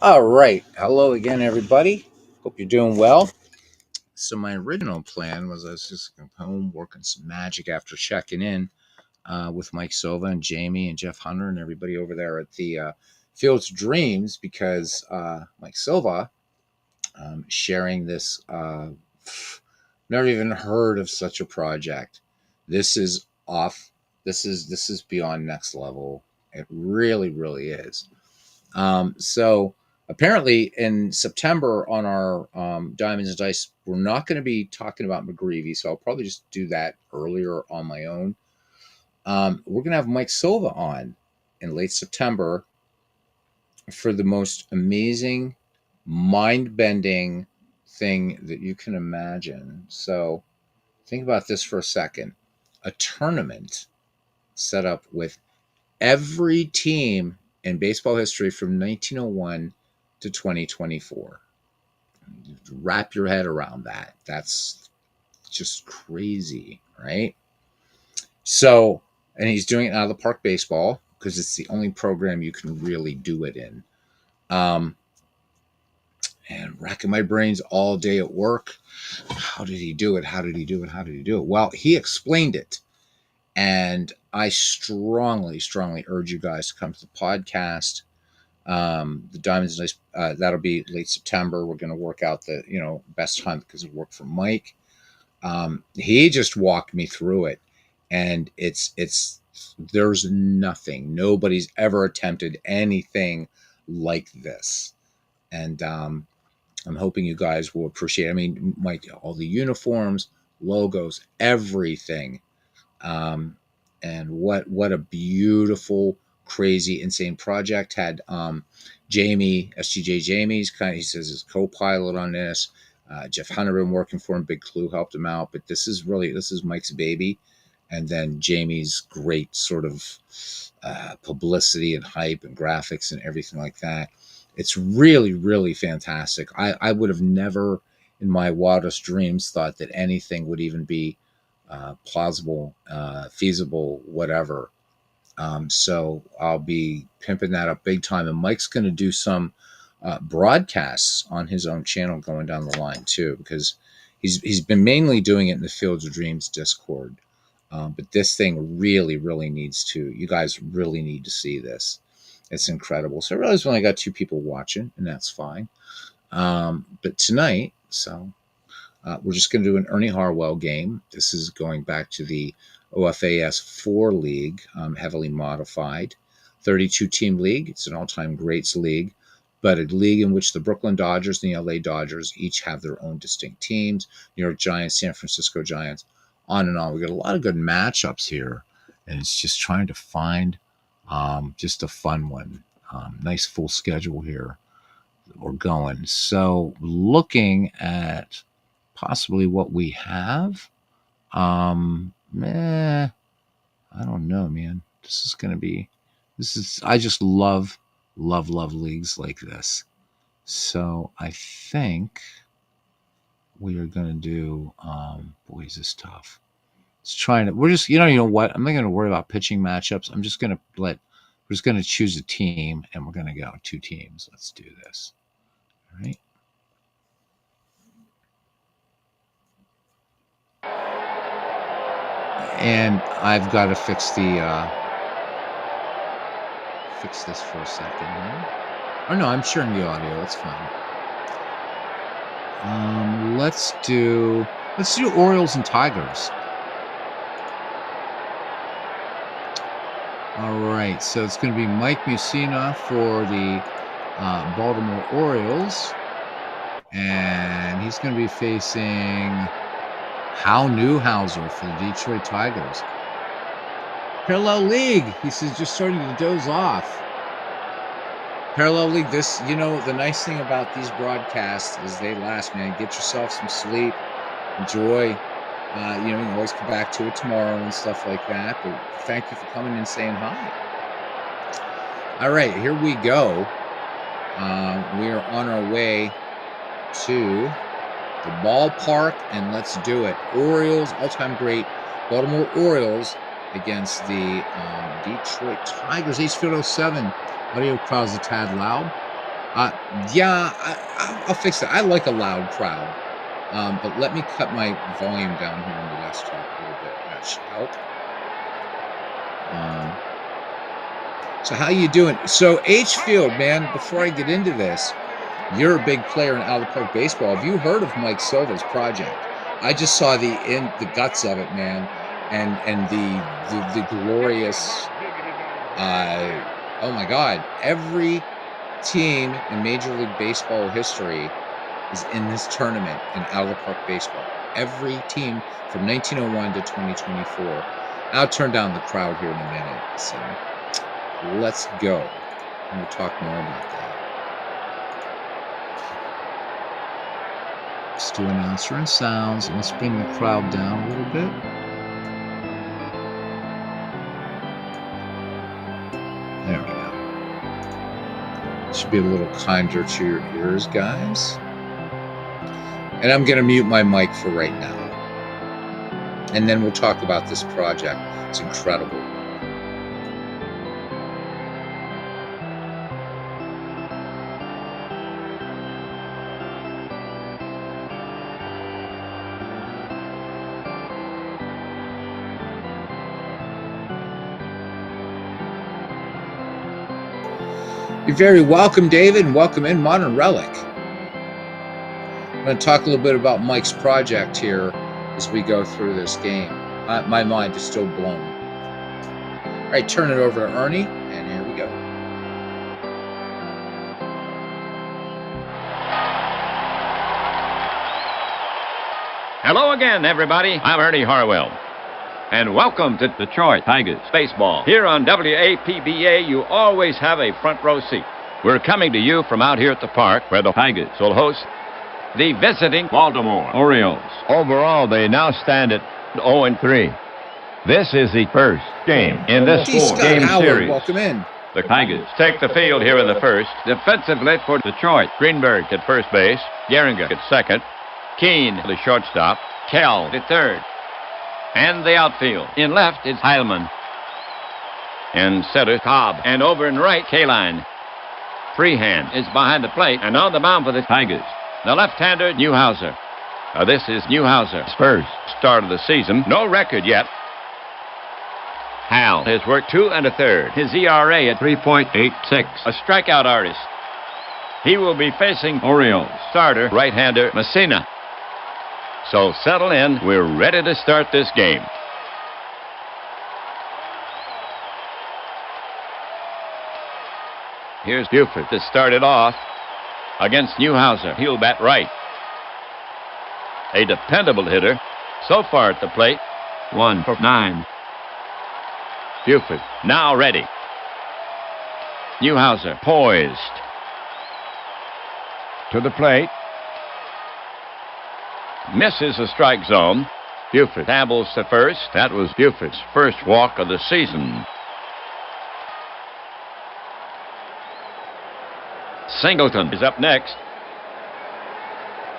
All right. Hello again, everybody. Hope you're doing well. So my original plan was I was just going home working some magic after checking in with Mike Silva and Jamie and Jeff Hunter and everybody over there at the Fields of Dreams because Mike Silva sharing this. Never even heard of such a project. This is off. This is beyond next level. It really, really is. So apparently in September on our Diamonds and Dice, we're not going to be talking about McGreevy, so I'll probably just do that earlier on my own. We're going to have Mike Silva on in late September for the most amazing, mind-bending thing that you can imagine. So think about this for a second. A tournament set up with every team in baseball history from 1901 to 2024. Wrap your head around that. That's just crazy, right? So, and he's doing it out of the park baseball because it's the only program you can really do it in. And racking my brains all day at work. How did he do it? How did he do it? How did he do it? Well, he explained it. And I strongly, strongly urge you guys to come to the podcast. The Diamonds and Dice, that'll be late September. We're going to work out the best time because it worked for Mike. He just walked me through it, and it's there's nothing. Nobody's ever attempted anything like this, and I'm hoping you guys will appreciate it. I mean, Mike, all the uniforms, logos, everything. And what a beautiful, crazy, insane project. Had Jamie, STJ Jamie's he says his co-pilot on this. Jeff Hunter been working for him. Big Clue helped him out. But this is Mike's baby. And then Jamie's great sort of publicity and hype and graphics and everything like that. It's really, really fantastic. I would have never in my wildest dreams thought that anything would even be plausible, feasible, whatever. So I'll be pimping that up big time. And Mike's going to do some broadcasts on his own channel going down the line too, because he's been mainly doing it in the Fields of Dreams Discord. But this thing really, really needs to. You guys really need to see this. It's incredible. So I realize we only got 2 people watching, and that's fine. But tonight, we're just going to do an Ernie Harwell game. This is going back to the OFAS 4 league, heavily modified. 32-team league. It's an all-time greats league, but a league in which the Brooklyn Dodgers and the LA Dodgers each have their own distinct teams. New York Giants, San Francisco Giants, on and on. We got a lot of good matchups here, and it's just trying to find just a fun one. Nice full schedule here we're going. So looking at possibly what we have, I don't know, man. I just love leagues like this. So I think we are going to do, boy, is this tough. We're just, you know what? I'm not going to worry about pitching matchups. I'm just going to we're just going to choose a team, and we're going to go 2 teams. Let's do this. All right. And I've got to fix this for a second here. Oh no, I'm sharing the audio. That's fine. Let's do Orioles and Tigers. All right, so it's going to be Mike Mussina for the Baltimore Orioles, and he's going to be facing Hal Newhouser for the Detroit Tigers. Parallel League, he says, just starting to doze off. Parallel League, this, the nice thing about these broadcasts is they last, man. Get yourself some sleep, enjoy. You can always come back to it tomorrow and stuff like that. But thank you for coming and saying hi. All right, here we go. We are on our way to the ballpark, and let's do it. Orioles, all-time great Baltimore Orioles against the Detroit Tigers. Ace Field 07. Audio crowd's a tad loud. Yeah, I'll fix it. I like a loud crowd, but let me cut my volume down here on the desktop a little bit. That should help. So how you doing? So H Field, man, before I get into this, you're a big player in out of the park baseball. Have you heard of Mike Silva's project? I just saw the guts of it, man, and the glorious. Oh my God! Every team in Major League Baseball history is in this tournament in out of the park baseball. Every team from 1901 to 2024. I'll turn down the crowd here in a minute. So let's go. And we'll talk more about that. Let's do announcer and sounds, and let's bring the crowd down a little bit. There we go. Should be a little kinder to your ears, guys. And I'm going to mute my mic for right now. And then we'll talk about this project. It's incredible. You're very welcome, David, and welcome in Modern Relic. I'm going to talk a little bit about Mike's project here as we go through this game. My mind is still blown. All right, turn it over to Ernie, and here we go. Hello again, everybody. I'm Ernie Harwell. And welcome to Detroit Tigers Baseball. Here on WAPBA, you always have a front row seat. We're coming to you from out here at the park where the Tigers will host the visiting Baltimore Orioles. Overall, they now stand at 0-3. This is the first game in this four-game series. Welcome in. The Tigers take the field here in the first. Defensively for Detroit, Greenberg at first base, Gehringer at second, Keene the shortstop, Kell at third. And the outfield. In left is Heilman. In center, Cobb. And over in right, Kaline. Freehand is behind the plate and on the mound for the Tigers. The left-hander, Newhouser. This is Newhouser's first start of the season. No record yet. Hal has worked 2 1/3. His ERA at 3.86. A strikeout artist. He will be facing Orioles starter, right-hander Messina. So settle in. We're ready to start this game. Here's Buford to start it off against Newhouser. He'll bat right. A dependable hitter. So far at the plate, 1 for 9. Buford now ready. Newhouser poised. To the plate. Misses the strike zone. Buford tabbles to first. That was Buford's first walk of the season. Singleton is up next.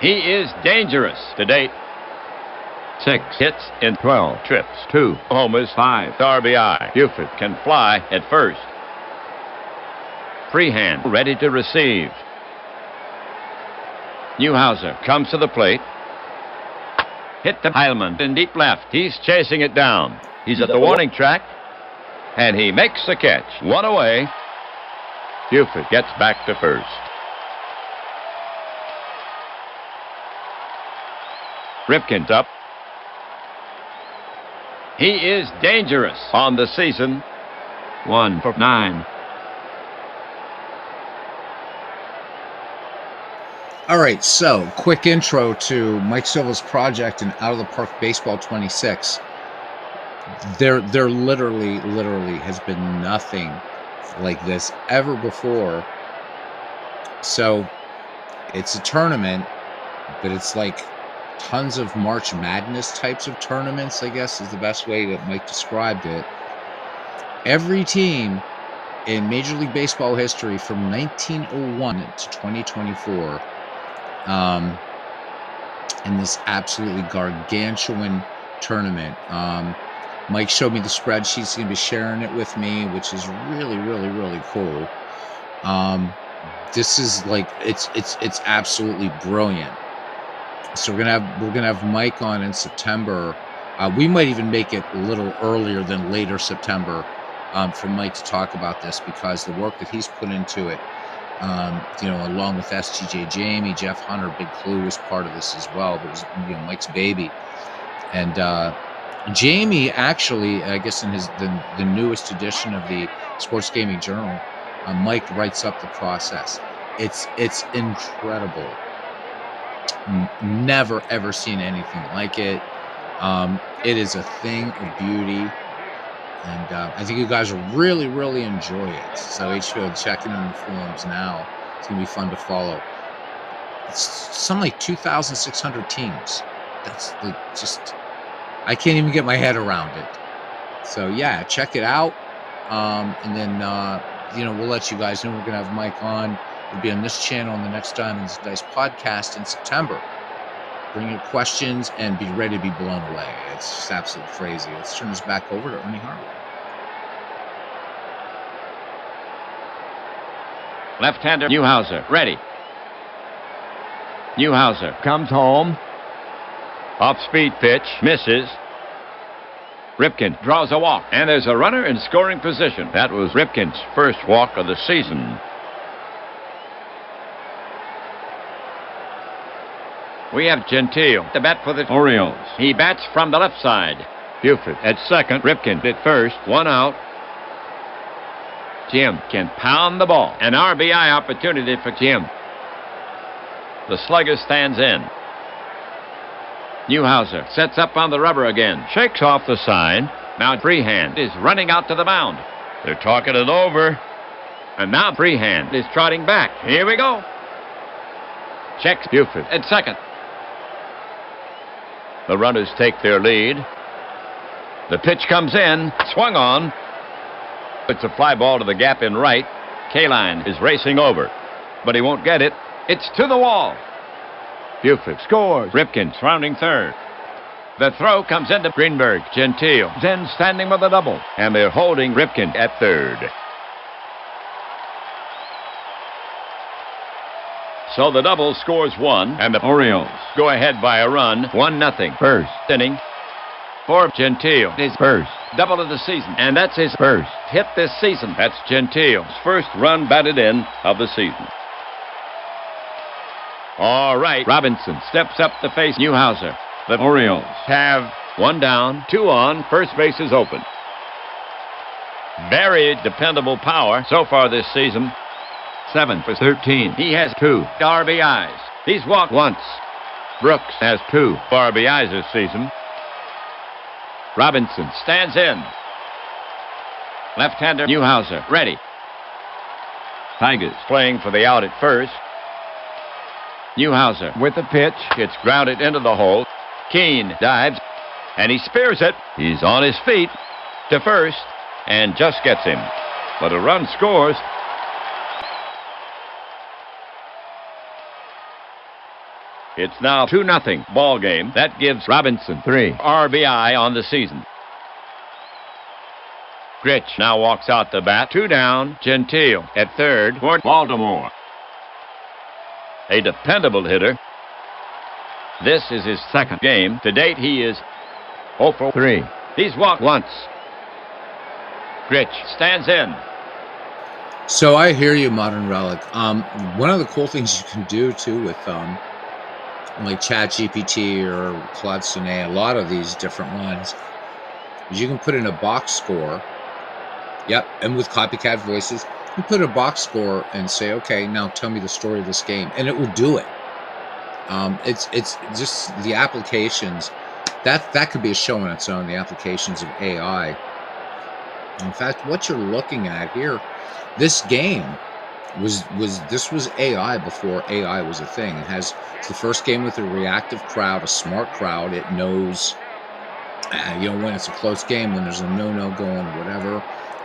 He is dangerous to date. 6 hits in 12 trips. 2 homers, 5 RBI. Buford can fly at first. Freehand ready to receive. Newhouser comes to the plate. Hit to Heilman in deep left. He's chasing it down. He's at the warning track. And he makes the catch. 1 away. Buford gets back to first. Ripken's up. He is dangerous on the season. 1 for 9. All right, so quick intro to Mike Silva's project in Out of the Park Baseball 26. There literally has been nothing like this ever before. So it's a tournament, but it's like tons of March Madness types of tournaments, I guess is the best way that Mike described it. Every team in Major League Baseball history from 1901 to 2024 in this absolutely gargantuan tournament. Mike showed me the spreadsheet. He's going to be sharing it with me, which is really cool. this is like it's absolutely brilliant. So we're gonna have Mike on in September. We might even make it a little earlier than later September for Mike to talk about this, because the work that he's put into it, along with STJ Jamie, Jeff Hunter, Big Clue was part of this as well. But it was Mike's baby, and Jamie actually, I guess in the newest edition of the Sports Gaming Journal, Mike writes up the process. It's incredible. Never ever seen anything like it. It is a thing of beauty, and I think you guys will really, really enjoy it. So HBO, checking on the forums now. It's gonna be fun to follow. It's something like 2,600 teams. That's like just, I can't even get my head around it. So yeah, check it out. And then we'll let you guys know we're gonna have Mike on. We'll be on this channel on the next Diamonds and Dice podcast in September. Bring your questions and be ready to be blown away. It's just absolutely crazy. Let's turn this back over to Ernie Harwell. Left-hander Newhouser, ready. Newhouser comes home. Off-speed pitch, misses. Ripken draws a walk, and there's a runner in scoring position. That was Ripken's first walk of the season. We have Gentile to bat for the Orioles. He bats from the left side. Buford at second. Ripken at first. One out. Jim can pound the ball. An RBI opportunity for Jim. The slugger stands in. Newhouser sets up on the rubber again. Shakes off the sign. Now Freehand is running out to the mound. They're talking it over. And now Freehand is trotting back. Here we go. Checks Buford at second. The runners take their lead. The pitch comes in. Swung on. It's a fly ball to the gap in right. Kaline is racing over, but he won't get it. It's to the wall. Buford scores. Ripken rounding third. The throw comes into Greenberg. Gentile then standing with a double, and they're holding Ripken at third. So the double scores one, and the Orioles go ahead by a run, 1-0. First inning for Gentile. His first double of the season, and that's his first hit this season. That's Gentile's first run batted in of the season. All right, Robinson steps up to face Newhouser. The Orioles have one down, two on. First base is open. Very dependable power so far this season. 7 for 13. He has 2 RBIs. He's walked once. Brooks has 2 RBIs this season. Robinson stands in. Left-hander Newhouser ready. Tigers playing for the out at first. Newhouser with the pitch. It's grounded into the hole. Keene dives, and he spears it. He's on his feet to first and just gets him. But a run scores. It's now 2-0 ball game. That gives Robinson 3 RBI on the season. Gritch now walks out to bat. 2 down. Gentile at third for Baltimore. A dependable hitter. This is his second game. To date, he is 0 for 3. He's walked once. Gritch stands in. So I hear you, Modern Relic. One of the cool things you can do too with like ChatGPT or Claude Sonnet, a lot of these different ones, is you can put in a box score. Yep, and with copycat voices, you put a box score and say, okay, now tell me the story of this game, and it will do it. It's just the applications that could be a show on its own. The applications of AI. In fact, what you're looking at here, this game was AI before AI was a thing. It's the first game with a reactive crowd, a smart crowd. It knows, when it's a close game, when there's a no going, whatever.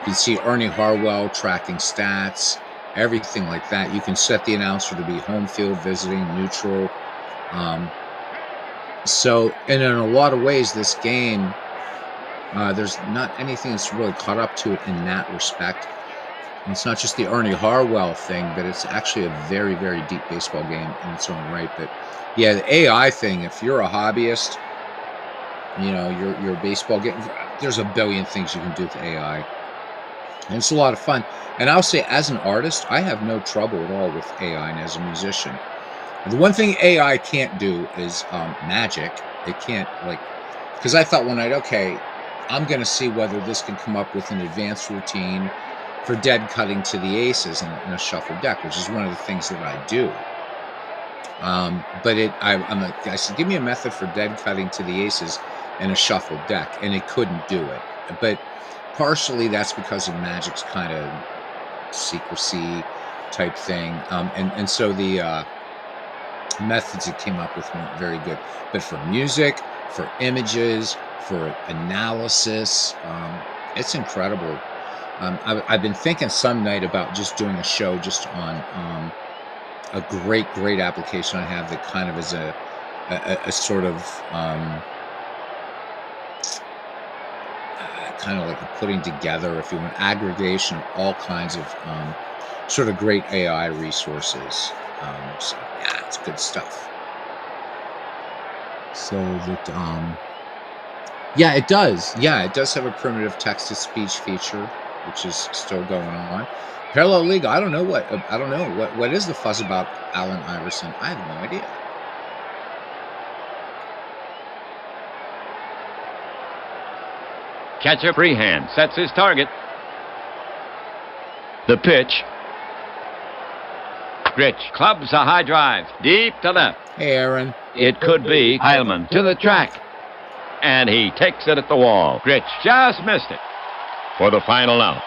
You can see Ernie Harwell tracking stats, everything like that. You can set the announcer to be home field, visiting, neutral. So, and in a lot of ways, this game, there's not anything that's really caught up to it in that respect. It's not just the Ernie Harwell thing, but it's actually a very, very deep baseball game in its own right. But yeah, the AI thing, if you're a hobbyist, your baseball game, there's a billion things you can do with AI. And it's a lot of fun. And I'll say, as an artist, I have no trouble at all with AI, and as a musician. The one thing AI can't do is magic. It can't, like, because I thought one night, okay, I'm going to see whether this can come up with an advanced routine for dead cutting to the aces in a shuffled deck, which is one of the things that I do. But I said, give me a method for dead cutting to the aces in a shuffled deck, and it couldn't do it. But partially that's because of Magic's kind of secrecy type thing, and so the methods it came up with weren't very good. But for music, for images, for analysis, it's incredible. I've been thinking some night about just doing a show just on a great application I have that kind of is a sort of kind of like a putting together, if you want, aggregation of all kinds of sort of great AI resources. So yeah, it's good stuff. So that yeah, it does. Yeah, it does have a primitive text-to-speech feature, which is still going on. Parallel League, I don't know what is the fuss about Allen Iverson. I have no idea. Catcher freehand sets his target. The pitch. Rich clubs a high drive deep to left. Hey, Aaron. It could be Heilman to the track. And he takes it at the wall. Rich just missed it for the final out.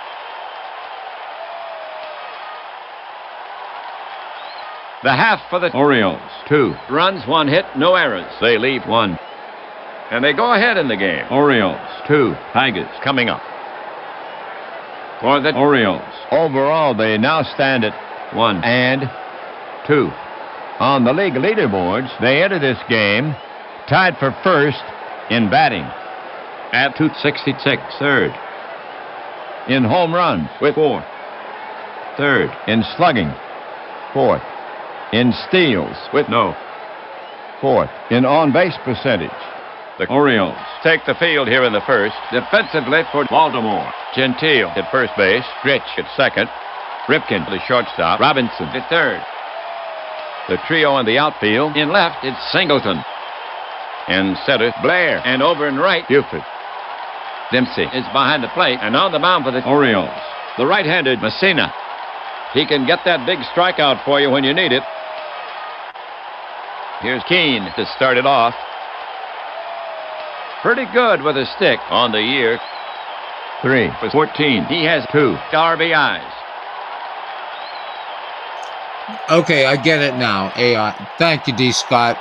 The half for the Orioles. 2 runs, 1 hit, no errors. They leave 1. And they go ahead in the game. Orioles 2, Tigers coming up. For the Orioles. Overall, they now stand at 1 and 2. On the league leaderboards, they enter this game tied for first in batting at 266, third in home runs with 4, third in slugging, fourth in steals with no, fourth in on-base percentage. The Orioles take the field here in the first. Defensively for Baltimore. Gentile at first base. Rich at second. Ripken the shortstop. Robinson at third. The trio in the outfield. In left, it's Singleton. In center, Blair. And over in right, Buford. Dempsey is behind the plate and on the mound for the Orioles. The right-handed Messina. He can get that big strikeout for you when you need it. Here's Keene to start it off. Pretty good with a stick on the year. 3 for 14. He has 2 RBIs. Okay, I get it now. AI. Thank you, D. Scott.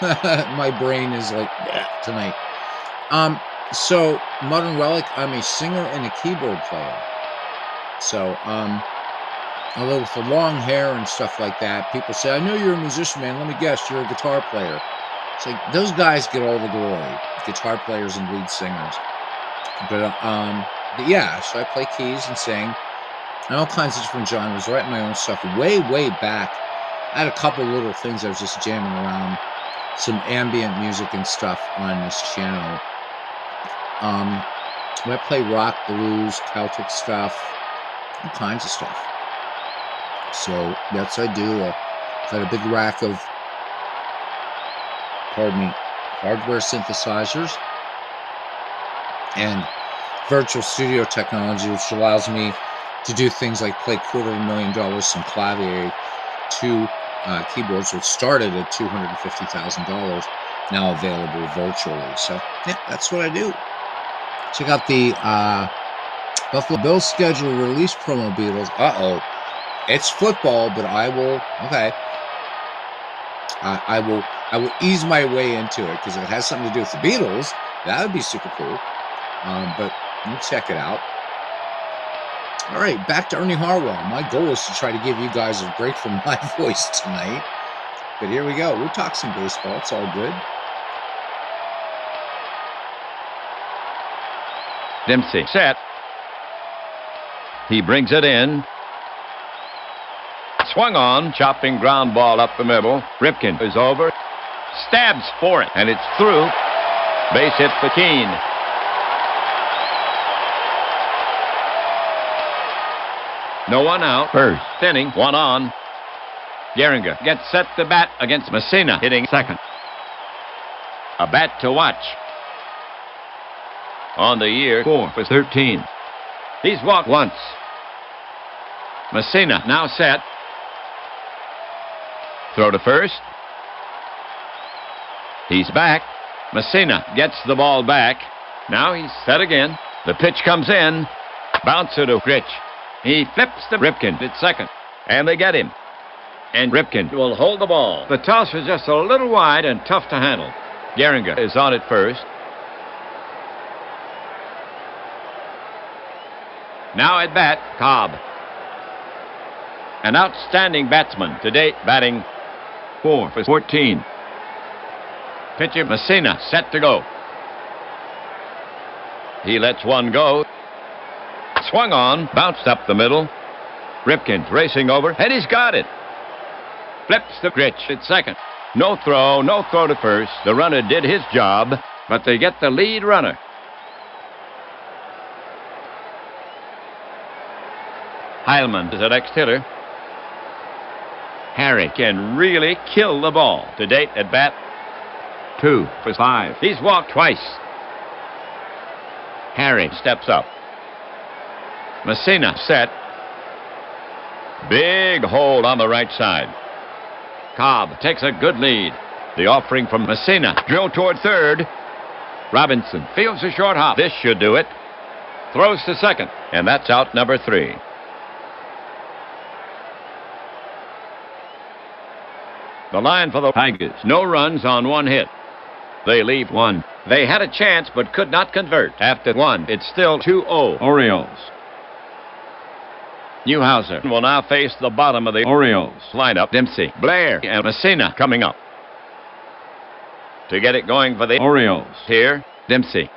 My brain is like tonight. So Modern Relic, I'm a singer and a keyboard player. So although with the long hair and stuff like that, people say, I know you're a musician, man. Let me guess, you're a guitar player. It's like those guys get all the glory, guitar players and lead singers. But yeah, so I play keys and sing and all kinds of different genres, write my own stuff. Way back, I had a couple little things I was just jamming around, some ambient music and stuff on this channel. I play rock, blues, Celtic stuff, all kinds of stuff. So that's what I do. I've got a big rack of, hardware synthesizers and virtual studio technology, which allows me to do things like play $250,000 some clavier, 2 keyboards, which started at $250,000, now available virtually. So yeah, that's what I do. Check out the Buffalo Bills schedule release promo, Beatles. It's football, but I will. Okay, I will ease my way into it because if it has something to do with the Beatles, that would be super cool. But you check it out. All right, back to Ernie Harwell. My goal is to try to give you guys a break from my voice tonight. But here we go. We'll talk some baseball. It's all good. Dempsey set. He brings it in. Swung on, chopping ground ball up the middle. Ripken is over. Stabs for it, and it's through. Base hit for Keene. No one out. First inning, one on. Gehringer gets set to bat against Messina, hitting second. A bat to watch. On the year, 4 for 13. He's walked once. Messina now set. Throw to first. He's back. Messina gets the ball back. Now he's set again. The pitch comes in. Bouncer to Gritch. He flips to Ripken at second. And they get him. And Ripken will hold the ball. The toss is just a little wide and tough to handle. Gehringer is on at first. Now at bat, Cobb. An outstanding batsman to date, batting 4 for 14. Pitcher Messina set to go. He lets one go. Swung on, bounced up the middle. Ripken racing over, and he's got it. Flips to Gritch at second. No throw to first. The runner did his job, but they get the lead runner. Heilman is the next hitter. Harry can really kill the ball. To date at bat, 2 for 5. He's walked twice. Harry steps up. Messina set. Big hold on the right side. Cobb takes a good lead. The offering from Messina. Drill toward third. Robinson fields a short hop. This should do it. Throws to second. And that's out number 3. The line for the Tigers. No runs on one hit. They leave one. They had a chance but could not convert. After one, it's still 2-0 Orioles. Newhouser will now face the bottom of the Orioles lineup. Dempsey, Blair, and Messina coming up. To get it going for the Orioles. Here, Dempsey.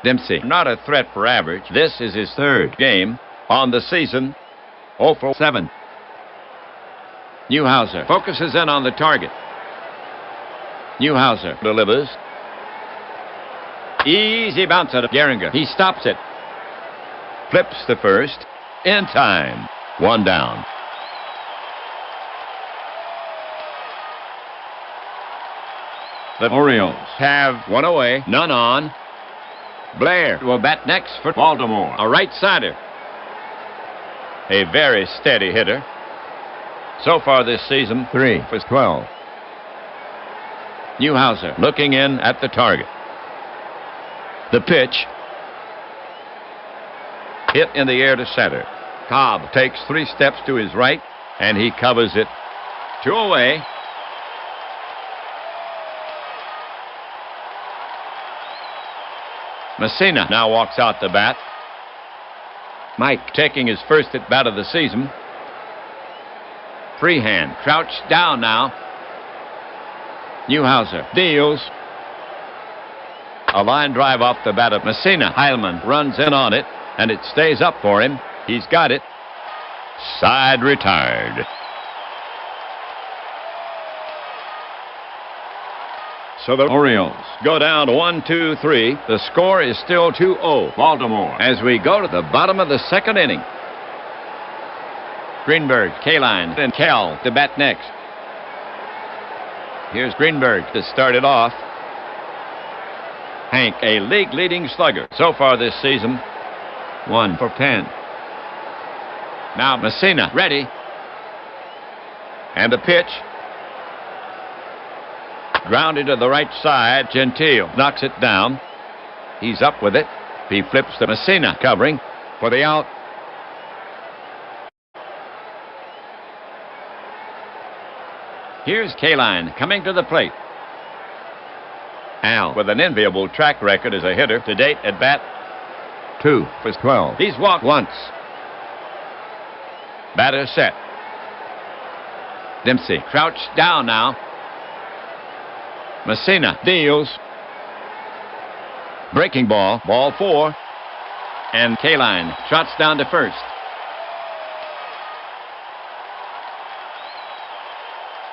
Dempsey, not a threat for average. This is his 3rd game on the season. 0 for 7. Newhouser focuses in on the target. Newhouser delivers. Easy bounce out of Gehringer. He stops it. Flips to first. In time. 1 down. The Orioles have 1 away, none on. Blair will bat next for Baltimore. A right-sider. A very steady hitter. So far this season, 3 for 12. Newhouser looking in at the target. The pitch. Hit in the air to center. Cobb takes 3 steps to his right, and he covers it. 2 away. Messina now walks out to bat. Mike taking his first at bat of the season. Freehand crouched down now. Newhouser deals. A line drive off the bat of Messina. Heilman runs in on it, and it stays up for him. He's got it. Side retired. So the Orioles go down 1-2-3. The score is still 2-0 Baltimore as we go to the bottom of the 2nd inning. Greenberg, Kaline, and Kell to bat next. Here's Greenberg to start it off. Hank, a league-leading slugger so far this season. 1 for 10. Now Messina ready. And the pitch. Grounded to the right side. Gentile knocks it down. He's up with it. He flips to Messina covering for the out. Here's Kaline coming to the plate. Al with an enviable track record as a hitter to date at bat. 2 for 12. He's walked once. Batter set. Dempsey crouched down now. Messina deals. Breaking ball. Ball 4. And Kaline trots down to first.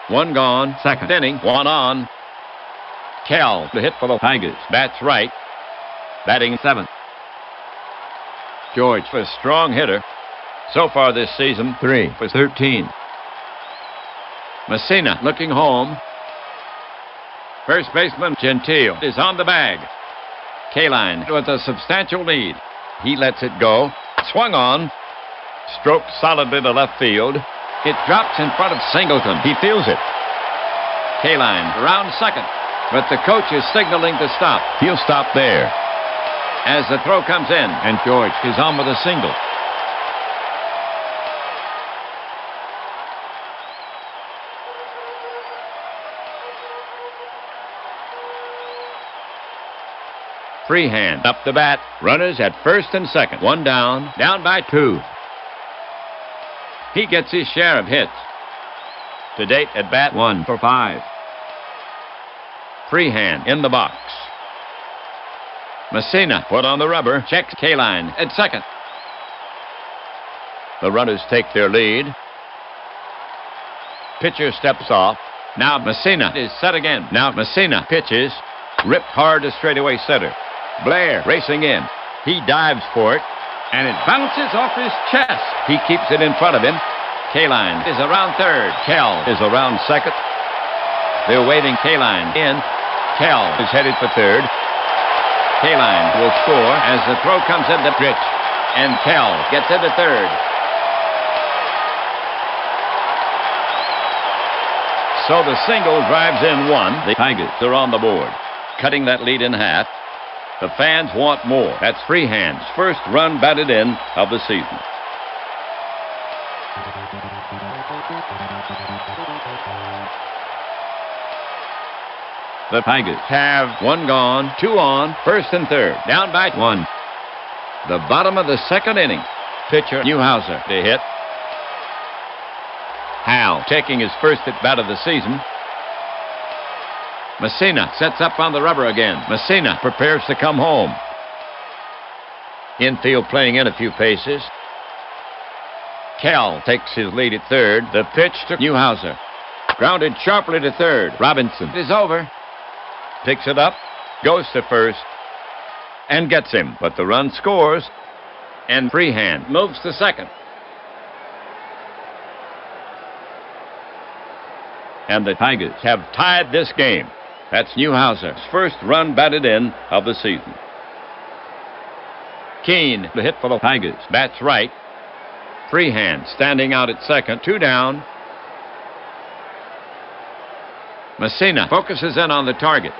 One gone, second inning, one on. Kell, the hit for the Tigers. Bats right. Batting seventh. George, a strong hitter. So far this season, 3 for 13. Messina looking home. First baseman Gentile is on the bag. Kaline with a substantial lead. He lets it go. Swung on. Stroked solidly to left field. It drops in front of Singleton. He feels it. Kaline around second. But the coach is signaling to stop. He'll stop there. As the throw comes in, and George is on with a single. Freehand up the bat. Runners at first and second. One down. Down by 2. He gets his share of hits. To date at bat 1 for 5. Freehand in the box. Messina put on the rubber. Checks Kaline at second. The runners take their lead. Pitcher steps off. Now Messina is set again. Now Messina pitches. Ripped hard to straightaway center. Blair racing in. He dives for it. And it bounces off his chest. He keeps it in front of him. Kaline is around third. Kell is around second. They're waving Kaline in. Kell is headed for third. Kaline will score as the throw comes into pitch. And Kell gets into third. So the single drives in 1. The Tigers are on the board, cutting that lead in half. The fans want more. That's Freehand's first run batted in of the season. The Tigers have 1 gone, 2 on, first and third. Down by 1. The bottom of the second inning. Pitcher Newhouser to hit. Hal taking his first at bat of the season. Messina sets up on the rubber again. Messina prepares to come home. Infield playing in a few paces. Kell takes his lead at third. The pitch to Newhouser. Grounded sharply to third. Robinson is over. Picks it up. Goes to first. And gets him. But the run scores. And Freehand moves to second. And the Tigers have tied this game. That's Newhouser's first run batted in of the season. Keene, the hit for the Tigers. Bats right. Freehand standing out at second. 2 down. Messina focuses in on the target.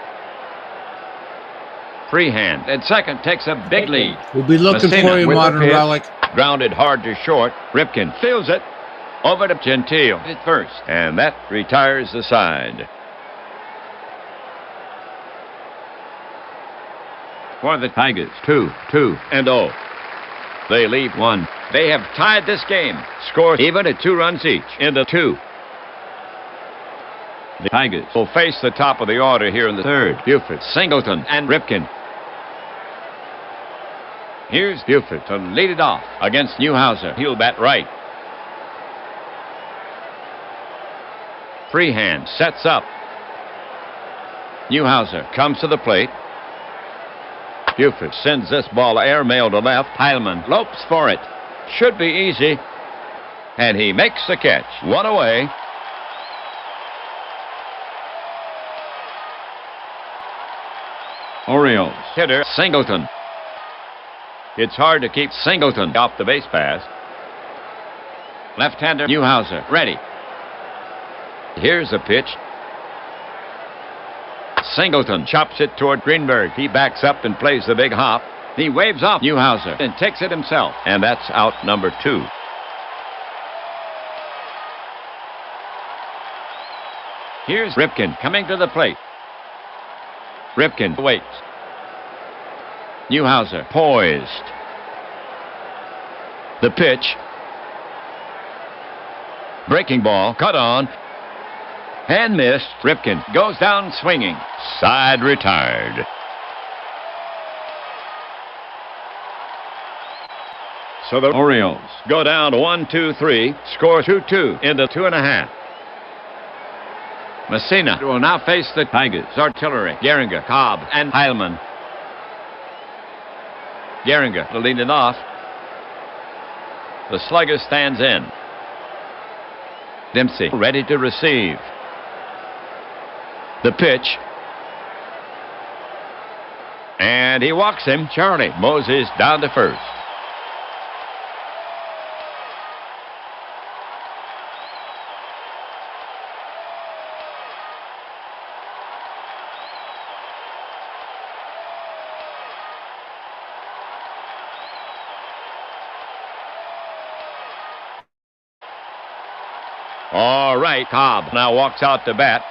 Freehand at second takes a big lead. We'll be looking Messina for you, with Modern a pitch. Relic. Grounded hard to short. Ripken fields it. Over to Gentile at first. And that retires the side. For the Tigers, 2-2-0. They leave 1. They have tied this game. Scores even at 2 runs each into 2. The Tigers will face the top of the order here in the third. Buford, Singleton, and Ripken. Here's Buford to lead it off against Newhouser. He'll bat right. Freehand sets up. Newhouser comes to the plate. Buford sends this ball airmail to left. Heilman lopes for it. Should be easy. And he makes the catch. 1 away. Orioles hitter Singleton. It's hard to keep Singleton off the base pass. Left-hander Newhouser ready. Here's a pitch. Singleton chops it toward Greenberg. He backs up and plays the big hop. He waves off Newhouser and takes it himself. And that's out number 2. Here's Ripken coming to the plate. Ripken waits. Newhouser poised. The pitch. Breaking ball, cut on. And missed. Ripken goes down swinging. Side retired. So the Orioles go down 1-2-3, score 2-2 into 2.5. Messina will now face the Tigers. Artillery, Gehringer, Cobb, and Heilman. Gehringer to lead it off. The slugger stands in. Dempsey ready to receive. The pitch. And he walks him. Charlie Moses down to first. All right, Cobb now walks out to bat.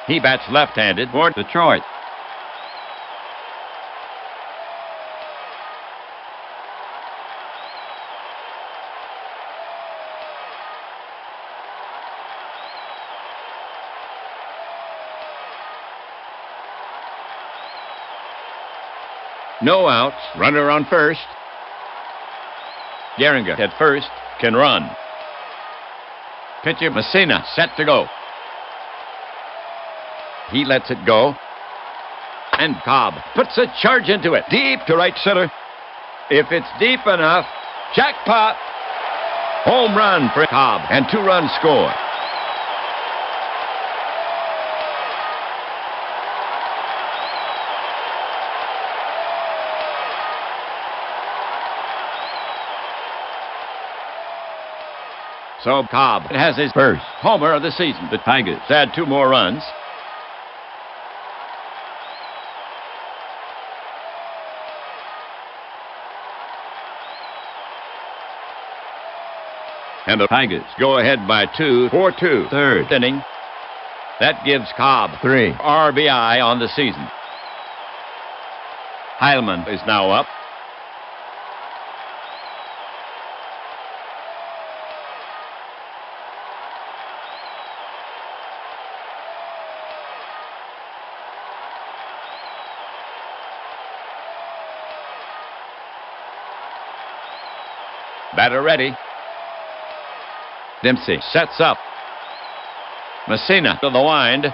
He bats left-handed for Detroit. No outs. Runner on first. Gehringer at first can run. Pitcher Messina set to go. He lets it go. And Cobb puts a charge into it. Deep to right center. If it's deep enough, jackpot. Home run for Cobb and 2 runs scored. So Cobb has his first homer of the season. The Tigers add 2 more runs. And the Tigers go ahead by 2, 4-2, third inning. That gives Cobb 3 RBI on the season. Heilman is now up. Batter ready. Dempsey sets up. Messina to the wind.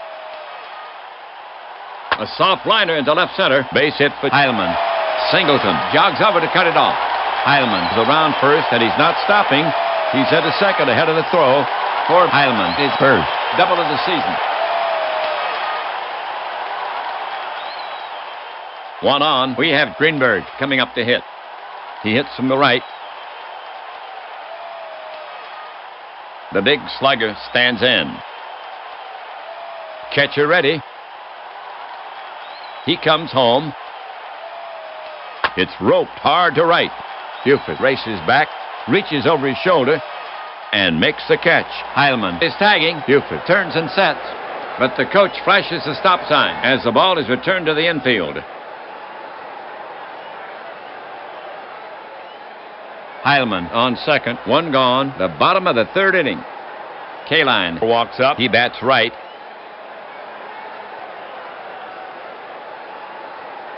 A soft liner into left center. Base hit for Heilman. Singleton jogs over to cut it off. Heilman is around first, and he's not stopping. He's at a second ahead of the throw for Heilman. His first double of the season. 1 on. We have Greenberg coming up to hit. He hits from the right. The big slugger stands in. Catcher ready. He comes home. It's roped hard to right. Buford races back, reaches over his shoulder, and makes the catch. Heilman is tagging. Buford turns and sets, but the coach flashes the stop sign as the ball is returned to the infield. Heilman on second, 1 gone, the bottom of the 3rd inning. Kaline walks up, he bats right.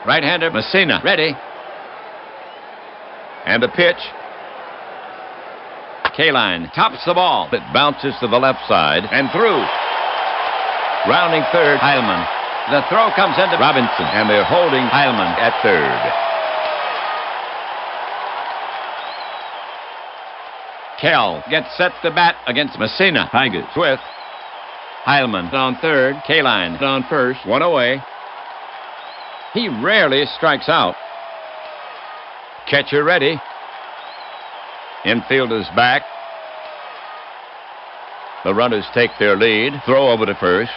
Right-hander Messina ready. And the pitch. Kaline tops the ball. It bounces to the left side and through. Rounding third, Heilman. The throw comes into Robinson, and they're holding Heilman at third. Kell gets set to bat against Messina. Tigers with Heilman on third, Kaline on first, 1 away. He rarely strikes out. Catcher ready. Infielders back. The runners take their lead. Throw over to first.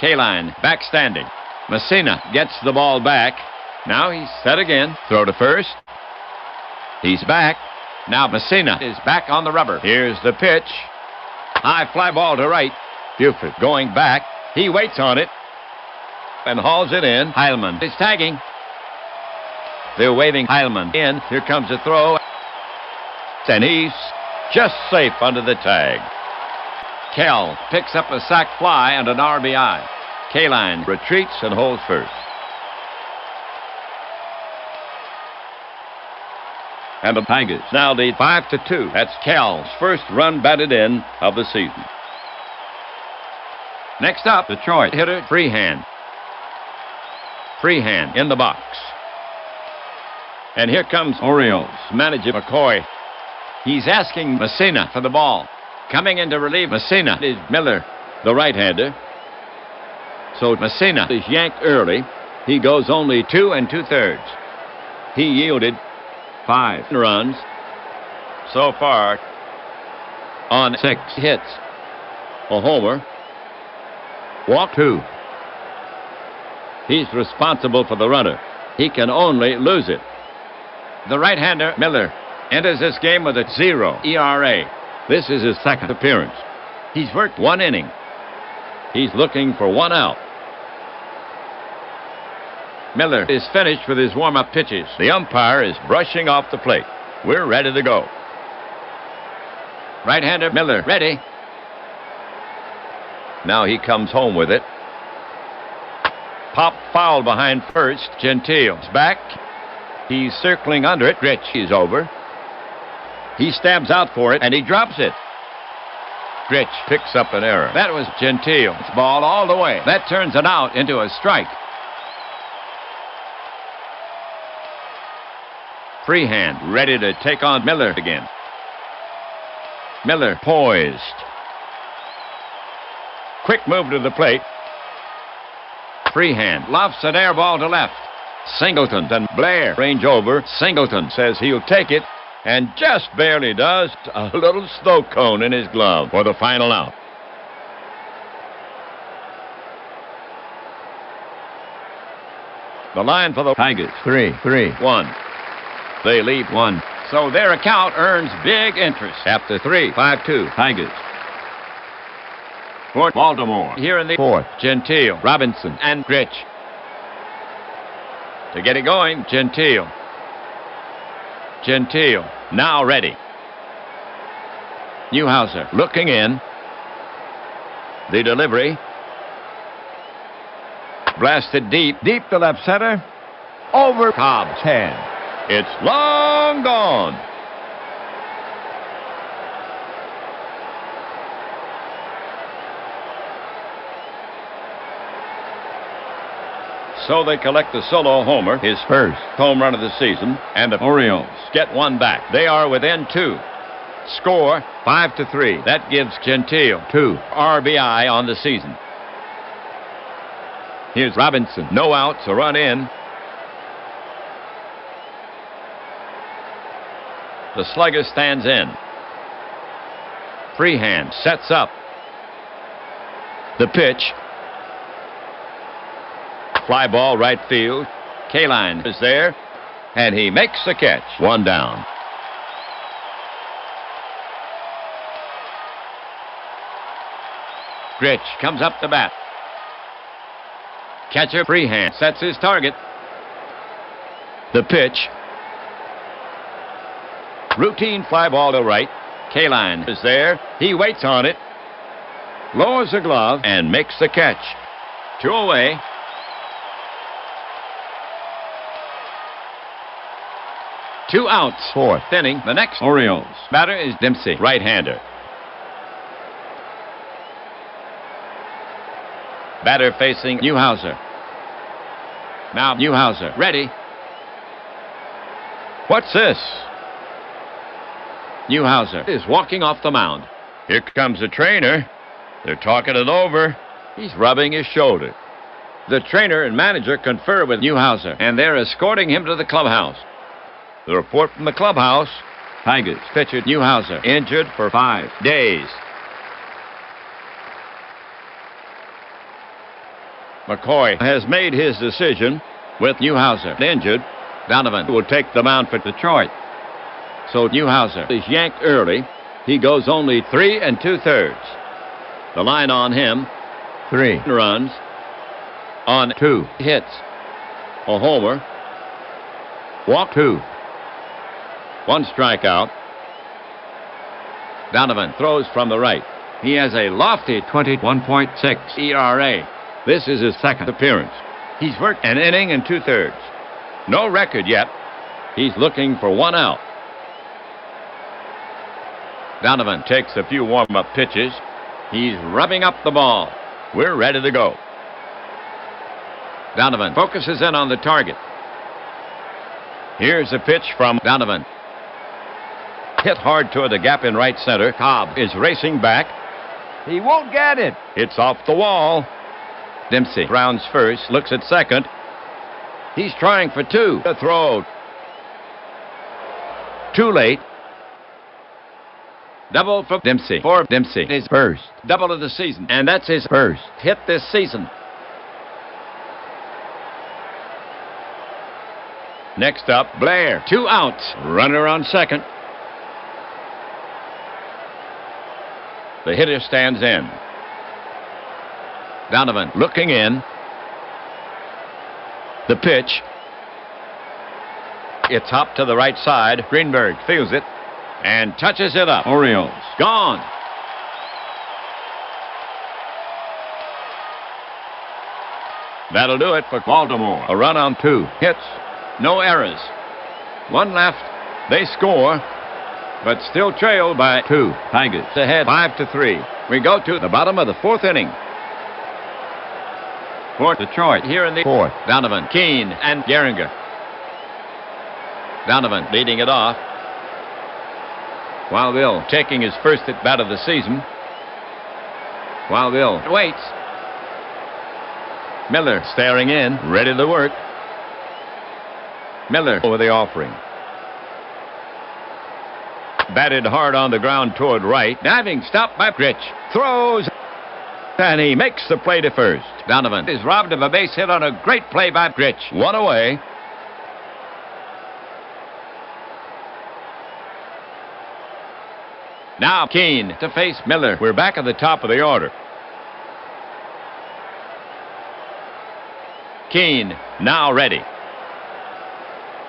Kaline back standing. Messina gets the ball back. Now he's set again. Throw to first. He's back. Now Messina is back on the rubber. Here's the pitch. High fly ball to right. Buford going back. He waits on it and hauls it in. Heilman is tagging. They're waving Heilman in. Here comes the throw. And he's just safe under the tag. Kell picks up a sac fly and an RBI. Kaline retreats and holds first. And the Tigers now lead 5-2. That's Kell's first run batted in of the season. Next up, Detroit hitter Freehand. Freehand in the box. And here comes Orioles manager McCoy. He's asking Messina for the ball. Coming in to relieve Messina is Miller, the right-hander. So Messina is yanked early. He goes only 2 2/3. He yielded 5 runs so far on 6 hits. A homer. Walk 2. He's responsible for the runner. He can only lose it. The right-hander, Miller, enters this game with a 0 ERA. This is his second appearance. He's worked 1 inning. He's looking for 1 out. Miller is finished with his warm-up pitches. The umpire is brushing off the plate. We're ready to go. Right-hander Miller ready. Now he comes home with it. Pop foul behind first. Gentile's back. He's circling under it. Gritch is over. He stabs out for it, and he drops it. Gritch picks up an error. That was Gentile's ball all the way. That turns it out into a strike. Freehand ready to take on Miller again. Miller poised. Quick move to the plate. Freehand lofts an air ball to left. Singleton and Blair range over. Singleton says he'll take it, and just barely does. A little snow cone in his glove for the final out. The line for the Tigers, 3-3-1. They lead 1. So their account earns big interest. After 3, 5-2, Tigers. For Baltimore, here in the 4th, Gentile, Robinson, and Gritch. To get it going, Gentile. Gentile, now ready. Newhouser looking in. The delivery. Blasted deep to left center. Over Cobb's head. It's long gone. So they collect the solo homer, his first home run of the season, and the Orioles get 1 back. They are within 2. Score 5-3. That gives Gentile 2 RBI on the season. Here's Robinson. No outs, a run in. The slugger stands in. Freehand sets up. The pitch. Fly ball right field. Kaline is there, and he makes the catch. 1 down. Gritch comes up to bat. Catcher Freehand sets his target. The pitch. Routine fly ball to right. Kaline is there. He waits on it. Lowers the glove and makes the catch. 2 away. Two outs. 4th inning. The next Orioles batter is Dempsey, right-hander. Batter facing Newhouser. Now Newhouser ready. What's this? Newhouser is walking off the mound. Here comes the trainer. They're talking it over. He's rubbing his shoulder. The trainer and manager confer with Newhouser, and they're escorting him to the clubhouse. The report from the clubhouse, Tigers pitcher Newhouser injured for 5 days. McCoy has made his decision. With Newhouser injured, Donovan will take the mound for Detroit. So Newhouser is yanked early. He goes only 3 2/3. The line on him. 3 runs on 2 hits. A homer. Walk 2. 1 strikeout. Donovan throws from the right. He has a lofty 21.6 ERA. This is his second appearance. He's worked an inning and 2/3. No record yet. He's looking for 1 out. Donovan takes a few warm-up pitches. He's rubbing up the ball. We're ready to go. Donovan focuses in on the target. Here's a pitch from Donovan. Hit hard toward the gap in right center. Cobb is racing back. He won't get it. It's off the wall. Dempsey rounds first, looks at second. He's trying for 2. The throw. Too late. Double for Dempsey. For Dempsey. His first double of the season. And that's his first hit this season. Next up, Blair. 2 outs. Runner on second. The hitter stands in. Donovan looking in. The pitch. It's up to the right side. Greenberg feels it and touches it up. Orioles gone. That'll do it for Baltimore. A run on 2 hits. No errors. 1 left. They score, but still trailed by 2. Tigers ahead 5-3. We go to the bottom of the 4th inning. For Detroit here in the 4th. Donovan, Keene, and Gehringer. Donovan leading it off. Wild Bill taking his first at bat of the season. Wild Bill waits. Miller staring in, ready to work. Miller over the offering. Batted hard on the ground toward right. Diving stop by Gritch. Throws. And he makes the play to first. Donovan is robbed of a base hit on a great play by Gritch. 1 away. Now Keene to face Miller. We're back at the top of the order. Keene now ready.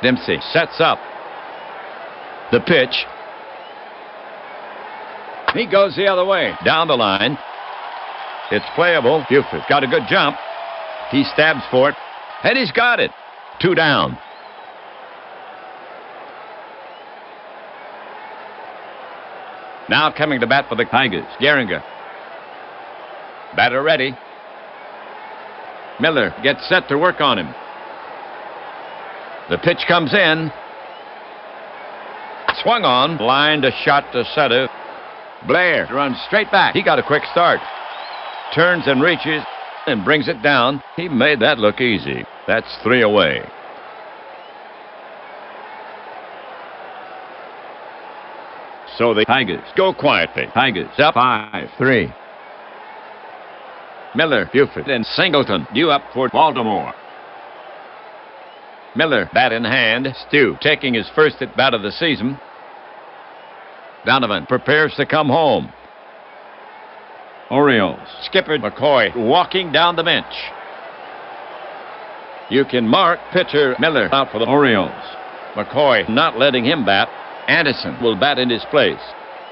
Dempsey sets up. The pitch. He goes the other way. Down the line. It's playable. Buford got a good jump. He stabs for it. And he's got it. 2 down. Now coming to bat for the Tigers. Gehringer. Batter ready. Miller gets set to work on him. The pitch comes in. Swung on. Lined a shot to center. Blair runs straight back. He got a quick start. Turns and reaches and brings it down. He made that look easy. That's 3 away. So the Tigers go quietly. Tigers up 5-3. Miller, Buford, and Singleton due up for Baltimore. Miller, bat in hand. Stu taking his first at bat of the season. Donovan prepares to come home. Orioles. Skipper McCoy walking down the bench. You can mark pitcher Miller out for the Orioles. McCoy not letting him bat. Anderson will bat in his place.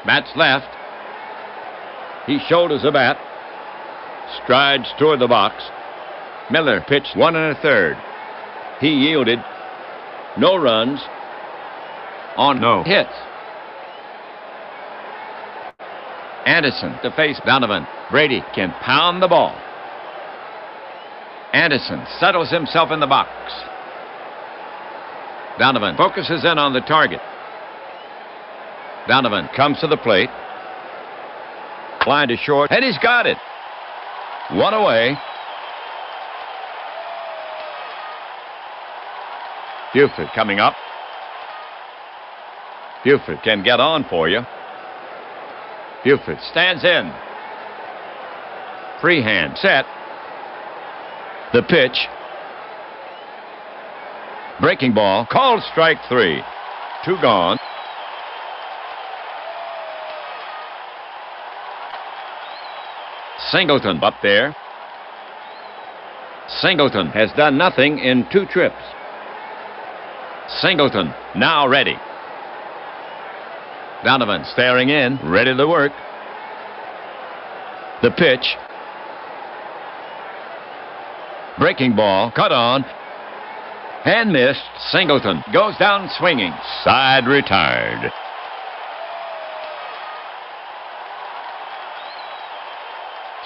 Bats left. He shoulders a bat. Strides toward the box. Miller pitched 1 1/3. He yielded. No runs on no hits. Anderson to face Donovan. Brady can pound the ball. Anderson settles himself in the box. Donovan focuses in on the target. Donovan comes to the plate. Line to short, and he's got it. 1 away. Buford coming up. Buford can get on for you. Buford stands in. Freehand set. The pitch. Breaking ball. Called strike 3. 2 gone. Singleton up there. Singleton has done nothing in 2 trips. Singleton now ready. Donovan staring in, ready to work. The pitch. Breaking ball, cut on. And missed. Singleton goes down swinging. Side retired.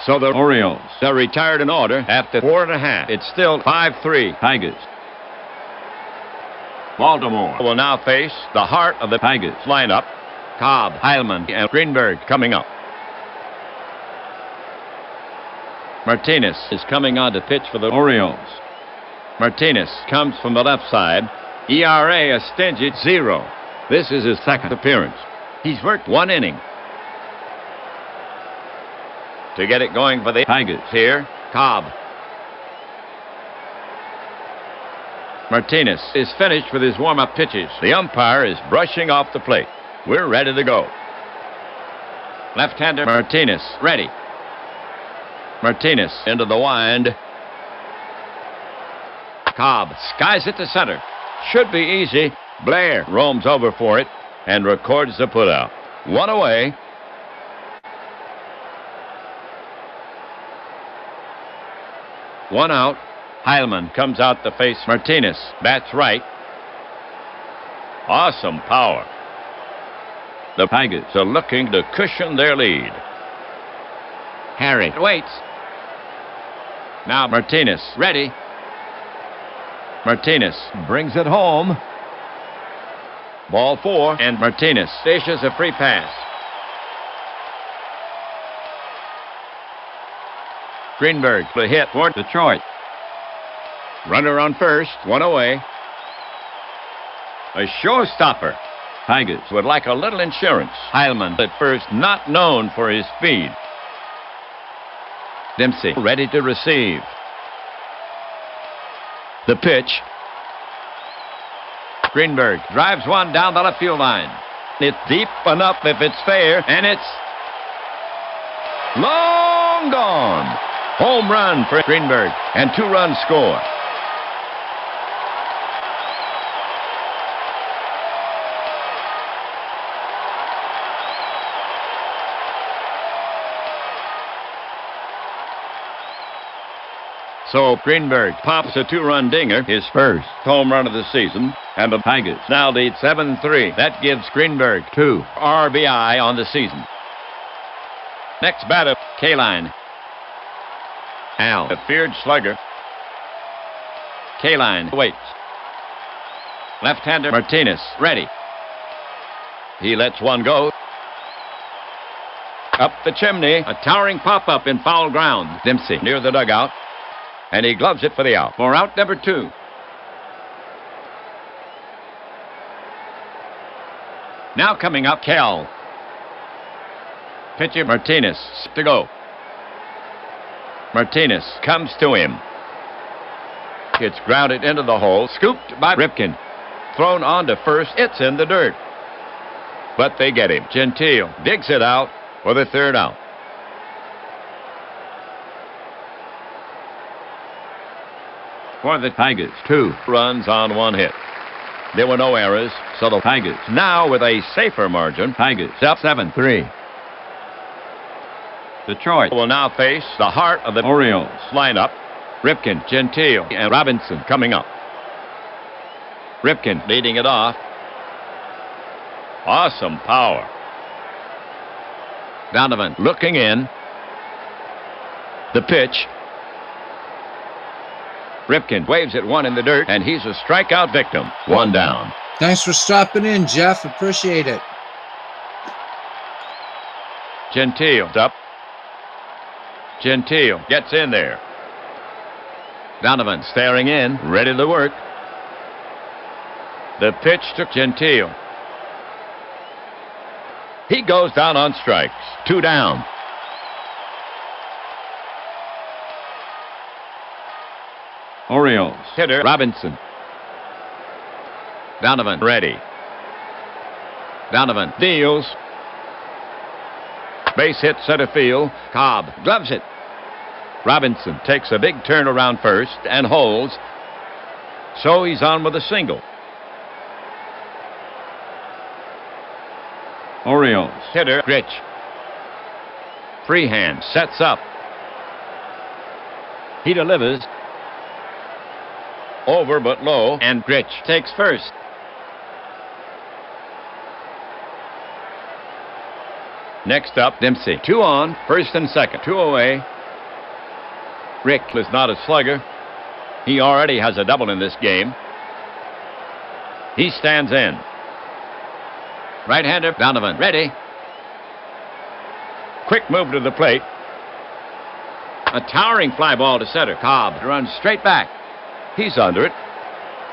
So the Orioles are retired in order after 4 1/2. It's still 5-3 Tigers. Baltimore will now face the heart of the Tigers lineup. Cobb, Heilman, and Greenberg coming up. Martinez is coming on to pitch for the Orioles. Martinez comes from the left side. ERA a stingy 0. This is his 2nd appearance. He's worked 1 inning. To get it going for the Tigers here, Cobb. Martinez is finished with his warm-up pitches. The umpire is brushing off the plate. We're ready to go. Left-hander Martinez ready. Martinez into the wind. Cobb skies it to center. Should be easy. Blair roams over for it and records the putout. 1 away. One out. Heilman comes out to face Martinez. Bats right. Awesome power. The Tigers are looking to cushion their lead. Harry waits. Now Martinez ready. Martinez brings it home. Ball 4, and Martinez dishes a free pass. Greenberg the hit for Detroit. Runner on first, 1 away. A showstopper. Tigers would like a little insurance. Heilman at first not known for his speed. Dempsey ready to receive. The pitch. Greenberg drives one down the left field line. It's deep enough if it's fair, and it's long gone. Home run for Greenberg, and 2-run score. So Greenberg pops a 2-run dinger, his first home run of the season, and the Tigers now lead 7-3. That gives Greenberg 2 RBI on the season. Next batter, Kaline. Al, a feared slugger. Kaline waits. Left-hander Martinez ready. He lets one go. Up the chimney, a towering pop-up in foul ground. Dempsey near the dugout. And he gloves it for the out. For out number 2. Now coming up, Kell. Pitcher Martinez to go. Martinez comes to him. It's grounded into the hole. Scooped by Ripken. Thrown on to first. It's in the dirt. But they get him. Gentile digs it out for the 3rd out. For the Tigers, 2 runs on 1 hit. There were no errors, so the Tigers now with a safer margin. Tigers up 7-3. Detroit will now face the heart of the Orioles lineup. Ripken, Gentile, and Robinson coming up. Ripken leading it off. Awesome power. Donovan looking in. The pitch. Ripken waves at one in the dirt, and he's a strikeout victim. 1 down. Thanks for stopping in, Jeff. Appreciate it. Gentile's up. Gentile gets in there. Donovan staring in, ready to work. The pitch to Gentile. He goes down on strikes. 2 down. Orioles hitter Robinson. Donovan ready. Donovan deals. Base hit center field. Cobb gloves it. Robinson takes a big turn around first and holds. So he's on with a single. Orioles hitter Gritch. Freehand sets up. He delivers. Over but low, and Gritch takes first. Next up, Dempsey. 2 on, first and second. 2 away. Rick is not a slugger. He already has a double in this game. He stands in. Right-hander Donovan ready. Quick move to the plate. A towering fly ball to center. Cobb runs straight back. He's under it,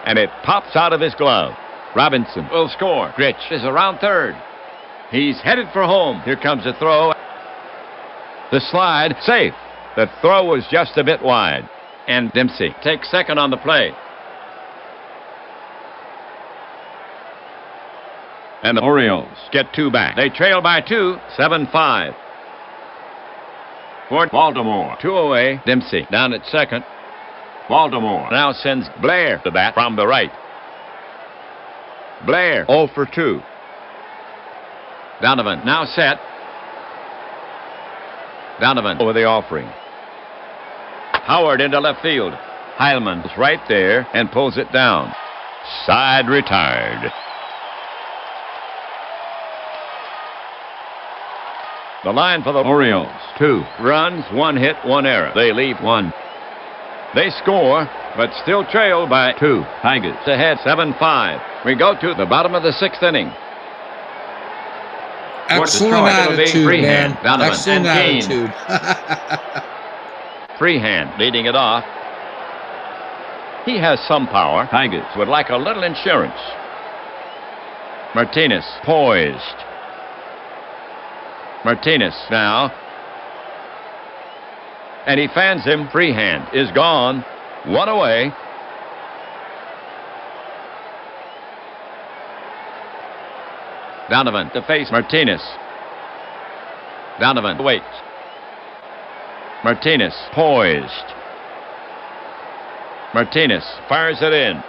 and it pops out of his glove. Robinson will score. Gritch is around third. He's headed for home. Here comes the throw. The slide, safe. The throw was just a bit wide. And Dempsey takes second on the play. And the Orioles get 2 back. They trail by 2, 7-5. For Baltimore, 2 away. Dempsey down at second. Baltimore now sends Blair to bat from the right. Blair 0 for 2. Donovan now set. Donovan over the offering. Howard into left field. Heilman is right there and pulls it down. Side retired. The line for the Orioles: 2 runs, 1 hit, 1 error. They leave 1. They score, but still trail by 2. Tigers ahead 7-5. We go to the bottom of the 6th inning. Excellent attitude, man. Donovan Excellent and attitude. Freehand leading it off. He has some power. Tigers would like a little insurance. Martinez poised. Martinez now. And he fans him. Freehand is gone. 1 away. Donovan to face Martinez. Donovan waits. Martinez poised. Martinez fires it in.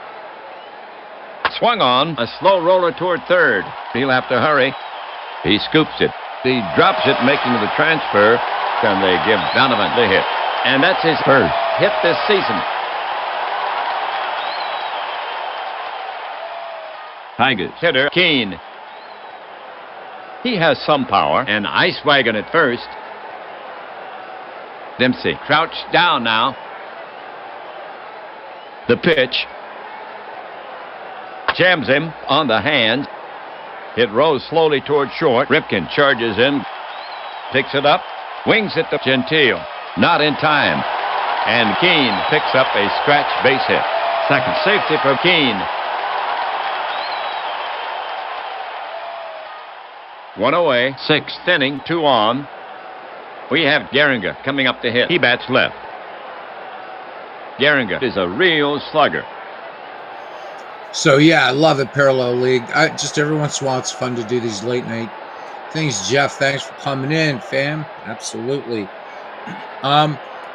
Swung on. A slow roller toward third. He'll have to hurry. He scoops it. He drops it, making the transfer. And they give Donovan the hit. And that's his first hit this season. Tigers hitter Keene. He has some power. An ice wagon at first. Dempsey crouched down now. The pitch. Jams him on the hand. It rolls slowly toward short. Ripken charges in. Picks it up. Wings it to Gentile. Not in time. And Keene picks up a scratch base hit. Second safety for Keene. 1 away. 6th inning. 2 on. We have Gehringer coming up to hit. He bats left. Gehringer is a real slugger. So, yeah, I love it, Parallel League. Just every once in a while, it's fun to do these late night things. Jeff, thanks for coming in, fam. Absolutely.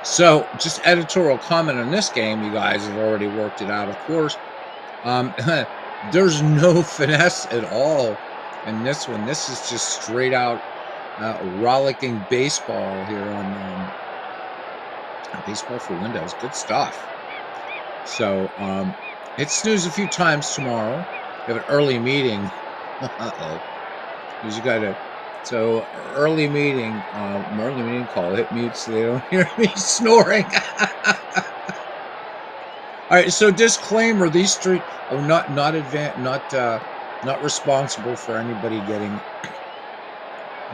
So, just editorial comment on this game. You guys have already worked it out, of course. There's no finesse at all in this one. This is just straight out rollicking baseball here on Baseball for Windows. Good stuff. So, hit snooze a few times tomorrow. We have an early meeting. Uh-oh. Because you got to... So, early meeting call. Hit mute so they don't hear me snoring. All right, so disclaimer, these three are not responsible for anybody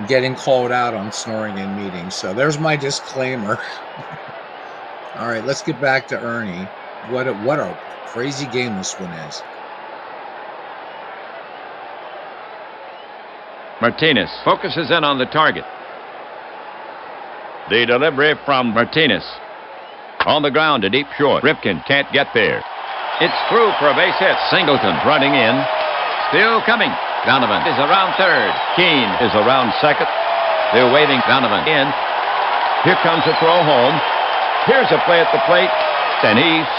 getting called out on snoring in meetings. So there's my disclaimer. All right, let's get back to Ernie. What a crazy game this one is. Martinez focuses in on the target. The delivery from Martinez. On the ground to deep short. Ripken can't get there. It's through for a base hit. Singleton running in. Still coming. Donovan is around third. Keene is around second. They're waving Donovan in. Here comes a throw home. Here's a play at the plate, and he's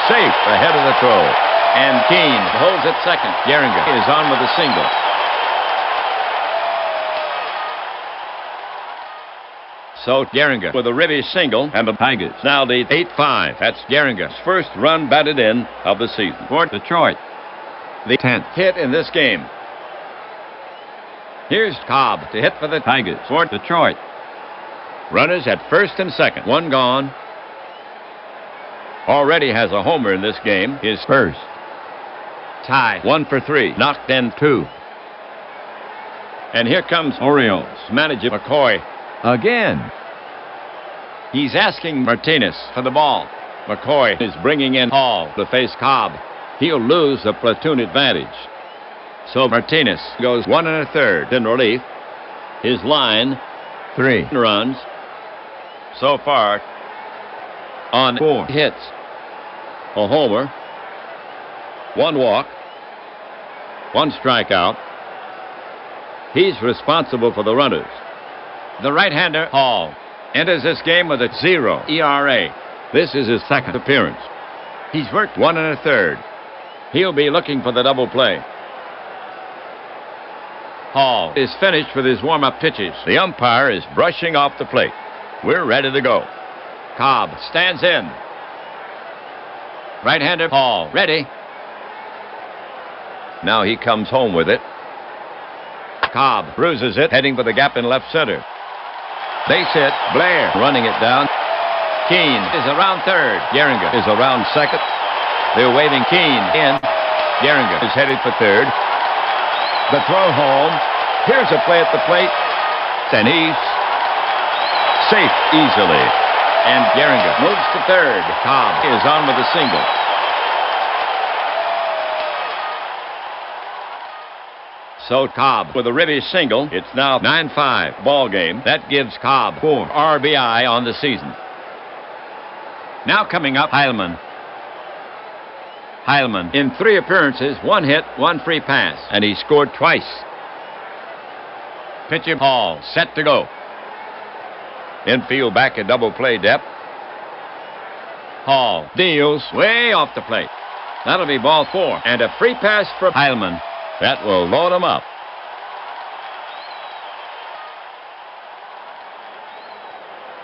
safe ahead of the throw. And Keene holds at second. Gehringer is on with a single. So Gehringer with a ribby single, and the Tigers now lead 8-5. That's Gehringer's first run batted in of the season for Detroit. The 10th hit in this game. Here's Cobb to hit for the Tigers for Detroit. Runners at first and second. One gone. Already has a homer in this game. His first. Tie 1 for 3. Knocked in 2. And here comes Orioles manager McCoy again. He's asking Martinez for the ball. McCoy is bringing in Hall to face Cobb. He'll lose the platoon advantage. So Martinez goes 1 1/3 in relief. His line, 3 runs. So far, on 4 hits. A homer, 1 walk, 1 strikeout. He's responsible for the runners. The right-hander, Hall, enters this game with a 0 ERA. This is his second appearance. He's worked 1 1/3. He'll be looking for the double play. Hall is finished with his warm-up pitches. The umpire is brushing off the plate. We're ready to go. Cobb stands in. Right-hander Hall, ready. Now he comes home with it. Cobb bruises it, heading for the gap in left center. Base hit, Blair running it down. Keene is around third. Gehringer is around second. They're waving Keene in. Gehringer is headed for third. The throw home. Here's a play at the plate. And he's safe easily. And Gehringer moves to third. Cobb is on with a single. So Cobb with a ribby single. It's now 9-5 ball game. That gives Cobb 4 RBI on the season. Now coming up, Heilman. Heilman in 3 appearances, 1 hit, 1 free pass, and he scored twice. Pitcher Hall set to go. Infield back at double play depth. Hall deals way off the plate. That'll be ball 4, and a free pass for Heilman. That will load him up.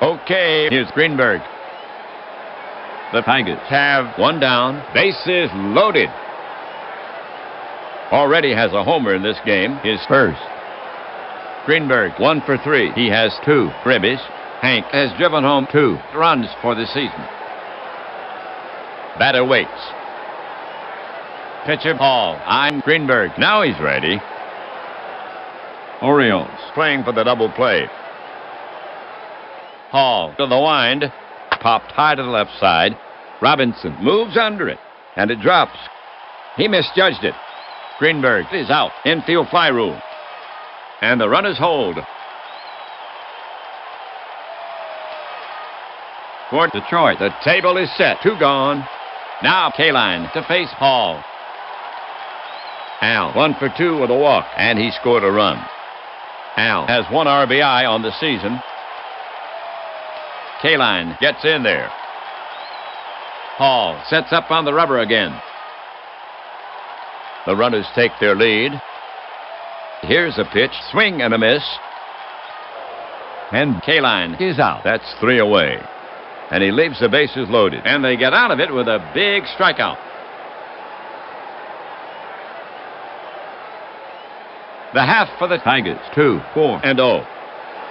Okay, here's Greenberg. The Tigers have 1 down. Bases loaded. Already has a homer in this game. His first. Greenberg 1 for 3. He has 2 ribbies. Hank has driven home 2 runs for the season. Batter waits. Pitcher Hall. I'm Greenberg. Now he's ready. Orioles playing for the double play. Hall to the wind. Popped high to the left side. Robinson moves under it, and it drops. He misjudged it. Greenberg is out. Infield fly rule. And the runners hold. For Detroit, the table is set. 2 gone. Now Kaline to face Hall. Al 1 for 2 with a walk, and he scored a run. Al has 1 RBI on the season. Kaline gets in there. Hall sets up on the rubber again. The runners take their lead. Here's a pitch, swing and a miss. And Kaline is out. That's 3 away. And he leaves the bases loaded. And they get out of it with a big strikeout. The half for the Tigers, 2, 4, and 0.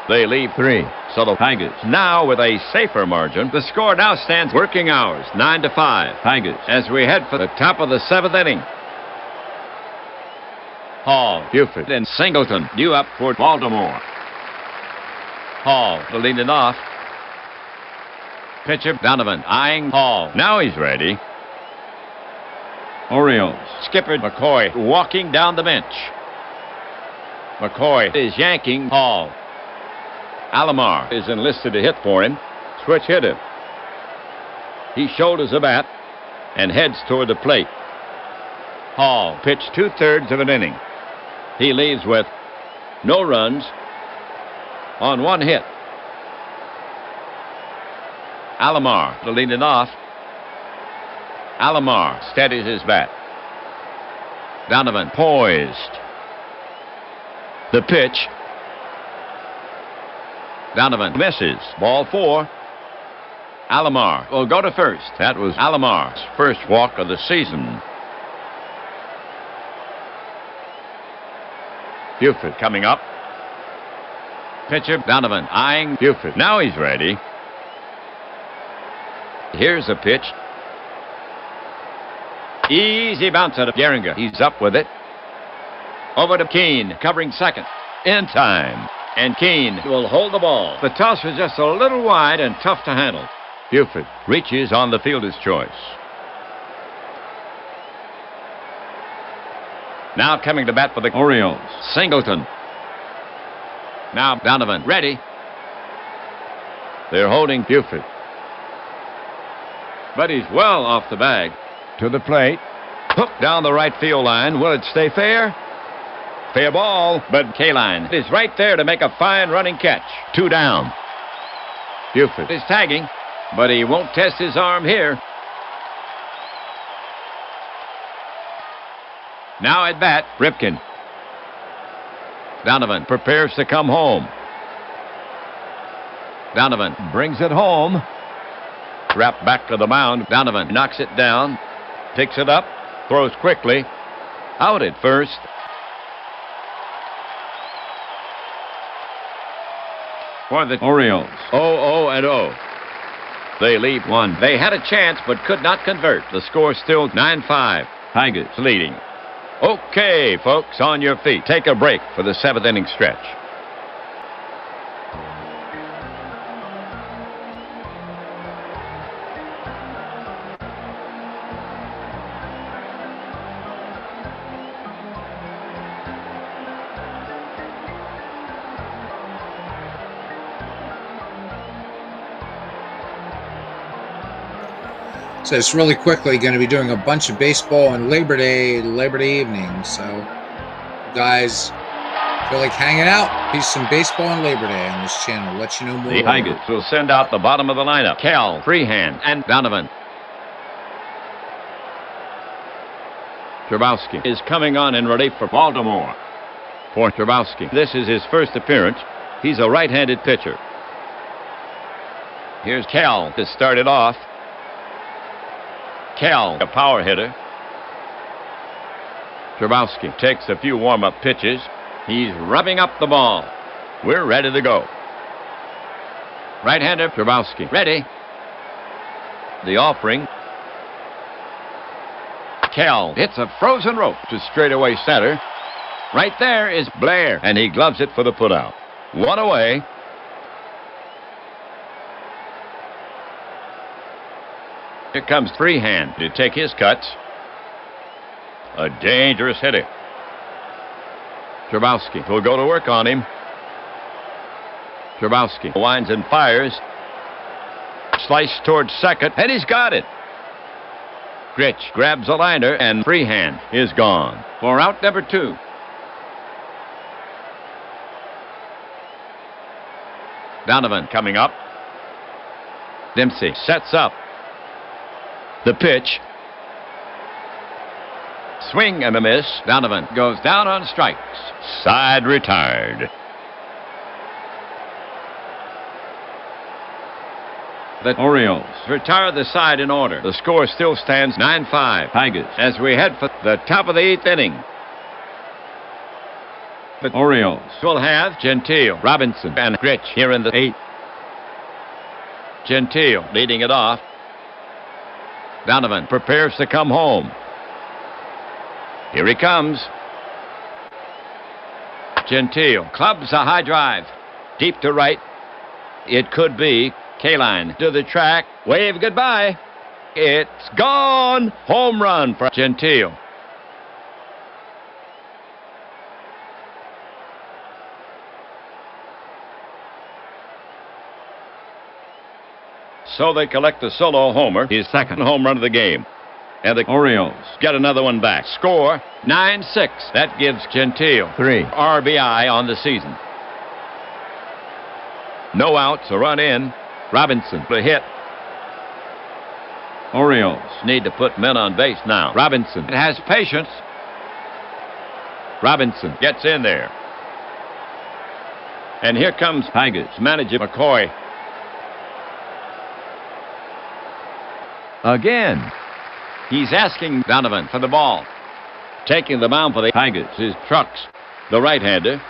They leave 3. So the Tigers now with a safer margin. The score now stands working hours, 9-5. Tigers as we head for the top of the 7th inning. Hall, Buford, and Singleton due up for Baltimore. Hall to lead it off. Pitcher Donovan eyeing Hall. Now he's ready. Orioles. Skipper McCoy walking down the bench. McCoy is yanking Hall. Alomar is enlisted to hit for him. Switch hitter. He shoulders the bat and heads toward the plate. Hall pitched 2/3 of an inning. He leaves with no runs on 1 hit. Alomar to lead it off. Alomar steadies his bat. Donovan poised. The pitch. Donovan misses. Ball 4. Alomar will go to first. That was Alomar's first walk of the season. Buford coming up. Pitcher Donovan eyeing Buford. Now he's ready. Here's a pitch. Easy bounce out of Gehringer. He's up with it. Over to Keene, covering second. In time. And Keene will hold the ball. The toss was just a little wide and tough to handle. Buford reaches on the fielder's choice. Now coming to bat for the Orioles. Singleton. Now Donovan ready. They're holding Buford. But he's well off the bag. To the plate. Hooked down the right field line. Will it stay fair? Fair ball, but Kaline is right there to make a fine running catch. 2 down. Buford is tagging, but he won't test his arm here. Now at bat, Ripken. Donovan prepares to come home. Donovan brings it home. Wrapped back to the mound. Donovan knocks it down. Picks it up. Throws quickly. Out at first. For the Orioles. 0-0-0. They leave one. They had a chance but could not convert. The score still 9-5. Tigers leading. Okay, folks, on your feet. Take a break for the 7th inning stretch. So it's really quickly going to be doing a bunch of baseball on Labor Day evening. So guys feel like hanging out, do some baseball on Labor Day on this channel. Let you know more. The Tigers will send out the bottom of the lineup. Cal, Freehand, and Donovan. Trabowski is coming on in relief for Baltimore. For Trabowski, this is his first appearance. He's a right-handed pitcher. Here's Cal to start it off. Cal, a power hitter. Trabowski takes a few warm-up pitches. He's rubbing up the ball. We're ready to go. Right-hander Trabowski. Ready. The offering. Cal hits a frozen rope to straightaway center. Right there is Blair, and he gloves it for the putout. 1 away. Here comes Freehand to take his cuts. A dangerous hitter. Trabowski will go to work on him. Trabowski winds and fires. Slice towards second, and he's got it. Gritch grabs a liner, and Freehand is gone for out number 2. Donovan coming up. Dempsey sets up. The pitch. Swing and a miss. Donovan goes down on strikes. Side retired. The Orioles retire the side in order. The score still stands 9-5. Tigers as we head for the top of the 8th inning. The Orioles will have Gentile, Robinson, and Gritch here in the 8th. Gentile leading it off. Donovan prepares to come home. Here he comes. Gentile clubs a high drive. Deep to right. It could be. Kaline to the track. Wave goodbye. It's gone. Home run for Gentile. So they collect the solo homer, his second home run of the game. And the Orioles get another one back. Score 9-6. That gives Gentile 3 RBI on the season. No outs, a run in. Robinson, the hit. Orioles need to put men on base now. Robinson has patience. Robinson gets in there. And here comes Tigers manager McCoy. Again. He's asking Donovan for the ball. Taking the mound for the Tigers is Trucks, the right-hander.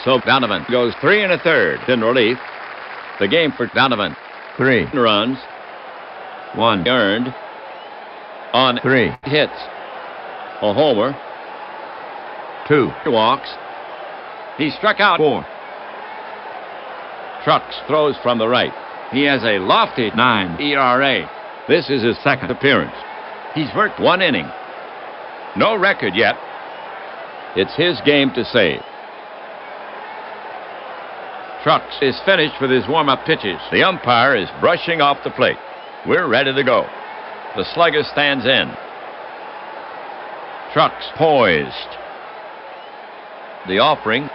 So Donovan goes 3 1/3 in relief. The game for Donovan. 3 runs. 1 earned. On 3 hits. A homer. 2 walks. He struck out 4. Trucks throws from the right. He has a lofty 9 ERA. This is his second appearance. He's worked 1 inning. No record yet. It's his game to save. Trucks is finished with his warm-up pitches. The umpire is brushing off the plate. We're ready to go. The slugger stands in. Trucks poised. The offering.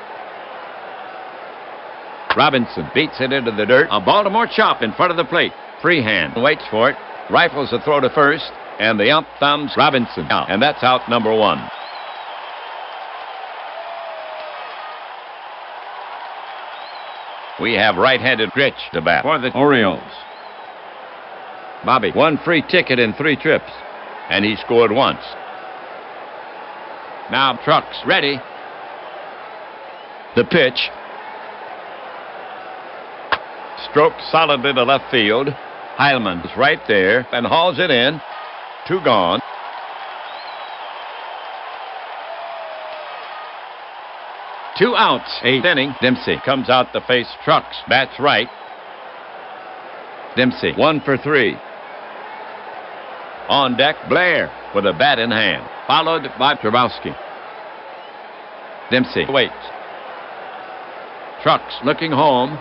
Robinson beats it into the dirt. A Baltimore chop in front of the plate. Freehand waits for it. Rifles the throw to first. And the ump thumbs Robinson out. And that's out number 1. We have right-handed Gritch to bat for the Orioles. Bobby, 1 free ticket in 3 trips. And he scored once. Now Trucks ready. The pitch. Stroked solidly to left field. Heilman is right there and hauls it in. 2 gone. Two outs. 8th inning. Dempsey comes out to face Trucks. Bats right. Dempsey 1 for 3. On deck, Blair with a bat in hand, followed by Trabowski. Dempsey waits. Trucks looking home.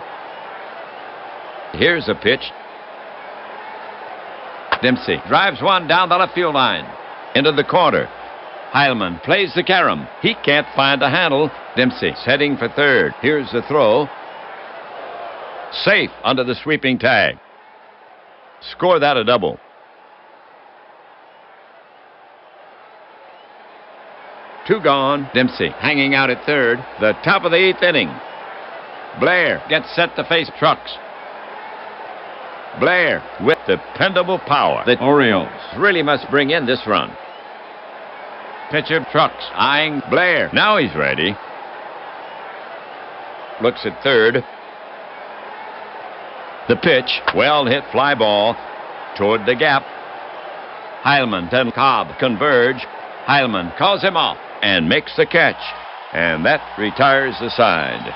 Here's a pitch. Dempsey drives one down the left field line. Into the corner. Heilman plays the carom. He can't find a handle. Dempsey's heading for third. Here's the throw. Safe under the sweeping tag. Score that a double. Two gone. Dempsey hanging out at third. The top of the 8th inning. Blair gets set to face Trucks. Blair with dependable power. The Orioles really must bring in this run. Pitcher Trucks eyeing Blair. Now he's ready. Looks at third. The pitch, well hit fly ball toward the gap. Heilman and Cobb converge. Heilman calls him off and makes the catch. And that retires the side.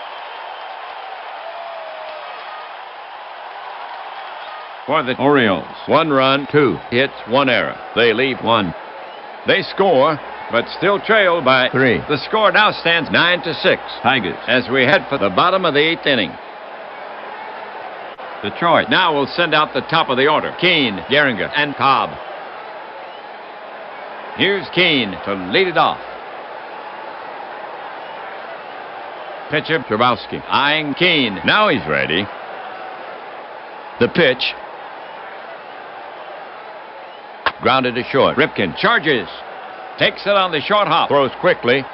For the Orioles, 1 run, 2 hits, 1 error. They leave 1. They score, but still trail by 3. The score now stands 9-6. Tigers as we head for the bottom of the 8th inning. Detroit now will send out the top of the order. Keene, Gehringer, and Cobb. Here's Keene to lead it off. Pitcher Trabowski eyeing Keene. Now he's ready. The pitch. Grounded to short. Ripken charges. Takes it on the short hop. Throws quickly.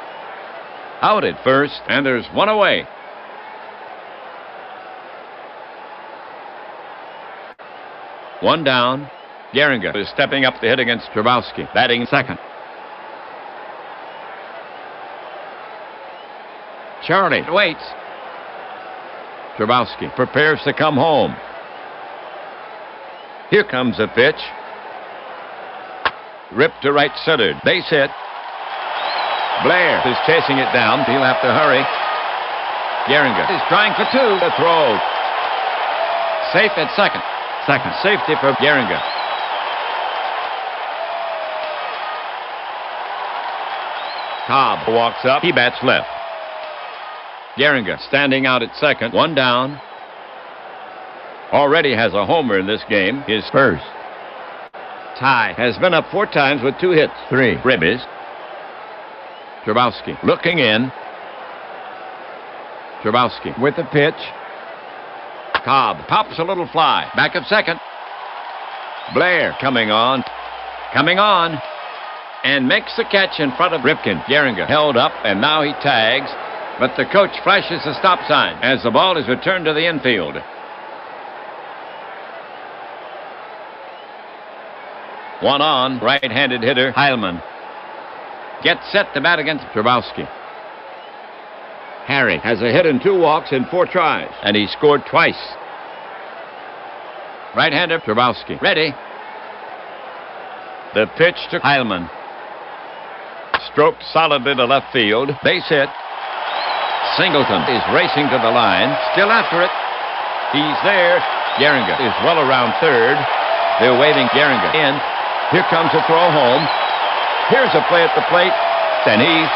Out at first, and there's 1 away. One down. Gehringer is stepping up to hit against Trabowski, batting second. Charlie waits. Trabowski prepares to come home. Here comes a pitch. Ripped to right center. Base hit. Blair is chasing it down. He'll have to hurry. Gehringer is trying for 2. The throw. Safe at second. Second safety for Gehringer. Cobb walks up. He bats left. Gehringer standing out at second. 1 down. Already has a homer in this game. His first. Ty has been up 4 times with 2 hits. 3 ribbies. Trabowski looking in. Trabowski with the pitch. Cobb pops a little fly. Back of second. Blair coming on, and makes the catch in front of Ripken. Gehringer held up, and now he tags, but the coach flashes the stop sign as the ball is returned to the infield. One on, right-handed hitter Heilman. Gets set to bat against Trabowski. Harry has a hit and 2 walks in 4 tries, and he scored twice. Right-hander Trabowski. Ready. The pitch to Heilman. Stroked solidly to left field. Base hit. Singleton is racing to the line. Still after it. He's there. Gehringer is well around third. They're waving Gehringer in. Here comes a throw home. Here's a play at the plate. And he's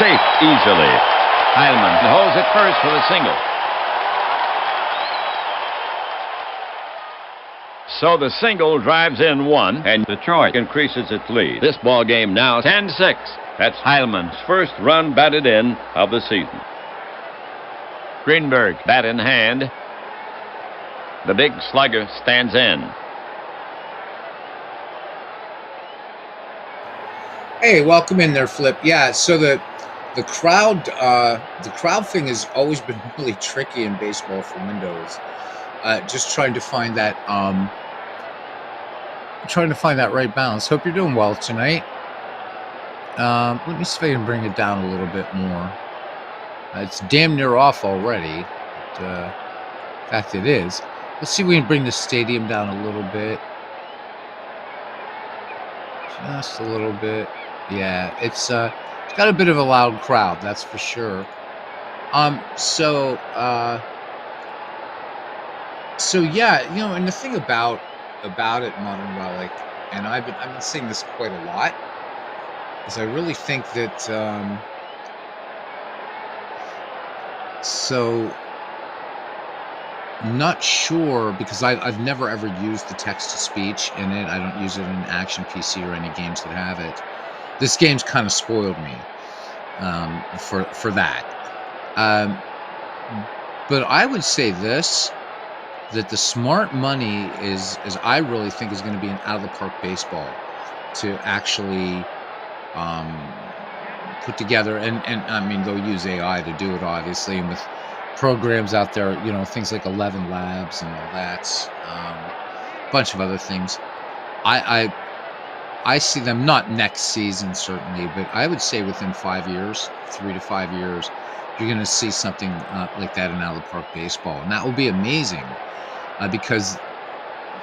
safe easily. Heilman holds it first for the single. So the single drives in 1, and Detroit increases its lead. This ball game now 10-6. That's Heilman's first run batted in of the season. Greenberg, bat in hand. The big slugger stands in. Hey, welcome in there, Flip. Yeah, so the crowd thing has always been really tricky in baseball for Windows. Just trying to find that right balance. Hope you're doing well tonight. Let me see if I can bring it down a little bit more. It's damn near off already. But, in fact, it is. Let's see if we can bring the stadium down a little bit. Just a little bit. Yeah, it's got a bit of a loud crowd, that's for sure. So yeah, you know, and the thing about it, Modern Relic, and I've been saying this quite a lot, is I really think that so I'm not sure, because I've never ever used the text-to-speech in it. I don't use it in Action PC or any games that have it. This game's kind of spoiled me for that. But I would say this, that the smart money is I really think is going to be an out-of-the-park baseball to actually put together. And I mean, they'll use AI to do it, obviously, and with programs out there, you know, things like 11 Labs and all that, a bunch of other things. I see them, not next season certainly, but I would say within 5 years, 3 to 5 years, you're going to see something like that in out-of-the-park baseball. And that will be amazing because,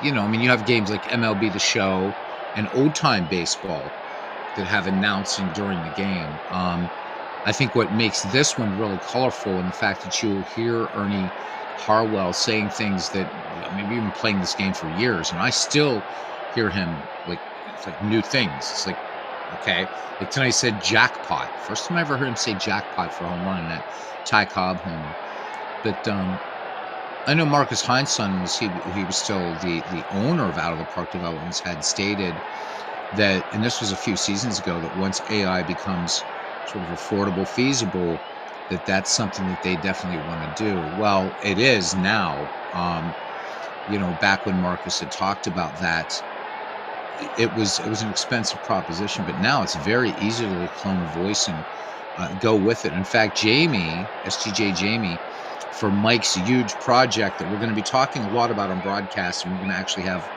you know, I mean, you have games like MLB The Show and old-time baseball that have announcing during the game. I think what makes this one really colorful, and the fact that you'll hear Ernie Harwell saying things that, maybe even playing this game for years, and I still hear him, like, it's like new things. It's like, okay, like tonight he said jackpot. First time I ever heard him say jackpot for a home run in that Ty Cobb homer. But I know Marcus Hindson he was still the owner of Out of the Park Developments, had stated that, and this was a few seasons ago, that once AI becomes sort of affordable, feasible, that's something that they definitely want to do. Well, it is now. You know, back when Marcus had talked about that, it was an expensive proposition, but now it's very easy to clone a voice and go with it. In fact, STJ Jamie, for Mike's huge project that we're going to be talking a lot about on broadcast, and we're going to actually have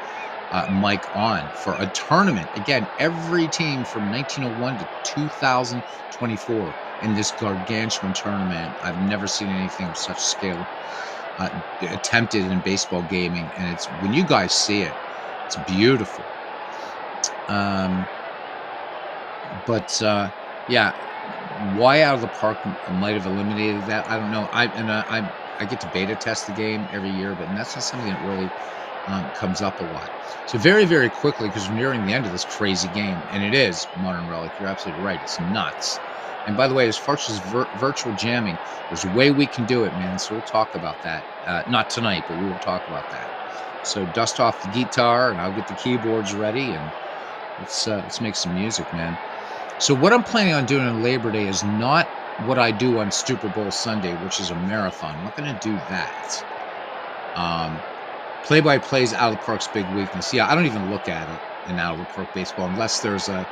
Mike on for a tournament. Again, every team from 1901 to 2024 in this gargantuan tournament. I've never seen anything of such scale attempted in baseball gaming, and it's, when you guys see it, it's beautiful. Yeah, why Out of the Park might have eliminated that, I don't know. I get to beta test the game every year, but that's not something that really comes up a lot. So very, very quickly, because we're nearing the end of this crazy game, and it is Modern Relic, you're absolutely right, it's nuts. And by the way, as far as virtual jamming, there's a way we can do it, man, so we'll talk about that. Not tonight, but we will talk about that. So dust off the guitar, and I'll get the keyboards ready, and let's make some music, man. So what I'm planning on doing on Labor Day is not what I do on Super Bowl Sunday, which is a marathon. I'm not going to do that. Play-by-plays out of the park's big weakness. Yeah, I don't even look at it in out of the park baseball unless there's a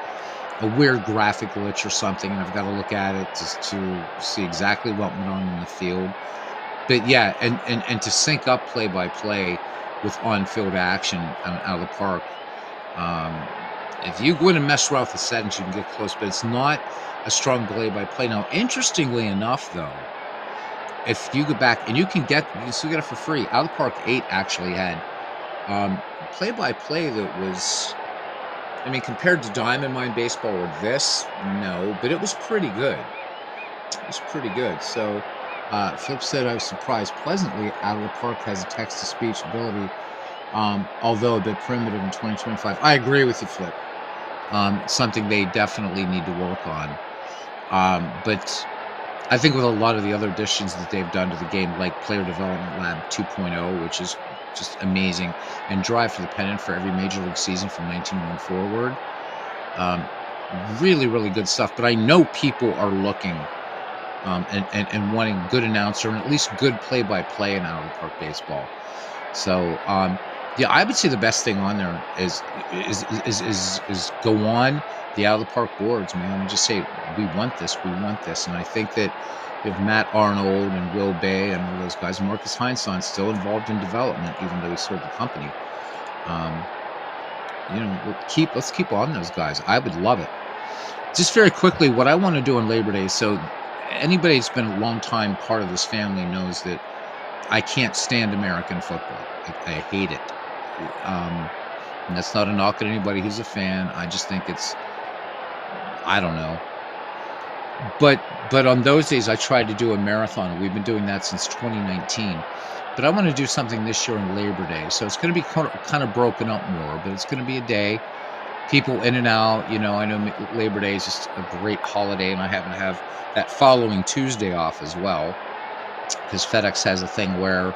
weird graphic glitch or something, and I've got to look at it just to see exactly what went on in the field. But yeah, and to sync up play-by-play with on-field action out of the park. Um, if you go in and mess around with the settings, you can get close, but it's not a strong play-by-play. Now, interestingly enough, though, if you go back and you can still get it for free. Out of the Park 8 actually had play-by-play that was, I mean, compared to Diamond Mine Baseball or this, no, but it was pretty good. It was pretty good. So, Flip said, I was surprised pleasantly. Out of the Park has a text-to-speech ability, although a bit primitive in 2025. I agree with you, Flip. Something they definitely need to work on. But I think with a lot of the other additions that they've done to the game, like Player Development Lab 2.0, which is just amazing, and Drive for the Pennant for every major league season from 1901 forward, um, really, really good stuff. But I know people are looking and wanting good announcer and at least good play-by-play in out of the park baseball. So yeah, I would say the best thing on there is go on the out of the park boards, man, and just say we want this, and I think that you have Matt Arnold and Will Bay and all those guys. Marcus Heinsohn still involved in development, even though he sold the company. Um, let's keep on those guys. I would love it. Just very quickly, what I want to do on Labor Day. So anybody that's been a long time part of this family knows that I can't stand American football. I hate it. And that's not a knock at anybody who's a fan. I just think I don't know. But on those days, I tried to do a marathon, and we've been doing that since 2019. But I want to do something this year on Labor Day. So it's going to be kind of broken up more, but it's going to be a day. People in and out. I know Labor Day is just a great holiday, and I happen to have that following Tuesday off as well, because FedEx has a thing where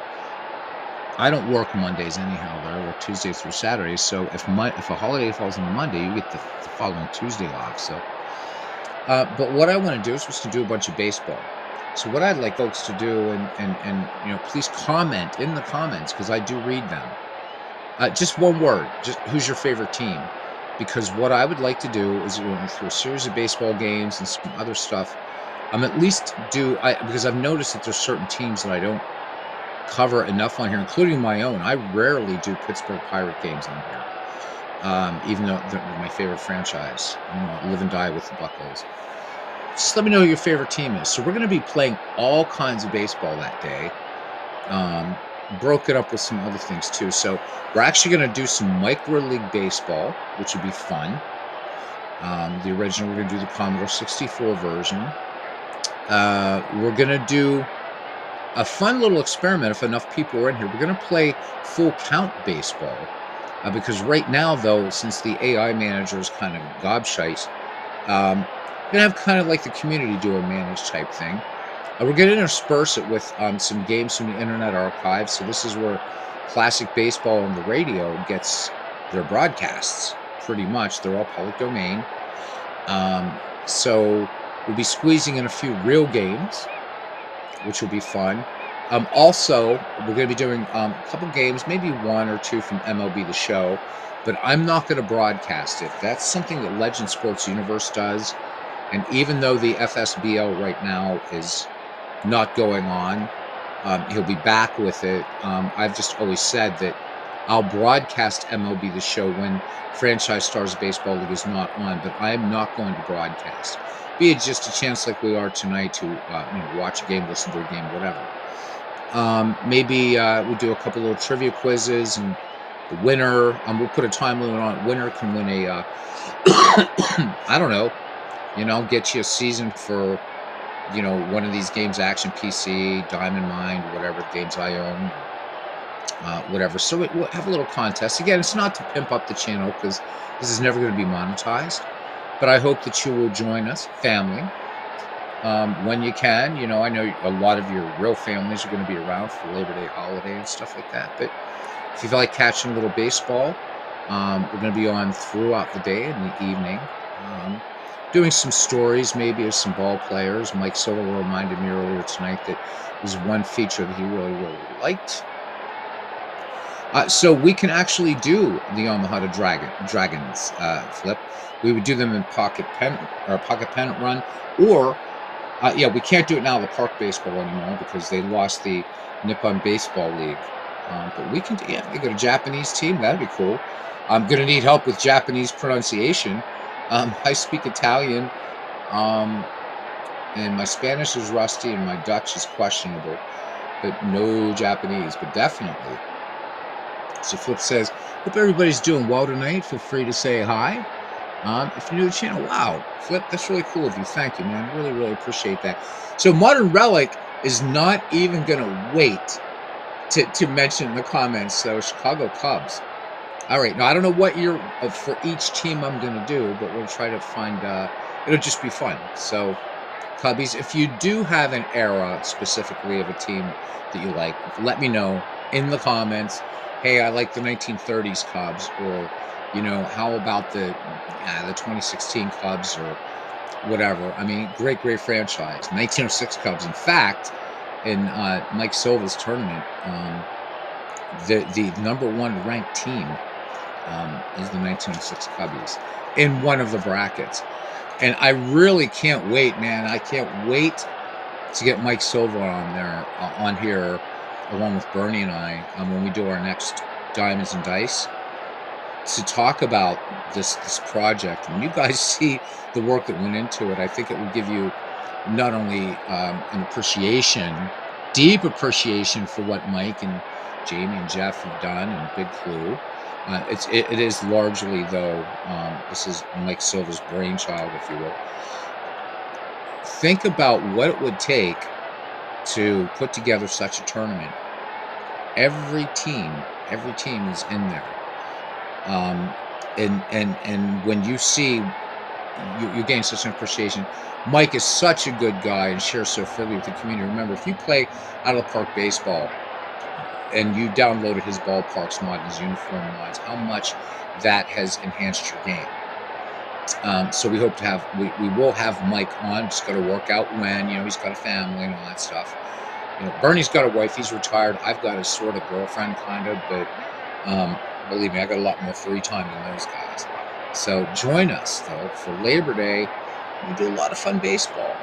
I don't work Mondays anyhow, but I work Tuesday through Saturday. So if a holiday falls on a Monday, you get the following Tuesday off. So, but what I want to do is just to do a bunch of baseball. So what I'd like folks to do, and please comment in the comments because I do read them. Just one word, just who's your favorite team? Because what I would like to do is through a series of baseball games and some other stuff. At least because I've noticed that there's certain teams that I don't cover enough on here, including my own. I rarely do Pittsburgh Pirate games on here, even though they're my favorite franchise. I live and die with the Buckos. Just let me know who your favorite team is. So we're going to be playing all kinds of baseball that day, broken up with some other things too. So we're actually going to do some micro league baseball, which would be fun. The original, we're going to do the Commodore 64 version. We're going to do a fun little experiment. If enough people are in here, we're going to play full count baseball, because right now, though, since the AI manager is kind of gobshite, we're going to have kind of like the community do a managed type thing. We're going to intersperse it with some games from the Internet Archive. So this is where classic baseball on the radio gets their broadcasts. Pretty much, they're all public domain. So we'll be squeezing in a few real games, which will be fun. Also, we're going to be doing a couple games, maybe one or two from MLB The Show, but I'm not going to broadcast it. That's something that Legend Sports Universe does. And even though the FSBL right now is not going on, he'll be back with it. I've just always said that I'll broadcast MLB The Show when Franchise Stars Baseball League is not on, but I am not going to broadcast. Be it just a chance like we are tonight to watch a game, listen to a game, whatever. Maybe we do a couple little trivia quizzes, and the winner, we'll put a time limit on it. Winner can win a I don't know, get you a season for one of these games, Action PC, Diamond Mind, whatever the games I own, whatever. So we'll have a little contest. Again, it's not to pimp up the channel because this is never going to be monetized, but I hope that you will join us, family, when you can. I know a lot of your real families are going to be around for Labor Day holiday and stuff like that, but if you feel like catching a little baseball, we're going to be on throughout the day and the evening, doing some stories maybe of some ball players. Mike Silver reminded me earlier tonight that there's one feature that he really, really liked. So we can actually do the Omaha Dragons flip. We would do them in pocket pennant run, or yeah, we can't do it now, the park baseball anymore, because they lost the Nippon Baseball League. But we can do, yeah, you got a Japanese team, that'd be cool. I'm gonna need help with Japanese pronunciation. I speak Italian, um, and my Spanish is rusty, and my Dutch is questionable, but no Japanese, but definitely. So Flip says, hope everybody's doing well tonight. Feel free to say hi. If you're new to the channel, wow, Flip, that's really cool of you. Thank you, man. Really, really appreciate that. So Modern Relic is not even going to wait to mention in the comments. So Chicago Cubs. All right. Now, I don't know what year for each team I'm going to do, but we'll try to find, it'll just be fun. So Cubbies, if you do have an era specifically of a team that you like, let me know in the comments. Hey, I like the 1930s Cubs, or how about the 2016 Cubs, or whatever. I mean, great, great franchise, 1906 Cubs. In fact, in Mike Silva's tournament, the number one ranked team is the 1906 Cubbies in one of the brackets. And I really can't wait, man. I can't wait to get Mike Silva on there, on here, along with Bernie and I, when we do our next Diamonds and Dice, to talk about this project. When you guys see the work that went into it, I think it will give you not only an appreciation, deep appreciation for what Mike and Jamie and Jeff have done, and Big Clue. It is largely, though, this is Mike Silva's brainchild, if you will. Think about what it would take to put together such a tournament. Every team is in there. And when you see, you gain such an appreciation. Mike is such a good guy and shares so freely with the community. Remember, if you play out of the park baseball, and you downloaded his ballparks mod and his uniform mods, how much that has enhanced your game. So we hope to have, we will have Mike on. Just got to work out when, he's got a family and all that stuff. Bernie's got a wife. He's retired. I've got a sort of girlfriend, kind of, but believe me, I got a lot more free time than those guys. So join us, though, for Labor Day. We do a lot of fun baseball.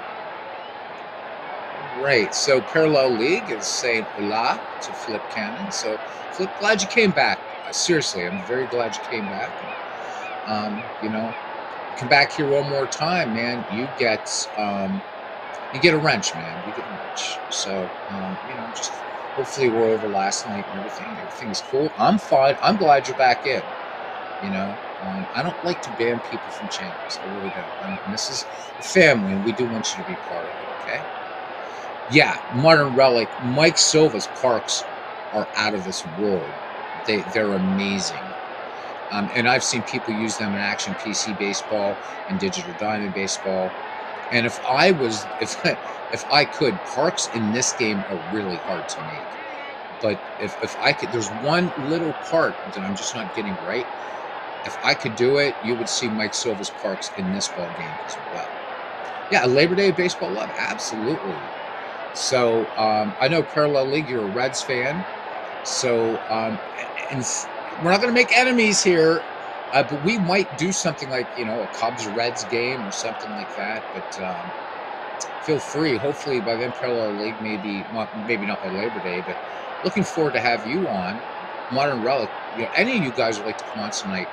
Right. So Parallel League is saying hola to Flip Cannon. So Flip, glad you came back. Seriously, I'm very glad you came back. And, come back here one more time, man. You get a wrench, man. You get a wrench. So just hopefully we're over last night and everything. Everything's cool. I'm fine. I'm glad you're back in. I don't like to ban people from channels. I really don't. And this is a family, and we do want you to be part of it. Okay. Yeah, Modern Relic. Mike Silva's parks are out of this world. They're amazing. And I've seen people use them in Action PC Baseball and Digital Diamond Baseball. And if I could, parks in this game are really hard to make. But if I could, there's one little part that I'm just not getting right. If I could do it, you would see Mike Silva's parks in this ball game as well. Yeah, Labor Day baseball love, absolutely. So I know Parallel League, you're a Reds fan. So and we're not going to make enemies here, but we might do something like a Cubs Reds game or something like that. But feel free. Hopefully by then Parallel League, maybe not by Labor Day, but looking forward to have you on Modern Relic. Any of you guys would like to come on tonight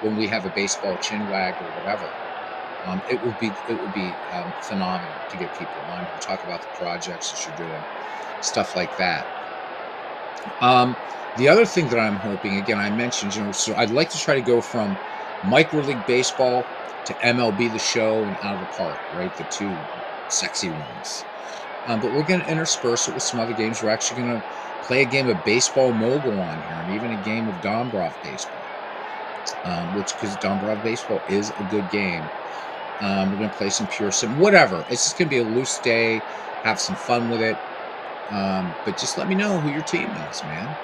when we have a baseball chin wag or whatever. It would be phenomenal to get people on and talk about the projects that you're doing, stuff like that. The other thing that I'm hoping, again, I mentioned, so I'd like to try to go from Micro League Baseball to MLB The Show and Out of the Park, right? The two sexy ones. But we're going to intersperse it with some other games. We're actually going to play a game of Baseball Mogul on here, and even a game of Dombrov Baseball, because Dombrov Baseball is a good game. We're going to play some Pure Sim, whatever. It's just going to be a loose day, have some fun with it. But just let me know who your team is, man.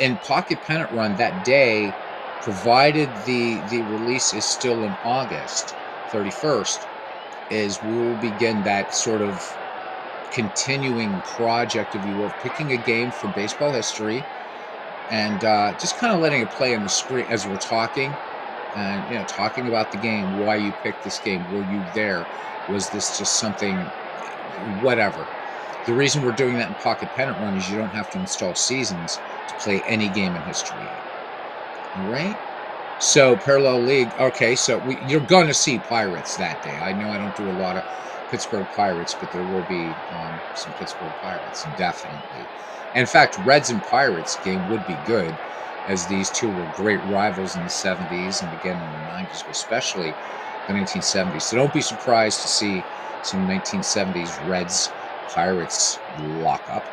And Pocket Pennant Run that day, provided the release is still in August 31st, is we will begin that sort of continuing project, if you will, of picking a game from baseball history and just kind of letting it play on the screen as we're talking, and talking about the game, why you picked this game, were you there, was this just something, whatever. The reason we're doing that in Pocket Pennant Run is you don't have to install seasons to play any game in History 8. All right. So Parallel League. Okay, so you're gonna see Pirates that day. I know I don't do a lot of Pittsburgh Pirates, but there will be some Pittsburgh Pirates, definitely. And in fact, Reds and Pirates game would be good, as these two were great rivals in the 70s and again in the 90s, but especially the 1970s. So don't be surprised to see some 1970s Reds Pirates lock up.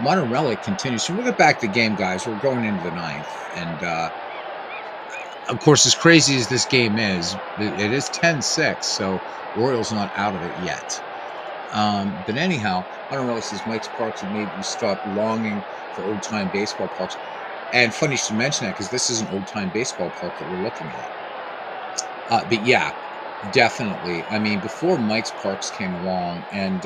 Modern Relic continues. So we'll get back to the game, guys. We're going into the ninth, and of course, as crazy as this game is, it is 10-6, so Royals not out of it yet. But anyhow, Modern Relic says Mike's Parks have made you stop longing for old-time baseball parks. And funny you should mention that, because this is an old-time baseball park that we're looking at. But yeah, definitely. I mean, before Mike's Parks came along, and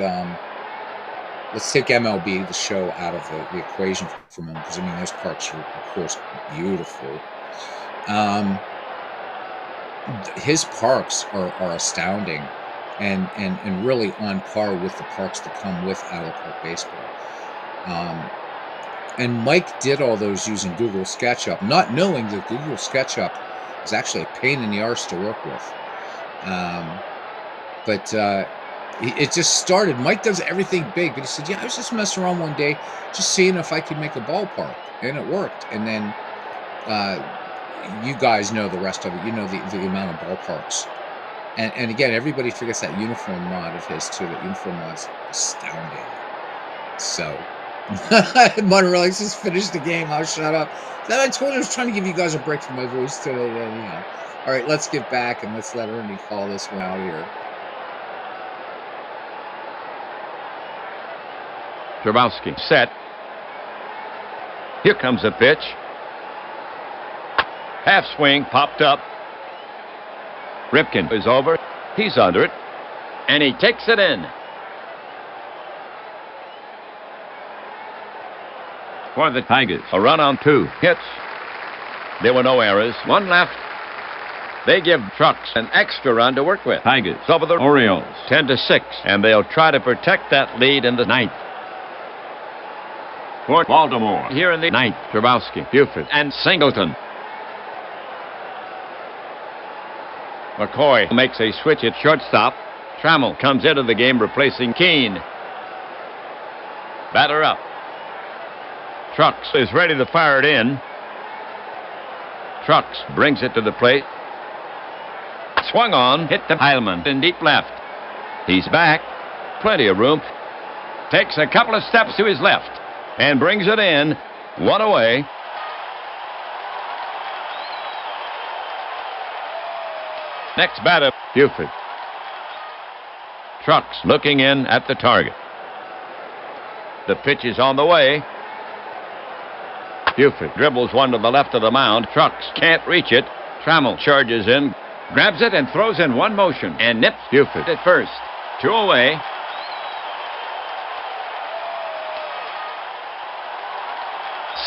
let's take MLB, the show, out of the equation for a moment, because, I mean, those parks are, of course, beautiful. His parks are astounding, and really on par with the parks that come with Allo Park Baseball. And Mike did all those using Google SketchUp, not knowing that Google SketchUp is actually a pain in the arse to work with. But it just started. Mike does everything big, but he said, yeah, I was just messing around one day, just seeing if I could make a ballpark, and it worked. And then you guys know the rest of it. You know the amount of ballparks. And again, everybody forgets that uniform mod of his, too. That uniform mod's astounding. So, Modern Relics just finished the game. I'll shut up. I told you I was trying to give you guys a break from my voice today. Anyhow. All right, let's get back and let's let Ernie call this one out here. Trabowski set. Here comes the pitch. Half swing, popped up. Ripken is over. He's under it. And he takes it in. For the Tigers, a run on 2 hits. There were no errors. 1 left. They give Trucks an extra run to work with. Tigers over the Orioles, 10-6. And they'll try to protect that lead in the 9th. For Baltimore, here in the 9th, Trabowski, Buford, and Singleton. McCoy makes a switch at shortstop. Trammell comes into the game, replacing Keene. Batter up. Trucks is ready to fire it in. Trucks brings it to the plate. Swung on, hit the Heilman in deep left. He's back. Plenty of room. Takes a couple of steps to his left and brings it in. 1 away. Next batter, Buford. Trucks looking in at the target. The pitch is on the way. Buford dribbles one to the left of the mound. Trucks can't reach it. Trammell charges in, grabs it, and throws in one motion and nips Buford at first. 2 away.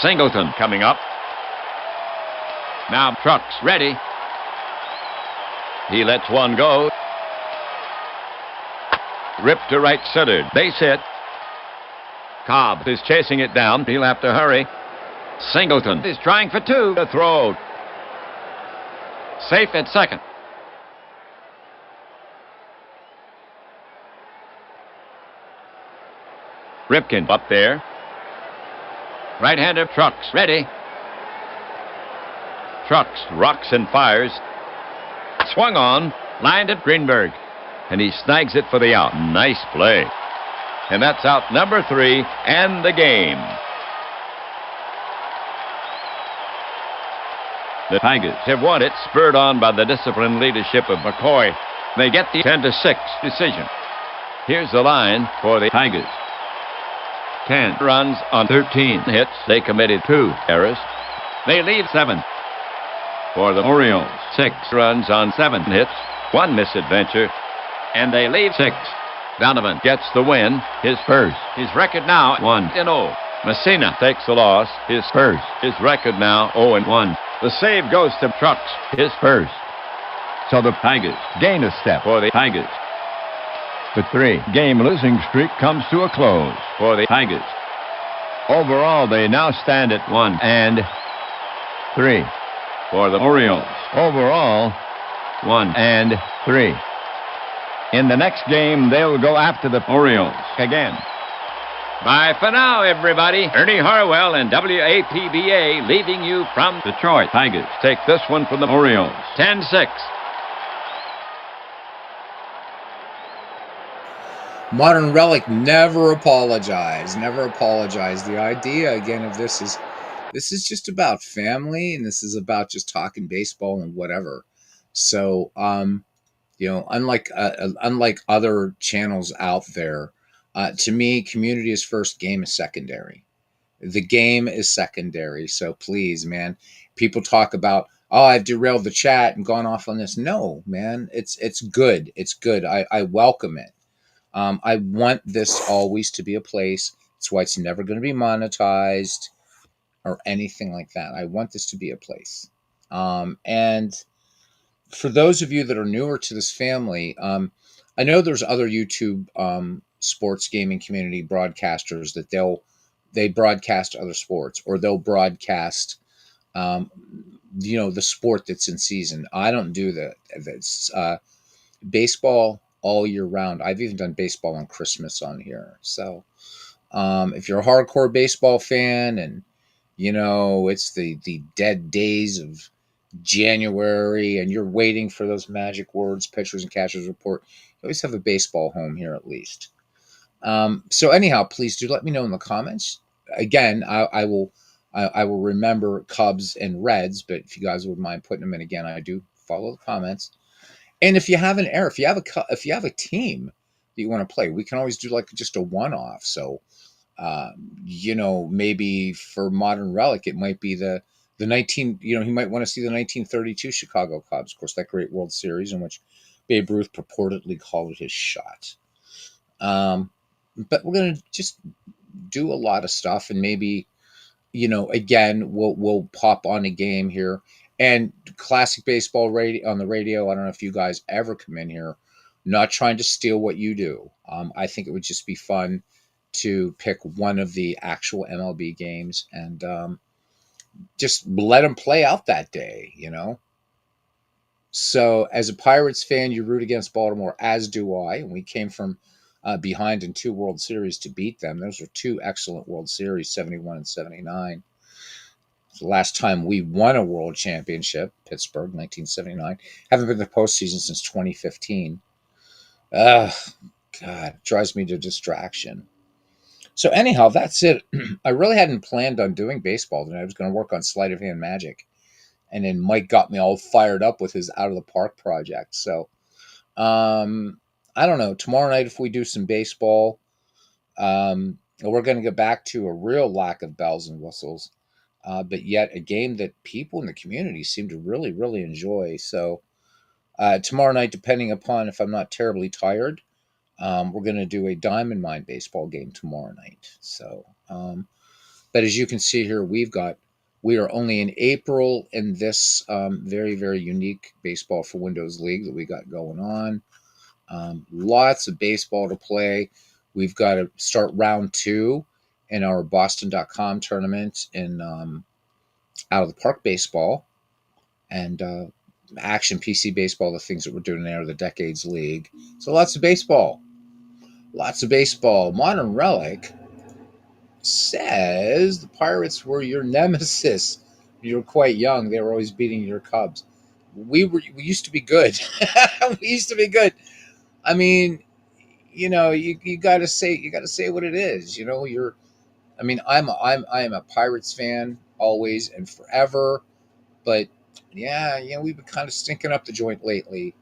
Singleton coming up. Now Trucks ready. He lets one go. Ripped to right center. Base hit. Cobb is chasing it down. He'll have to hurry. Singleton is trying for 2. The throw. Safe at second. Ripken up there. Right-hander Trucks ready. Trucks rocks and fires. Swung on, lined at Greenberg, and he snags it for the out. Nice play. And that's out number 3 and the game. The Tigers have won it, spurred on by the disciplined leadership of McCoy. They get the 10-6 decision. Here's the line for the Tigers. 10 runs on 13 hits. They committed 2 errors. They lead 7. For the Orioles, 6 runs on 7 hits, 1 misadventure, and they leave 6. Donovan gets the win, his first. His record now 1-0. Messina takes the loss, his first. His record now 0-1. The save goes to Trucks, his first. So the Tigers gain a step for the Tigers. The 3-game losing streak comes to a close for the Tigers. Overall, they now stand at 1-3 for the Orioles. Overall, 1-3. In the next game, they'll go after the Orioles again. Bye for now, everybody. Ernie Harwell and WAPBA leaving you from Detroit. Tigers take this one from the Orioles. 10-6. Modern Relic never apologize. Never apologize. The idea again of this is just about family, and this is about just talking baseball and whatever. So unlike other channels out there, to me, community is first, game is secondary. The game is secondary. So please, man, people talk about, oh, I've derailed the chat and gone off on this. No, man, it's good. It's good. I welcome it. I want this always to be a place. That's why it's never going to be monetized or anything like that. I want this to be a place. And for those of you that are newer to this family, I know there's other YouTube sports gaming community broadcasters that they broadcast other sports, or they'll broadcast the sport that's in season. I don't do that. That's baseball all year round. I've even done baseball on Christmas on here. So if you're a hardcore baseball fan and it's the dead days of January and you're waiting for those magic words, pitchers and catchers report, you always have a baseball home here at least. So anyhow, please do let me know in the comments. Again, I will remember Cubs and Reds, but if you guys wouldn't mind putting them in again, I do follow the comments. And if you have an error, if you have a team that you want to play, we can always do like just a one-off. So, maybe for Modern Relic, it might be the 19. He might want to see the 1932 Chicago Cubs, of course, that great World Series in which Babe Ruth purportedly called it his shot. But we're gonna just do a lot of stuff, and maybe, again, we'll pop on a game here. And classic baseball radio on the radio. I don't know if you guys ever come in here. Not trying to steal what you do. I think it would just be fun to pick one of the actual MLB games and just let them play out that day. So as a Pirates fan, you root against Baltimore, as do I. And we came from behind in 2 World Series to beat them. Those were 2 excellent World Series, 71 and 79. The last time we won a world championship, Pittsburgh, 1979. Haven't been to the postseason since 2015. God, it drives me to distraction. So anyhow, that's it. I really hadn't planned on doing baseball tonight. I was going to work on sleight of hand magic. And then Mike got me all fired up with his out of the park project. So I don't know. Tomorrow night, if we do some baseball, we're going to get back to a real lack of bells and whistles. But yet a game that people in the community seem to really, really enjoy. So tomorrow night, depending upon if I'm not terribly tired, we're going to do a Diamond Mine baseball game tomorrow night. So, but as you can see here, we are only in April in this very, very unique Baseball for Windows League that we got going on. Lots of baseball to play. We've got to start round 2 in our Boston.com tournament in out of the park baseball and action PC baseball, the things that we're doing there, the Decades League. So lots of baseball. Lots of baseball. Modern Relic says the Pirates were your nemesis. You were quite young. They were always beating your Cubs. We used to be good. We used to be good. I mean, you gotta say what it is. I am a Pirates fan always and forever, but yeah, we've been kind of stinking up the joint lately.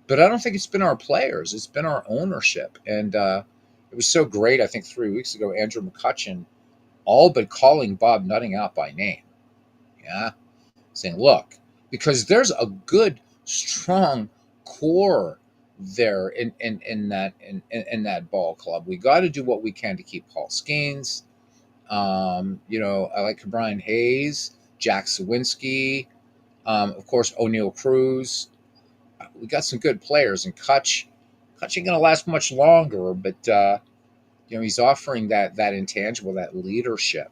But I don't think it's been our players; it's been our ownership, and it was so great. I think 3 weeks ago, Andrew McCutcheon all but calling Bob Nutting out by name. Yeah, saying, "Look, because there's a good, strong core there in that ball club. We got to do what we can to keep Paul Skeens. I like Brian Hayes, Jack Sawinski, of course, O'Neill Cruz. We got some good players, and Kutch ain't going to last much longer, but he's offering that intangible, that leadership.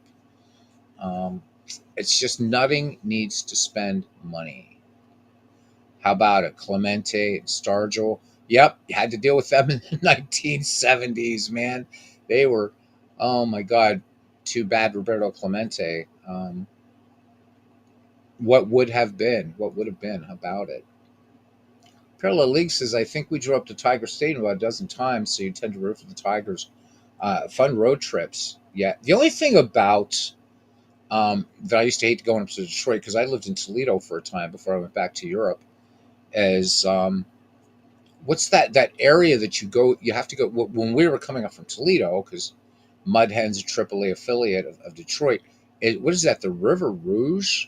Um, it's just nothing needs to spend money. How about it? Clemente and Stargell. Yep, you had to deal with them in the 1970s, man. They were, oh my God, too bad Roberto Clemente. What would have been? What would have been? How about it? Parallel League says, I think we drove up to Tiger Stadium about a dozen times, so you tend to root for the Tigers. Fun road trips. Yeah. The only thing about that I used to hate going up to Detroit, because I lived in Toledo for a time before I went back to Europe, is what's that area that you have to go when we were coming up from Toledo, because Mud Hen's a AAA affiliate of Detroit. What is that? The River Rouge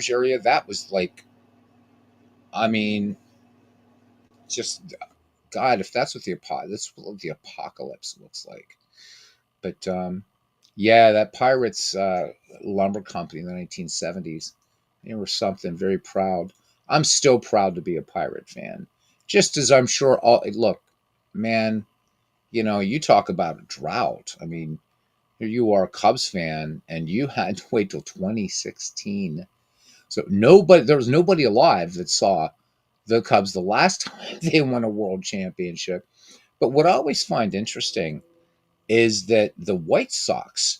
area. That was like, I mean, just God, if that's what the apocalypse looks like. But yeah, that Pirates lumber company in the 1970s, they were something. Very proud. I'm still proud to be a Pirate fan, just as I'm sure all. Look, man, you talk about a drought. I mean, here you are, a Cubs fan, and you had to wait till 2016. So there was nobody alive that saw the Cubs the last time they won a world championship. But what I always find interesting is that the White Sox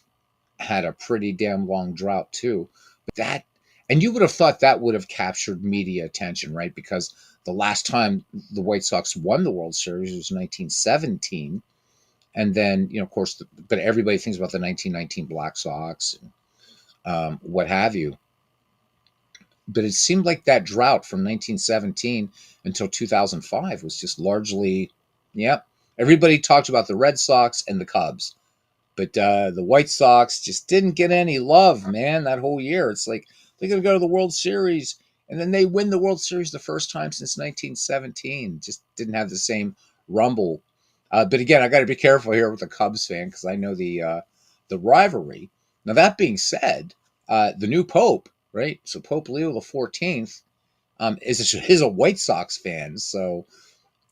had a pretty damn long drought too. But and you would have thought that would have captured media attention, right? Because the last time the White Sox won the World Series was 1917. And then, of course, but everybody thinks about the 1919 Black Sox, and what have you. But it seemed like that drought from 1917 until 2005 was just largely, yep. Everybody talked about the Red Sox and the Cubs, but the White Sox just didn't get any love, man, that whole year. It's like they're going to go to the World Series, and then they win the World Series the first time since 1917. Just didn't have the same rumble. But again, I got to be careful here with the Cubs fan, because I know the rivalry. Now, that being said, the new Pope, right? So Pope Leo the 14th is a White Sox fan. So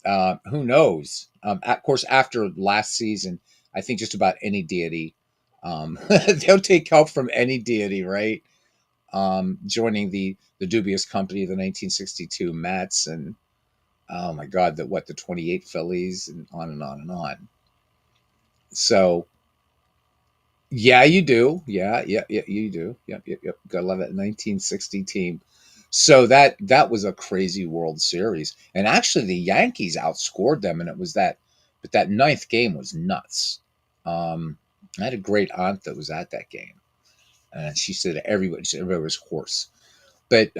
who knows? Of course, after last season, I think just about any deity, they'll take help from any deity, right? Joining the dubious company of the 1962 Mets, and oh my God, the 28 Phillies, and on and on and on. So yeah, you do. Yeah, you do. Yep. Gotta love that 1960 team. So that was a crazy World Series, and actually the Yankees outscored them, and but that ninth game was nuts. I had a great aunt that was at that game, and she said everybody was hoarse. But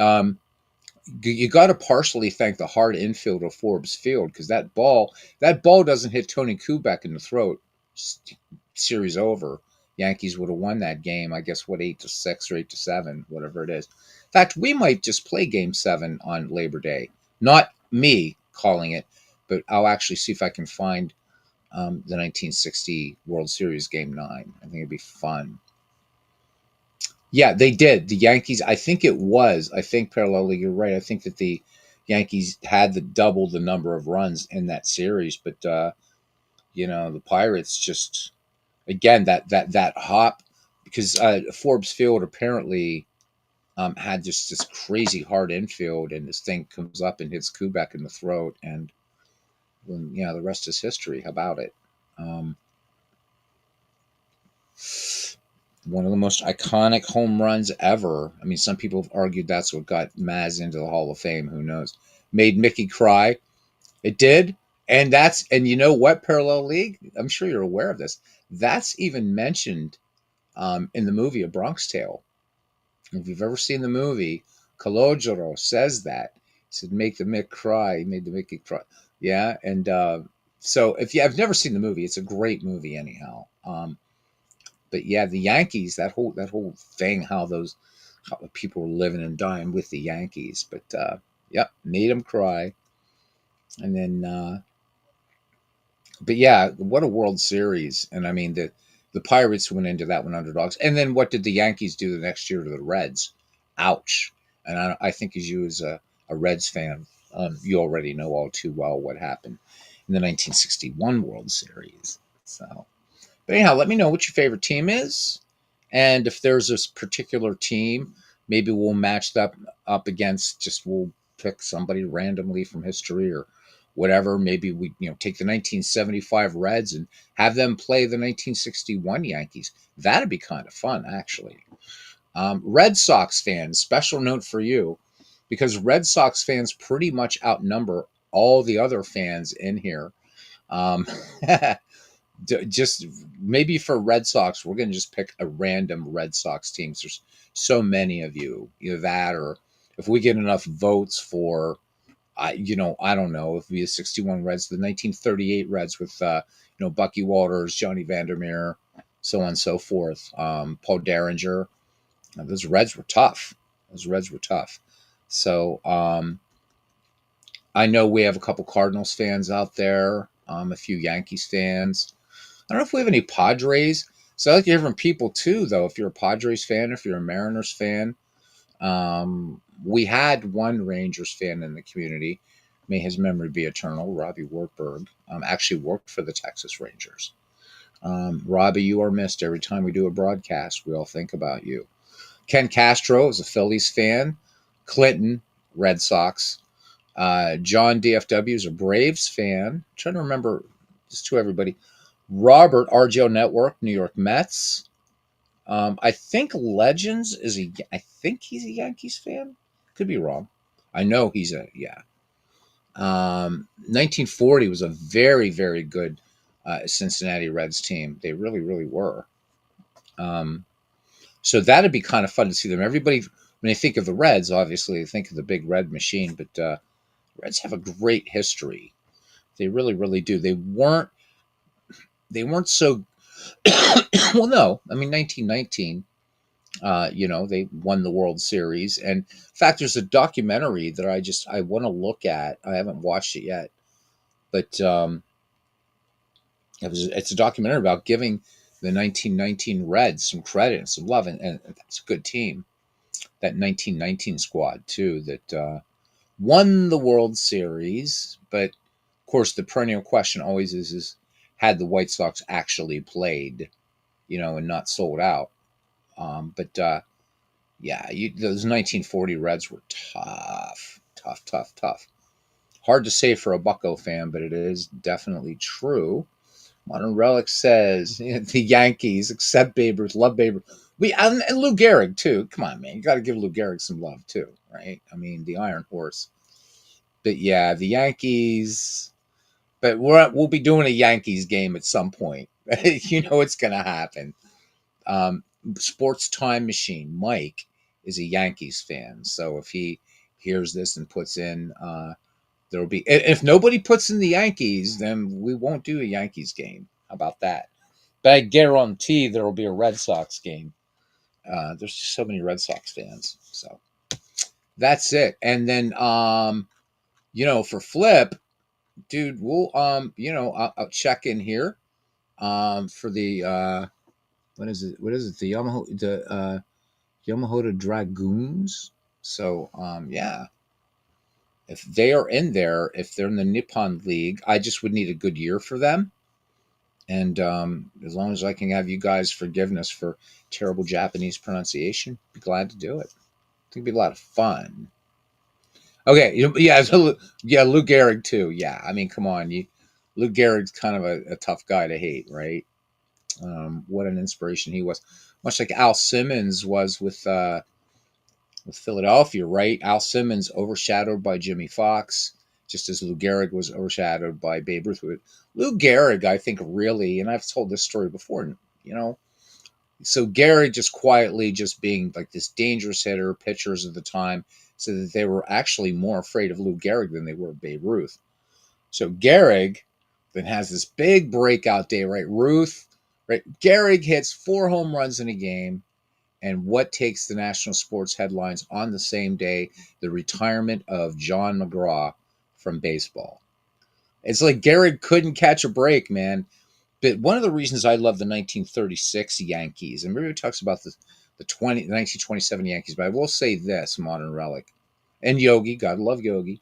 you got to partially thank the hard infield of Forbes Field, because that ball doesn't hit Tony Kubek in the throat. Series over. Yankees would have won that game. I guess 8-6 or 8-7, whatever it is. In fact, we might just play Game 7 on Labor Day. Not me calling it, but I'll actually see if I can find the 1960 World Series Game 9. I think it'd be fun. Yeah, they did. The Yankees, I think it was. I think parallelly, you're right. I think that the Yankees had the double the number of runs in that series, but the Pirates just, again, that hop, because Forbes Field apparently had just this crazy hard infield, and this thing comes up and hits Kubek in the throat, and the rest is history. How about it? Um, One of the most iconic home runs ever. I mean, some people have argued that's what got Maz into the Hall of Fame. Who knows? Made Mickey cry. It did. And you know what, Parallel League? I'm sure you're aware of this. That's even mentioned in the movie A Bronx Tale. If you've ever seen the movie, Calogero says that. He said, make the Mick cry. He made the Mickey cry. Yeah. And so if you have never seen the movie, it's a great movie anyhow. But yeah, the Yankees, that whole thing, how people were living and dying with the Yankees. But yep, made them cry. And then but yeah, what a World Series. And I mean, The Pirates went into that one underdogs. And then what did the Yankees do the next year to the Reds? Ouch. And I think as you as a Reds fan, you already know all too well what happened in the 1961 World Series. So, but anyhow, let me know what your favorite team is. And if there's this particular team, maybe we'll match that up against, just we'll pick somebody randomly from history or whatever. Maybe we take the 1975 Reds and have them play the 1961 Yankees. That'd be kind of fun, actually. Red Sox fans, special note for you, because Red Sox fans pretty much outnumber all the other fans in here. Um, just maybe for Red Sox, we're going to just pick a random Red Sox team. There's so many of you, either that or if we get enough votes for, I don't know, if we the 61 Reds, the 1938 Reds with, Bucky Walters, Johnny Vandermeer, so on and so forth, Paul Derringer. Those Reds were tough. So I know we have a couple Cardinals fans out there, a few Yankees fans. I don't know if we have any Padres. So I like to hear from people too, though. If you're a Padres fan, if you're a Mariners fan, we had one Rangers fan in the community. May his memory be eternal. Robbie Wartburg actually worked for the Texas Rangers. Robbie, you are missed every time we do a broadcast. We all think about you. Ken Castro is a Phillies fan. Clinton, Red Sox. John DFW is a Braves fan. I'm trying to remember just to everybody. Robert, RGO Network, New York Mets. I think Legends I think he's a Yankees fan. Could be wrong. I know he's 1940 was a very, very good Cincinnati Reds team. They really, really were. So that'd be kind of fun to see them. Everybody, when they think of the Reds, obviously they think of the big red machine, but Reds have a great history. They really, really do. They weren't so well, no. I mean, 1919, they won the World Series. And in fact, there's a documentary that I want to look at. I haven't watched it yet, but it's a documentary about giving the 1919 Reds some credit and some love, and it's a good team. That 1919 squad too that won the World Series. But of course, the perennial question always is had the White Sox actually played, and not sold out. But those 1940 Reds were tough. Hard to say for a Bucco fan, but it is definitely true. Modern Relic says the Yankees, except Babe Ruth, love Babe Ruth. And Lou Gehrig too. Come on, man, you got to give Lou Gehrig some love too, right? I mean, the Iron Horse. But yeah, the Yankees. But we'll be doing a Yankees game at some point. It's going to happen. Sports Time Machine Mike is a Yankees fan, so if he hears this and puts in, there'll be. If nobody puts in the Yankees, then we won't do a Yankees game. How about that? But I guarantee there will be a Red Sox game. There's just so many Red Sox fans, so that's it. And then, for Flip, dude, we'll I'll check in here, for the what is it? The Yamamoto Dragoons. So if they are in there, if they're in the Nippon League, I just would need a good year for them. And as long as I can have you guys forgiveness for terrible Japanese pronunciation, be glad to do it. I think it'd be a lot of fun. Okay, Lou Gehrig too. Yeah, I mean, come on, Lou Gehrig's kind of a tough guy to hate, right? What an inspiration he was, much like Al Simmons was with Philadelphia, right? Al Simmons overshadowed by Jimmy Fox, just as Lou Gehrig was overshadowed by Babe Ruth. Lou Gehrig, I think, really, and I've told this story before, so Gehrig just quietly just being like this dangerous hitter, pitchers at the time, so that they were actually more afraid of Lou Gehrig than they were of Babe Ruth. So Gehrig then has this big breakout day, right? Gehrig hits 4 home runs in a game. And what takes the national sports headlines on the same day? The retirement of John McGraw from baseball. It's like Gehrig couldn't catch a break, man. But one of the reasons I love the 1936 Yankees, and everybody talks about the 1927 Yankees, but I will say this, Modern Relic, and Yogi, gotta love Yogi,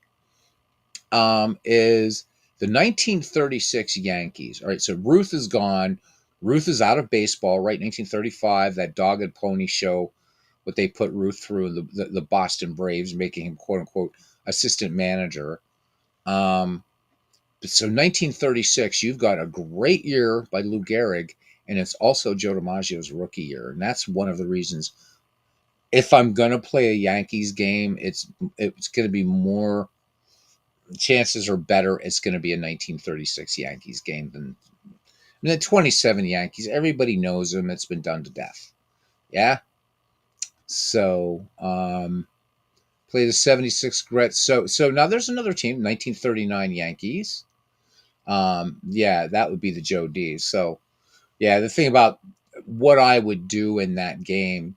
is the 1936 Yankees. All right, so Ruth is gone. Ruth is out of baseball, right? 1935, that dog and pony show, what they put Ruth through in the Boston Braves, making him quote unquote assistant manager. Um, so 1936, you've got a great year by Lou Gehrig, and it's also Joe DiMaggio's rookie year, and that's one of the reasons. If I'm gonna play a Yankees game, it's going to be more. Chances are better it's going to be a 1936 Yankees game than the 27 Yankees. Everybody knows them. It's been done to death. Yeah. So play the 76 Gretz. So now there's another team, 1939 Yankees. Yeah, that would be the Joe D's. So yeah, the thing about what I would do in that game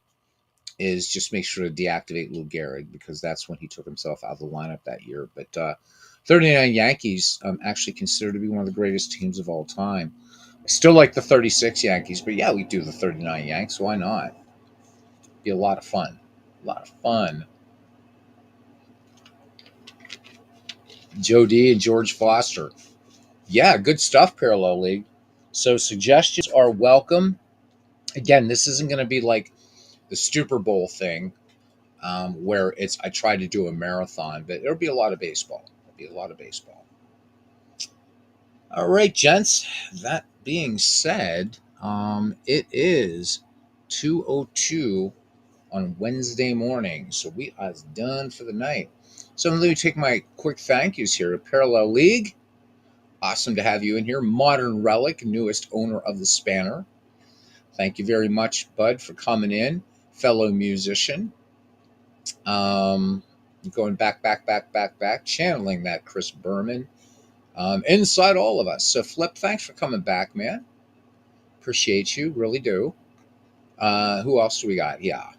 is just make sure to deactivate Lou Gehrig, because that's when he took himself out of the lineup that year. But 39 Yankees, actually considered to be one of the greatest teams of all time. I still like the 36 Yankees, but yeah, we do the 39 Yanks. Why not? Be a lot of fun. A lot of fun. Joe D and George Foster. Yeah, good stuff, Parallel League. So suggestions are welcome. Again, this isn't going to be like the Super Bowl thing, where it's I try to do a marathon, but there'll be a lot of baseball. There'll be a lot of baseball. All right, gents. That being said, it is 2:02 on Wednesday morning, so we are done for the night. So let me take my quick thank yous here. Parallel League, awesome to have you in here. Modern Relic, newest owner of the Spanner. Thank you very much, Bud, for coming in, fellow musician. Going back, channeling that Chris Berman. Inside all of us. So, Flip, thanks for coming back, man. Appreciate you, really do. Who else do we got? Yeah.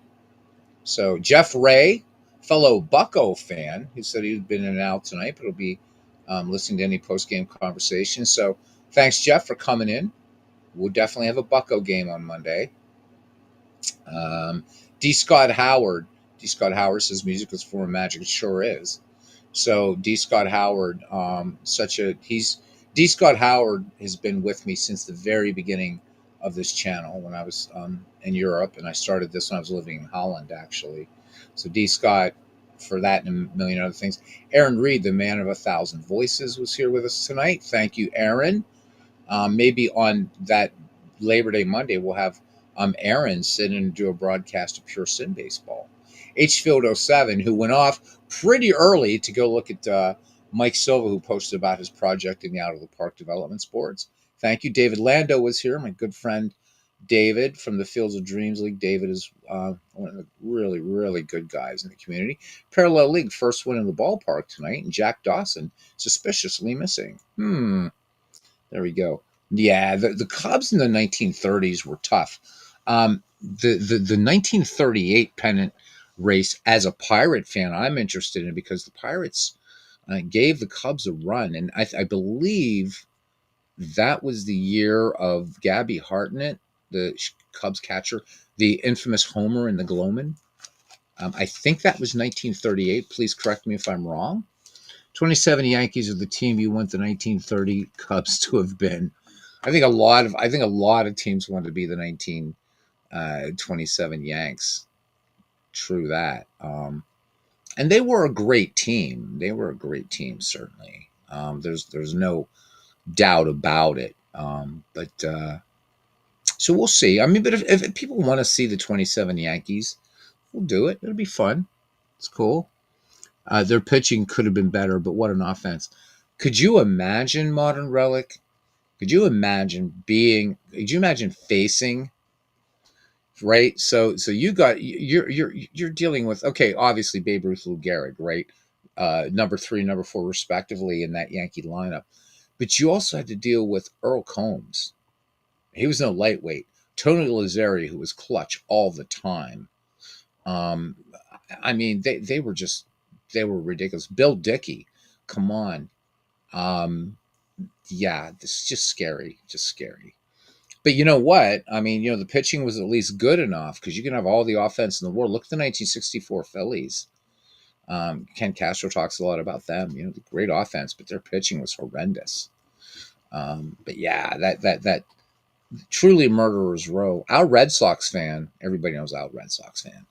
So, Jeff Ray, fellow Bucko fan, who said he'd been in and out tonight, but he'll be listening to any post game conversation. So, thanks, Jeff, for coming in. We'll definitely have a Bucko game on Monday. D. Scott Howard. D. Scott Howard says music is form of magic. It sure is. So D. Scott Howard, D. Scott Howard has been with me since the very beginning of this channel when I was in Europe, and I started this when I was living in Holland, actually. So D. Scott, for that and a million other things. Aaron Reed, the man of 1,000 voices, was here with us tonight. Thank you, Aaron. Maybe on that Labor Day Monday, we'll have Aaron sit in and do a broadcast of Pure Sin Baseball. Hfield 07, who went off pretty early to go look at Mike Silva, who posted about his project in the Out of the Park Development Sports. Thank you. David Lando was here, my good friend David from the Fields of Dreams League. David is one of the really, really good guys in the community. Parallel League, first win in the ballpark tonight, and Jack Dawson suspiciously missing. There we go. Yeah, the Cubs in the 1930s were tough. The 1938 pennant race, as a Pirate fan, I'm interested in, because the Pirates gave the Cubs a run, and I believe that was the year of Gabby Hartnett, the Cubs catcher, the infamous homer in the Gloman. I think that was 1938. Please correct me if I'm wrong. 27 Yankees are the team you want the 1930 Cubs to have been. I think a lot of teams wanted to be the 1927 Yanks. True that. And they were a great team. They were a great team, certainly. There's no doubt about it. So we'll see. I mean, but if people want to see the 27 Yankees, we'll do it. It'll be fun. It's cool. Their pitching could have been better, but what an offense. Could you imagine, Modern Relic? Could you imagine facing, right? So you're dealing with, okay, obviously Babe Ruth, Lou Gehrig, right? Number 3, number 4, respectively, in that Yankee lineup. But you also had to deal with Earl Combs. He was no lightweight. Tony Lazzeri, who was clutch all the time. I mean, they were ridiculous. Bill Dickey, come on. Yeah, this is just scary. But you know what? I mean, the pitching was at least good enough because you can have all the offense in the world. Look at the 1964 Phillies. Ken Castro talks a lot about them. The great offense, but their pitching was horrendous. But yeah, that truly murderer's row. Our Red Sox fan, everybody knows our Red Sox fan,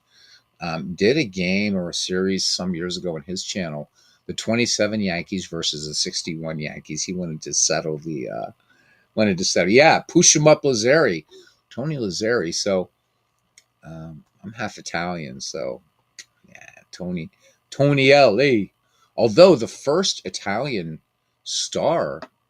did a game or a series some years ago on his channel, the 27 Yankees versus the 61 Yankees. He yeah, push him up Lazzari, Tony Lazzari. So I'm half Italian, so yeah, Tony L.A. Although the first Italian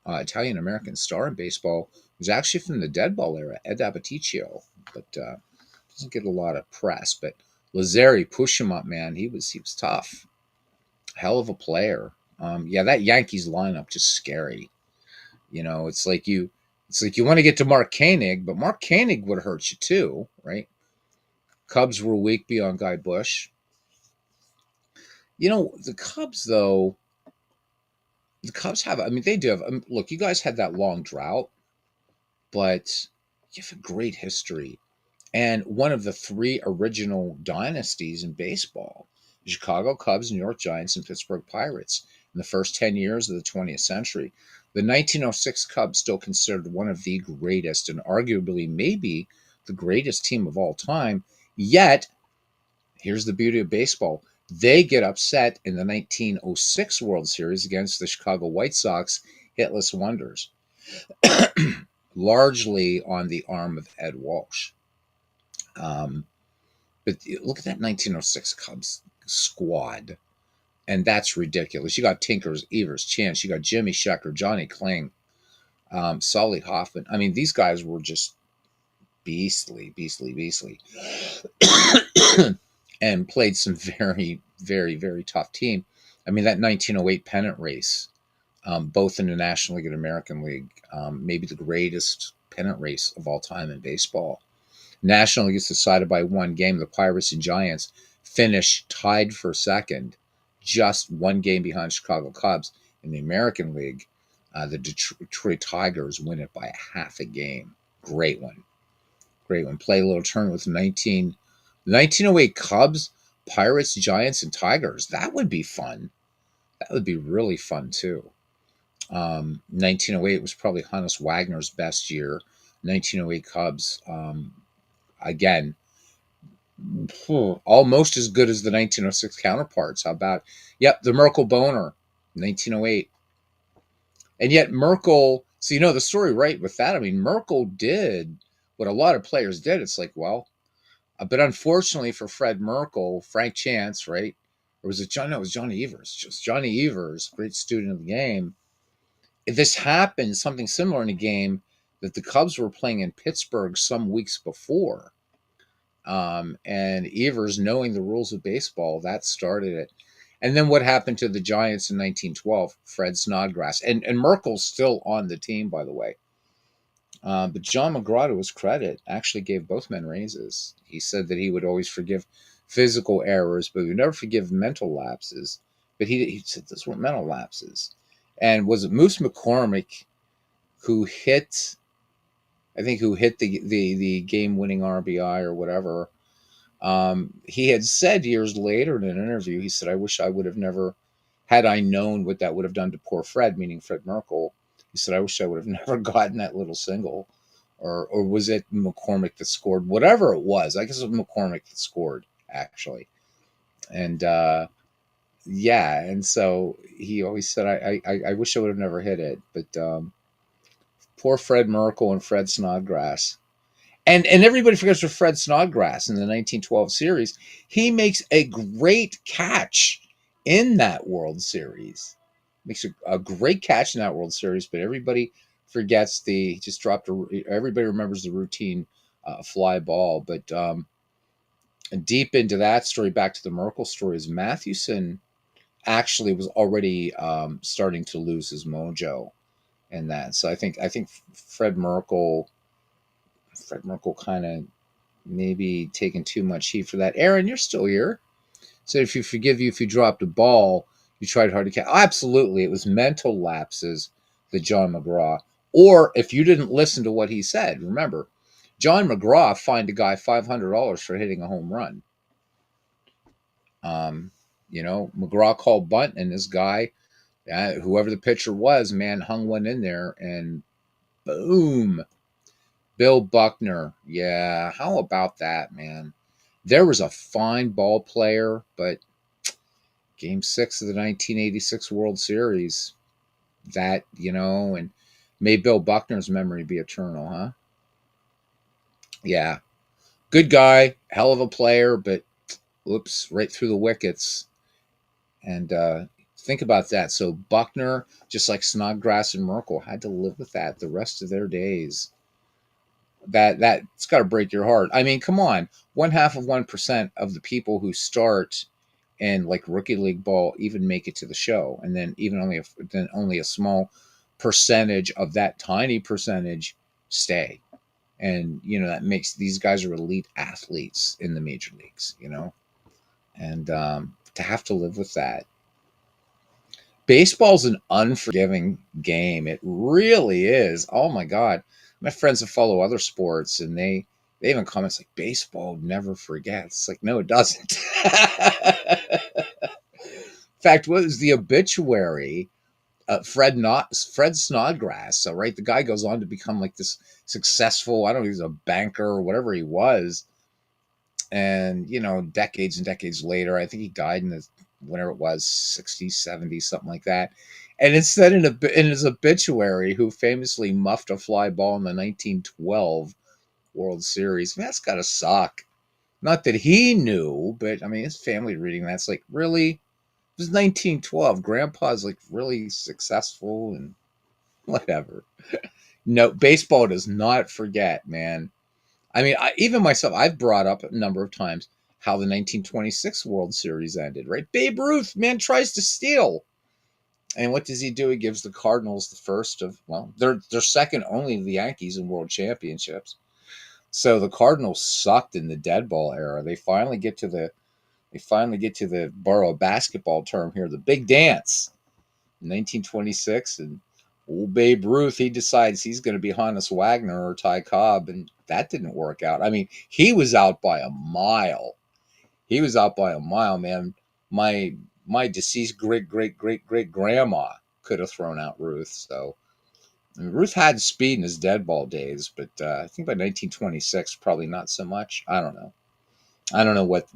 American star in baseball was actually from the dead ball era, Ed Abaticchio, but doesn't get a lot of press. But Lazzari, push him up, man. He was tough, hell of a player. Yeah, that Yankees lineup just scary. It's like you want to get to Mark Koenig, but Mark Koenig would hurt you too, right? Cubs were weak beyond Guy Bush. The Cubs, though, the Cubs have, I mean, they do have, look, you guys had that long drought, but you have a great history. And one of the three original dynasties in baseball, the Chicago Cubs, New York Giants, and Pittsburgh Pirates, in the first 10 years of the 20th century. The 1906 Cubs, still considered one of the greatest and arguably maybe the greatest team of all time. Yet, here's the beauty of baseball. They get upset in the 1906 World Series against the Chicago White Sox, hitless wonders, largely on the arm of Ed Walsh. But look at that 1906 Cubs squad, and that's ridiculous. You got Tinkers, Evers, Chance. You got Jimmy Shecker, Johnny Kling, Solly Hoffman. I mean, these guys were just beastly, beastly, beastly. And played some very, very, very tough team. I mean, that 1908 pennant race, both in the National League and American League, maybe the greatest pennant race of all time in baseball. National League is decided by one game. The Pirates and Giants finish tied for second, just one game behind Chicago Cubs. In the American League, the Detroit Tigers win it by half a game. Great one. Great one. Play a little tournament with 1908 Cubs, Pirates, Giants, and Tigers. That would be fun. That would be really fun, too. 1908 was probably Hannes Wagner's best year. 1908 Cubs, again, almost as good as the 1906 counterparts. How about, the Merkel Boner, 1908. And yet Merkel, so the story right with that. I mean, Merkel did what a lot of players did. It's like, well, but unfortunately for Fred Merkel, Frank Chance, right? Or was it John? No, it was Johnny Evers. Just Johnny Evers, great student of the game. This happened, something similar in a game that the Cubs were playing in Pittsburgh some weeks before. And Evers, knowing the rules of baseball, that started it. And then what happened to the Giants in 1912? Fred Snodgrass. And Merkel's still on the team, by the way. But John McGraw, to his credit, actually gave both men raises. He said that he would always forgive physical errors, but he would never forgive mental lapses. But he said those weren't mental lapses. And was it Moose McCormick who hit the game-winning RBI or whatever? He had said years later in an interview, he said, I wish I would have never, had I known what that would have done to poor Fred, meaning Fred Merkel. He said, I wish I would have never gotten that little single. Or was it McCormick that scored? Whatever it was. I guess it was McCormick that scored, actually. And, and so he always said, I wish I would have never hit it. But poor Fred Merkel and Fred Snodgrass. And everybody forgets for Fred Snodgrass in the 1912 series. He makes a great catch in that World Series. Makes a great catch in that World Series, but everybody forgets he just dropped everybody remembers the routine fly ball. But deep into that story, back to the Merkel story, is Mathewson actually was already starting to lose his mojo in that. So I think Fred Merkel kind of maybe taking too much heat for that. Aaron, you're still here. So if you forgive you if you dropped a ball, you tried hard to catch. Oh, absolutely. It was mental lapses that John McGraw. Or if you didn't listen to what he said, remember, John McGraw fined a guy $500 for hitting a home run. Um, McGraw called bunt, and this guy, whoever the pitcher was, man, hung one in there, and boom. Bill Buckner. Yeah, how about that, man? There was a fine ball player, but Game 6 of the 1986 World Series, and may Bill Buckner's memory be eternal, huh? Yeah. Good guy, hell of a player, but whoops, right through the wickets. And think about that. So Buckner, just like Snodgrass and Merkel, had to live with that the rest of their days. That's got to break your heart. I mean, come on, 0.5% of the people who start in like rookie league ball even make it to the show, and then only a small percentage of that tiny percentage stay. And that makes these guys are elite athletes in the major leagues. And to have to live with that. Baseball's an unforgiving game. It really is. Oh my God. My friends that follow other sports, and they even comments like, baseball never forgets. Like, no, it doesn't. In fact, what was the obituary? Fred Snodgrass. So, right, the guy goes on to become like this successful, I don't know, he's a banker or whatever he was. And, decades and decades later, I think he died in the, whenever it was, 60s, 70s, something like that. And it said in his obituary, who famously muffed a fly ball in the 1912 World Series. Man, that's got to suck. Not that he knew, but I mean, his family reading that's like, really? It was 1912. Grandpa's like really successful and whatever. No, baseball does not forget, man. I mean, even myself, I've brought up a number of times how the 1926 World Series ended, right? Babe Ruth, man, tries to steal. And what does he do? He gives the Cardinals the first of, well, they're second only to the Yankees in world championships. So the Cardinals sucked in the dead ball era. They finally get to the borrow a basketball term here, the big dance in 1926, and old Babe Ruth, he decides he's going to be Honus Wagner or Ty Cobb, and that didn't work out. I mean, he was out by a mile. He was out by a mile, man. My deceased great great great great grandma could have thrown out Ruth. So I mean, Ruth had speed in his dead ball days, but I think by 1926, probably not so much. I don't know. I don't know what.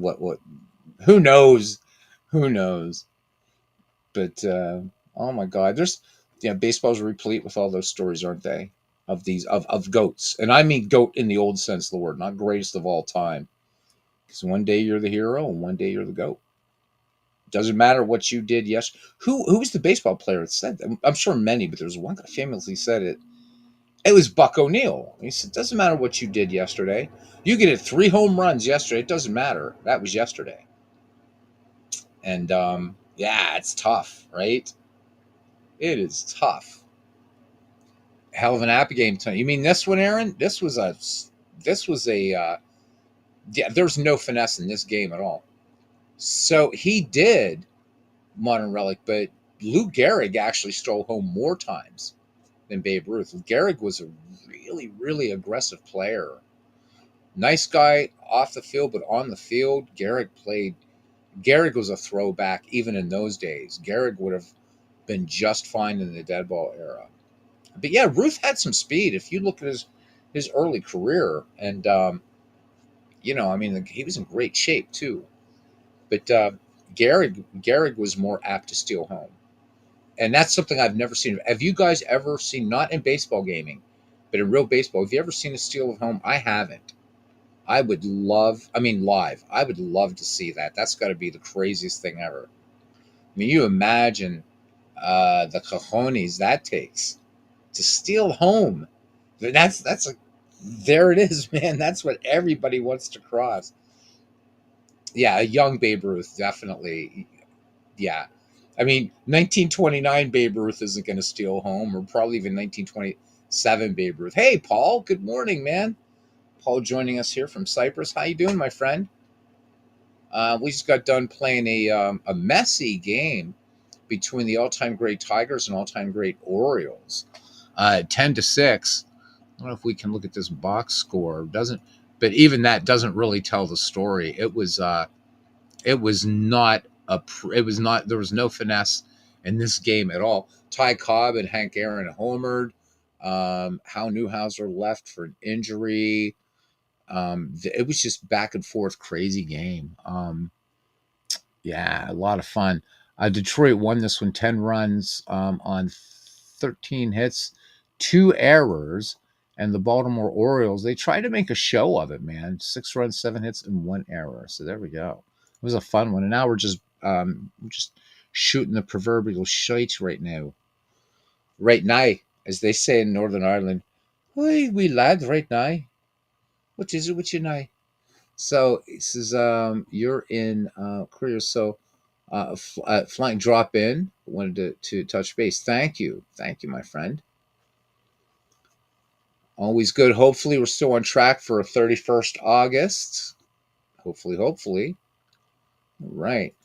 Who knows? Who knows? But oh my God, baseball's replete with all those stories, aren't they? Of these of goats, and I mean goat in the old sense of the word, not greatest of all time. Because one day you're the hero, and one day you're the goat. Doesn't matter what you did. Yes, who was the baseball player that said that? I'm sure many, but there was one guy famously said it. It was Buck O'Neill. He said, "Doesn't matter what you did yesterday. You could hit 3 home runs yesterday. It doesn't matter. That was yesterday." And yeah, it's tough, right? It is tough. Hell of an APBA game tonight. You mean this one, Aaron? This was a yeah. There's no finesse in this game at all. So he did modern relic, but Lou Gehrig actually stole home more times than Babe Ruth. Gehrig was a really, really aggressive player. Nice guy off the field, but on the field, Gehrig was a throwback even in those days. Gehrig would have been just fine in the dead ball era. But yeah, Ruth had some speed. If you look at his early career, and I mean, he was in great shape too. But Gehrig was more apt to steal home, and that's something I've never seen. Have you guys ever seen, not in baseball gaming, but in real baseball? Have you ever seen a steal of home? I haven't. I would love, I mean, live. I would love to see that. That's got to be the craziest thing ever. I mean, you imagine the cojones that takes to steal home. That's a there it is, man. That's what everybody wants to cross. Yeah, a young Babe Ruth, definitely. Yeah. I mean, 1929 Babe Ruth isn't going to steal home, or probably even 1927 Babe Ruth. Hey, Paul, good morning, man. Paul joining us here from Cyprus. How you doing, my friend? We just got done playing a messy game between the all-time great Tigers and all-time great Orioles. 10-6. I don't know if we can look at this box score. Doesn't, but even that doesn't really tell the story. It was not it was not, there was no finesse in this game at all. Ty Cobb and Hank Aaron homered. Hal Newhouser left for an injury. It was just back and forth, crazy game. Yeah, a lot of fun. Detroit won this one 10 runs on 13 hits, 2 errors. And the Baltimore Orioles, they tried to make a show of it, man. 6 runs, 7 hits, and 1 error. So there we go. It was a fun one. And now we're just shooting the proverbial shite right now. Right now, as they say in Northern Ireland. Hey, we lad, right now. What is it with you now? So it says you're in Korea. So flying drop in. Wanted to touch base. Thank you, my friend. Always good. Hopefully, we're still on track for 31st August. Hopefully. All right.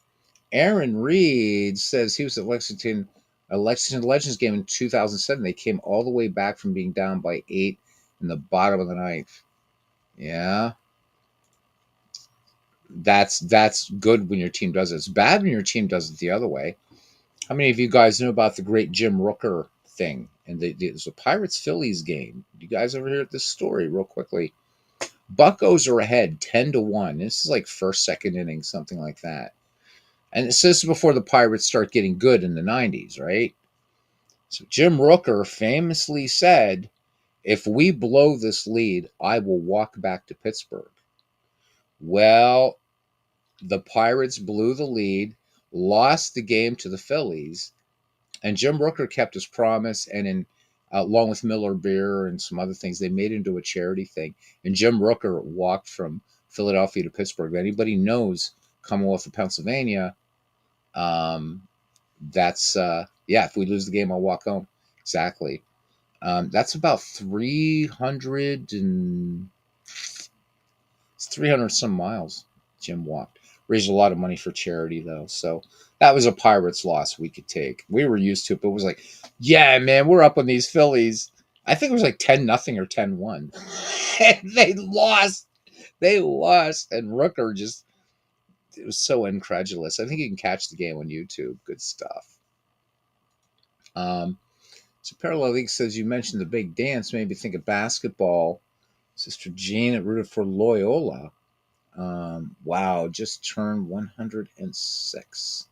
Aaron Reed says he was at a Lexington Legends game in 2007. They came all the way back from being down by 8 in the bottom of the ninth. Yeah. That's good when your team does it. It's bad when your team does it the other way. How many of you guys know about the great Jim Rooker thing? And there's a Pirates Phillies game. Do you guys ever hear this story real quickly? Buccos are ahead 10-1. This is like first, second inning, something like that. And this is before the Pirates start getting good in the 90s, right? So Jim Rooker famously said, if we blow this lead, I will walk back to Pittsburgh. Well, the Pirates blew the lead, lost the game to the Phillies, and Jim Rooker kept his promise. And along with Miller Beer and some other things, they made it into a charity thing. And Jim Rooker walked from Philadelphia to Pittsburgh. If anybody knows Commonwealth of Pennsylvania, that's if we lose the game, I'll walk home. Exactly. That's about 300 some miles Jim walked. Raised a lot of money for charity, though. So that was a Pirates loss we could take. We were used to it, but it was like, yeah, man, we're up on these Phillies. I think it was like 10-0 or 10-1. And they lost. And Rooker just, it was so incredulous. I think you can catch the game on YouTube. Good stuff. So Parallel League says, you mentioned the big dance, made me think of basketball. Sister Jean rooted for Loyola. Wow, just turned 106.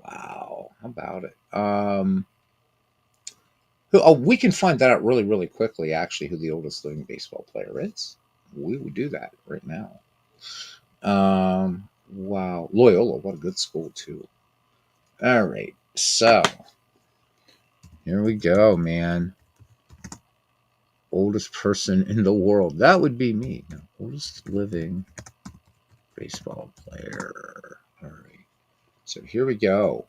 Wow, how about it? We can find that out really, really quickly, actually, who the oldest living baseball player is. We will do that right now. Wow, Loyola, what a good school, too. All right, so here we go, man. Oldest person in the world. That would be me. Oldest living baseball player. All right. So here we go.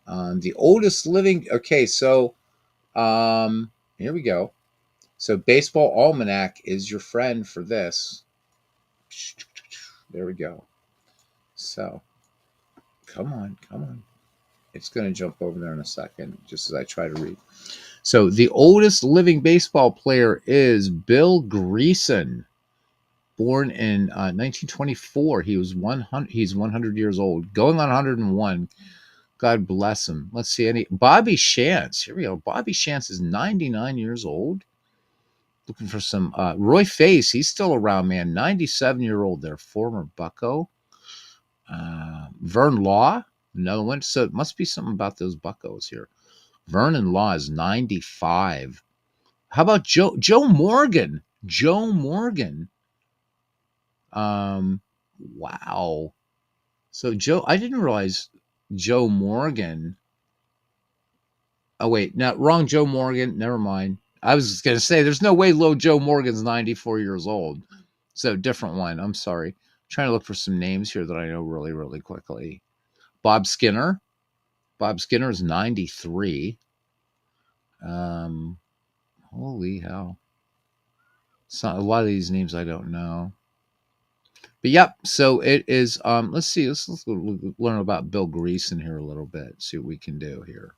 The oldest living. Okay, so here we go. So Baseball Almanac is your friend for this. There we go. So come on. It's going to jump over there in a second, just as I try to read. So the oldest living baseball player is Bill Greason, born in 1924. He's 100 years old, going on 101. God bless him. Let's see. Bobby Shantz. Here we go. Bobby Shantz is 99 years old. Looking for some Roy Face. He's still around, man. 97-year-old there, former Bucco. Vern Law, another one. So it must be something about those Buccos here. Vernon Law is 95. How about Joe Morgan? Joe Morgan. Wow. So I didn't realize Joe Morgan. Oh wait, no, wrong Joe Morgan. Never mind. I was gonna say there's no way low Joe Morgan's 94 years old. So different one. I'm sorry. I'm trying to look for some names here that I know really, really quickly. Bob Skinner. Bob Skinner is 93. Holy hell. So a lot of these names I don't know. But yep, so it is, let's see, let's learn about Bill Greason here a little bit, see what we can do here.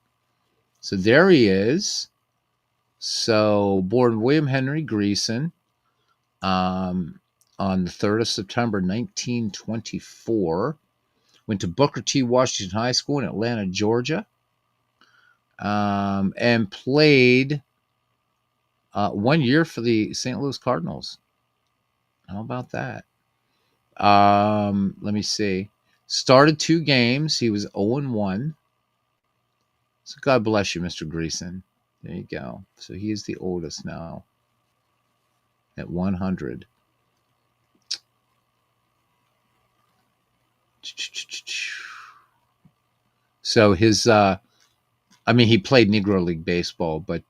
So there he is. So, born William Henry Greason um, on the 3rd of September, 1924. Went to Booker T. Washington High School in Atlanta, Georgia, and played 1 year for the St. Louis Cardinals. How about that? Let me see. Started 2 games. He was 0-1. So God bless you, Mr. Greason. There you go. So he is the oldest now at 100. So his, I mean, he played Negro League baseball, but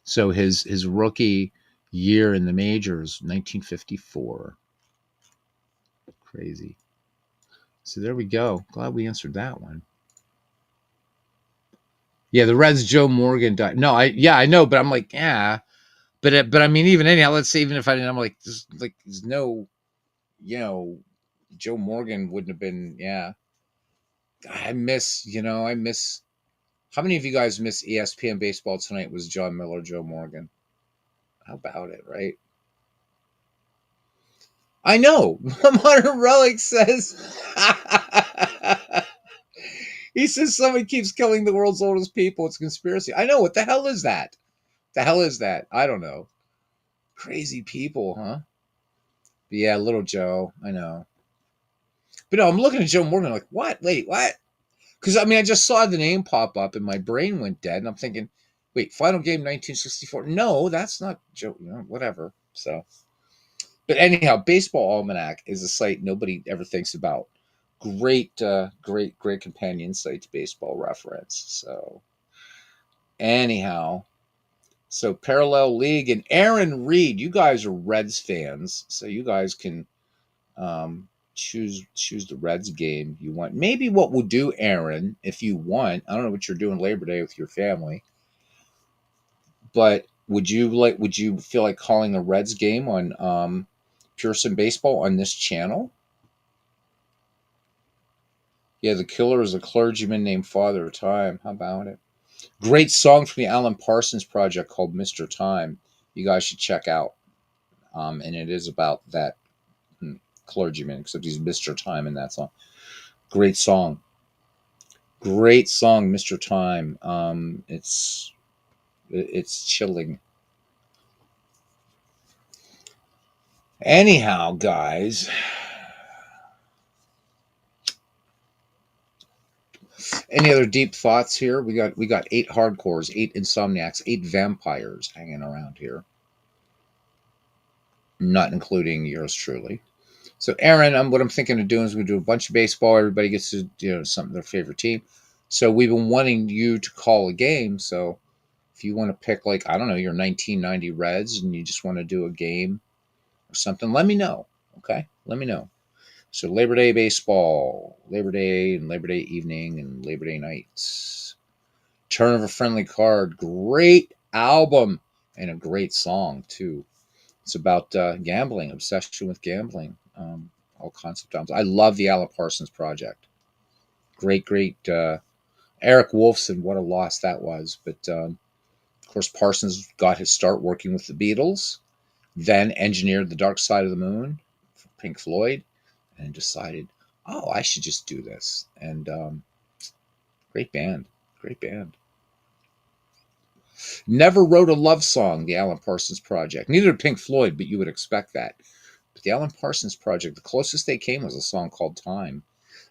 so his rookie year in the majors, 1954. Crazy. So there we go. Glad we answered that one. Yeah, the Reds. Joe Morgan died. No, I know, but I'm like, yeah, but I mean, even anyhow, let's say even if I didn't, I'm like, there's no, you know, Joe Morgan wouldn't have been. Yeah, I miss. How many of you guys miss ESPN baseball tonight? Was John Miller, Joe Morgan? How about it, right? I know. Modern Relic says. He says somebody keeps killing the world's oldest people. It's a conspiracy. I know. What the hell is that? The hell is that? I don't know. Crazy people, huh? But yeah, little Joe. I know. But no, I'm looking at Joe Morgan like, what? Wait, what? Because I mean, I just saw the name pop up and my brain went dead, and I'm thinking, wait, final game 1964? No, that's not Joe. Whatever. So, but anyhow, Baseball Almanac is a site nobody ever thinks about. Great companion site to Baseball Reference. So, anyhow, so Parallel League and Aaron Reed, you guys are Reds fans, so you guys can choose the Reds game you want. Maybe what we'll do, Aaron, if you want, I don't know what you're doing Labor Day with your family, but would you feel like calling a Reds game on Pearson Baseball on this channel? Yeah, the killer is a clergyman named Father of Time. How about it? Great song from the Alan Parsons Project called Mr. Time. You guys should check out. And it is about that clergyman, except he's Mr. Time in that song. Great song. Great song, Mr. Time. It's chilling. Anyhow, guys, any other deep thoughts here? We got 8 hardcores, 8 insomniacs, 8 vampires hanging around here, not including yours truly. So, Aaron, what I'm thinking of doing is we do a bunch of baseball. Everybody gets to something their favorite team. So we've been wanting you to call a game. So if you want to pick like I don't know your 1990 Reds and you just want to do a game or something, let me know. Okay, let me know. So Labor Day baseball, Labor Day and Labor Day evening and Labor Day nights. Turn of a Friendly Card, great album and a great song too. It's about gambling, obsession with gambling, all concept albums. I love the Alan Parsons Project. Great. Eric Wolfson, what a loss that was. But of course, Parsons got his start working with the Beatles, then engineered The Dark Side of the Moon for Pink Floyd, and decided, oh, I should just do this. And great band. Great band. Never wrote a love song, the Alan Parsons Project. Neither did Pink Floyd, but you would expect that. But the Alan Parsons Project, the closest they came was a song called Time.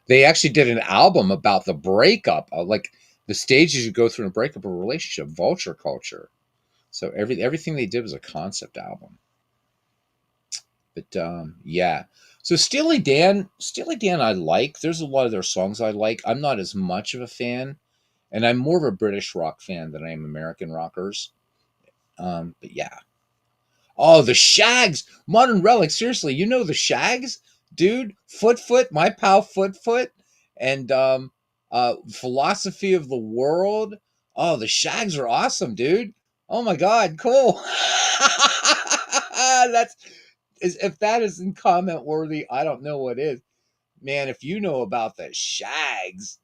They actually did an album about the breakup, like the stages you go through in a breakup of a relationship, Vulture Culture. So everything they did was a concept album. But yeah. So Steely Dan I like. There's a lot of their songs I like. I'm not as much of a fan, and I'm more of a British rock fan than I am American rockers. But yeah, oh, the Shags, Modern Relic. Seriously, you know the Shags, dude. Foot, my pal Foot, and Philosophy of the World. Oh, the Shags are awesome, dude. Oh my God, cool. That's if that isn't comment worthy, I don't know what is. Man, if you know about the Shags,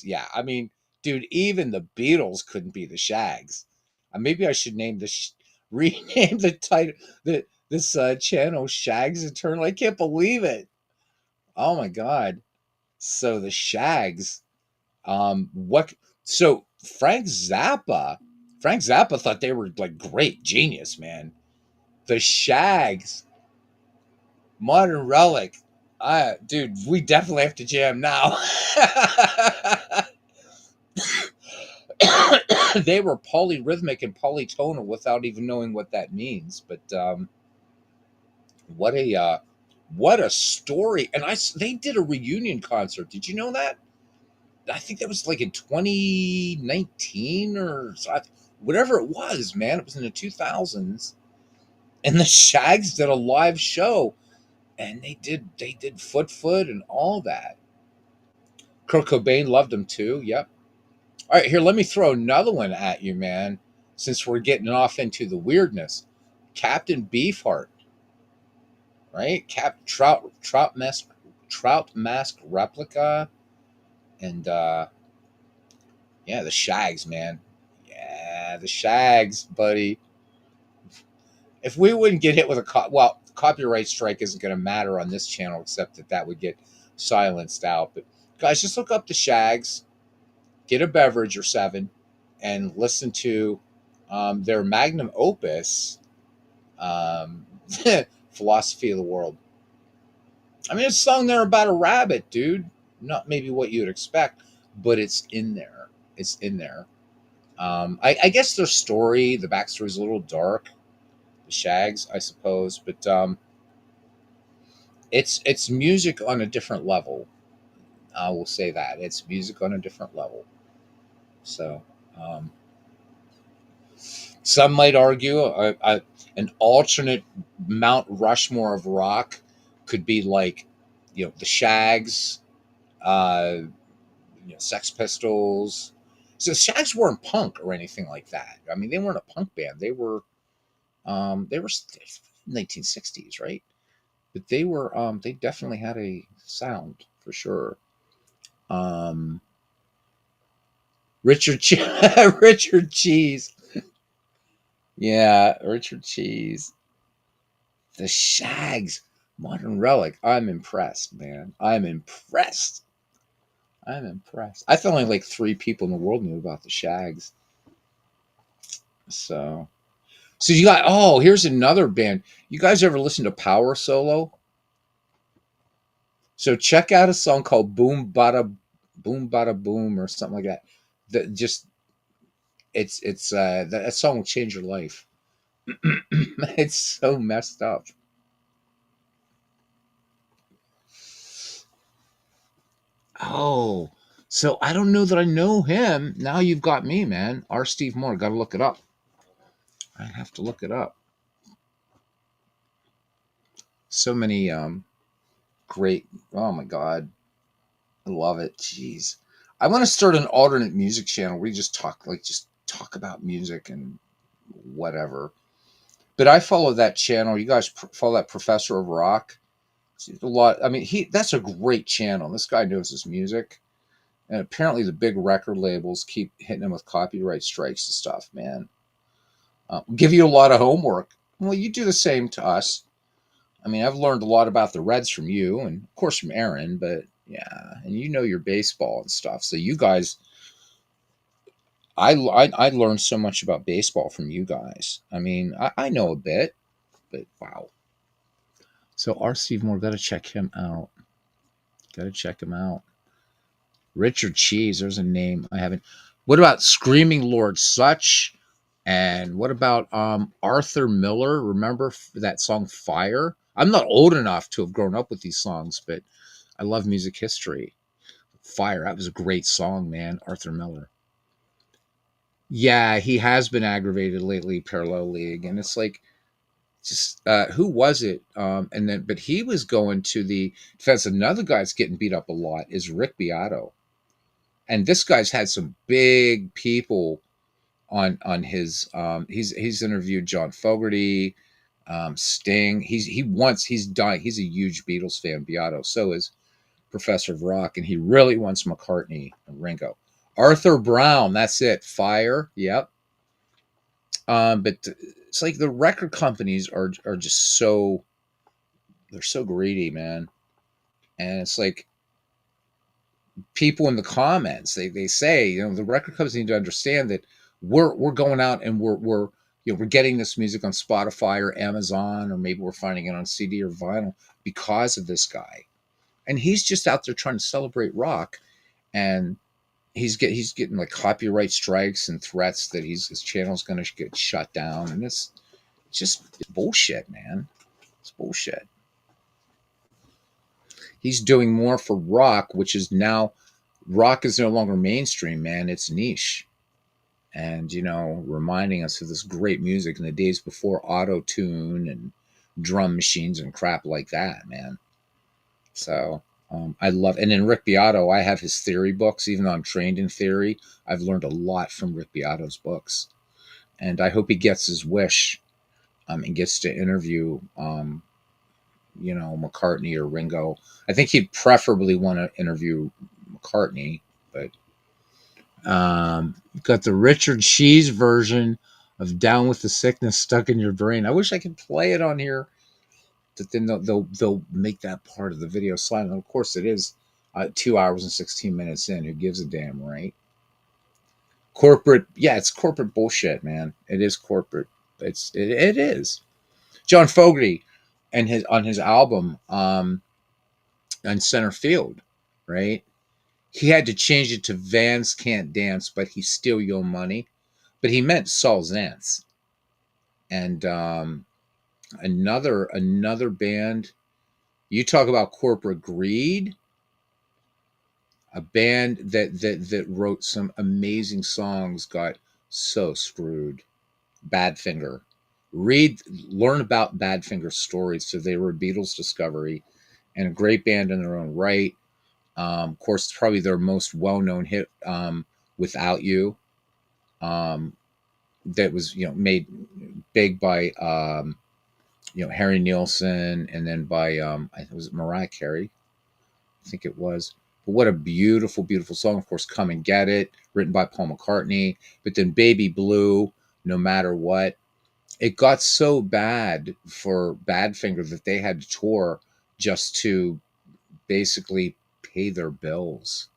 yeah. I mean, dude, even the Beatles couldn't be the Shags. Maybe I should name this rename the title this channel Shags Eternal. I can't believe it. Oh my god. So the Shags, what? So Frank Zappa thought they were like great genius, man. The Shags, Modern Relic. Dude, we definitely have to jam now. They were polyrhythmic and polytonal without even knowing what that means. But what a what a story! And they did a reunion concert. Did you know that? I think that was like in 2019 or whatever it was. Man, it was in the 2000s, and the Shags did a live show, and they did Foot and all that. Kurt Cobain loved them too. Yep. All right, here, let me throw another one at you, man, since we're getting off into the weirdness. Captain Beefheart, right? Trout mask replica, and yeah, the Shags, man. Yeah, the Shags, buddy. If we wouldn't get hit with copyright strike isn't going to matter on this channel, except that would get silenced out. But guys, just look up the Shags, get a beverage or seven, and listen to their magnum opus, um, "Philosophy of the World." I mean, it's a song there about a rabbit, dude. Not maybe what you'd expect, but it's in there. It's in there. I guess their story, the backstory is a little dark. The Shags, I suppose, but it's music on a different level. I will say that it's music on a different level. So, um, some might argue an alternate Mount Rushmore of rock could be like, the Shags, uh, Sex Pistols. So the Shags weren't punk or anything like that. I mean, they weren't a punk band. They were 1960s, right? But they definitely had a sound for sure. Um, Richard Cheese. Yeah, Richard Cheese. The Shags. Modern Relic. I'm impressed, man. I'm impressed. I'm impressed. I thought only like three people in the world knew about the Shags. So you got, here's another band. You guys ever listen to Power Solo? So check out a song called Boom Bada Boom or something like that. That just it's that song will change your life. It's so messed up. Oh, so I don't know that I know him. Now you've got me, man. R. Steve Moore. Got to look it up. I have to look it up. So many great. Oh my god, I love it. Jeez, I want to start an alternate music channel where you just talk about music and whatever. But I follow that channel. You guys follow that Professor of Rock. A lot. I mean, that's a great channel. This guy knows his music. And apparently the big record labels keep hitting him with copyright strikes and stuff, man. Give you a lot of homework. Well, you do the same to us. I mean, I've learned a lot about the Reds from you and, of course, from Aaron, but yeah, and you know your baseball and stuff. So you guys, I learned so much about baseball from you guys. I mean, I know a bit, but wow. So R. Steve Moore, got to check him out. Got to check him out. Richard Cheese, there's a name I haven't. What about Screaming Lord Sutch? And what about Arthur Miller? Remember that song Fire? I'm not old enough to have grown up with these songs, but I love music history. Fire, that was a great song, man. Arthur Miller. Yeah, he has been aggravated lately, Parallel League. And it's like, just who was it? But he was going to the defense. Another guy that's getting beat up a lot is Rick Beato. And this guy's had some big people on his he's interviewed John Fogerty, Sting. He's dying. He's a huge Beatles fan, Beato. So is Professor of Rock, and he really wants McCartney and Ringo. Arthur Brown, that's it. Fire. Yep. But it's like the record companies are just so, they're so greedy, man. And it's like people in the comments, they say, the record companies need to understand that we're going out and we're we're getting this music on Spotify or Amazon, or maybe we're finding it on CD or vinyl because of this guy. And he's just out there trying to celebrate rock, and he's getting like copyright strikes and threats that his channel's going to get shut down, and it's bullshit, man. It's bullshit. He's doing more for rock, which is now, rock is no longer mainstream, man. It's niche. And, reminding us of this great music in the days before auto tune and drum machines and crap like that, man. So I love, and then Rick Beato, I have his theory books. Even though I'm trained in theory, I've learned a lot from Rick Beato's books. And I hope he gets his wish, and gets to interview, McCartney or Ringo. I think he'd preferably want to interview McCartney, but you've got the Richard Shees version of "Down with the Sickness" stuck in your brain. I wish I could play it on here, but then they'll make that part of the video silent. Of course, it is 2 hours and 16 minutes in. Who gives a damn, right? Corporate, yeah, it's corporate bullshit, man. It is corporate. It is. John Fogerty, and his album, on Center Field, right? He had to change it to "Vans Can't Dance, but He's Still Your Money," but he meant Saul Zaentz. And another band. You talk about corporate greed. A band that wrote some amazing songs got so screwed. Badfinger. Learn about Badfinger's stories. So they were a Beatles discovery, and a great band in their own right. Of course, probably their most well-known hit, "Without You," that was made big by Harry Nilsson, and then by I think, was it Mariah Carey? I think it was. But what a beautiful, beautiful song! Of course, "Come and Get It," written by Paul McCartney. But then "Baby Blue," "No Matter What." It got so bad for Badfinger that they had to tour just to basically pay their bills.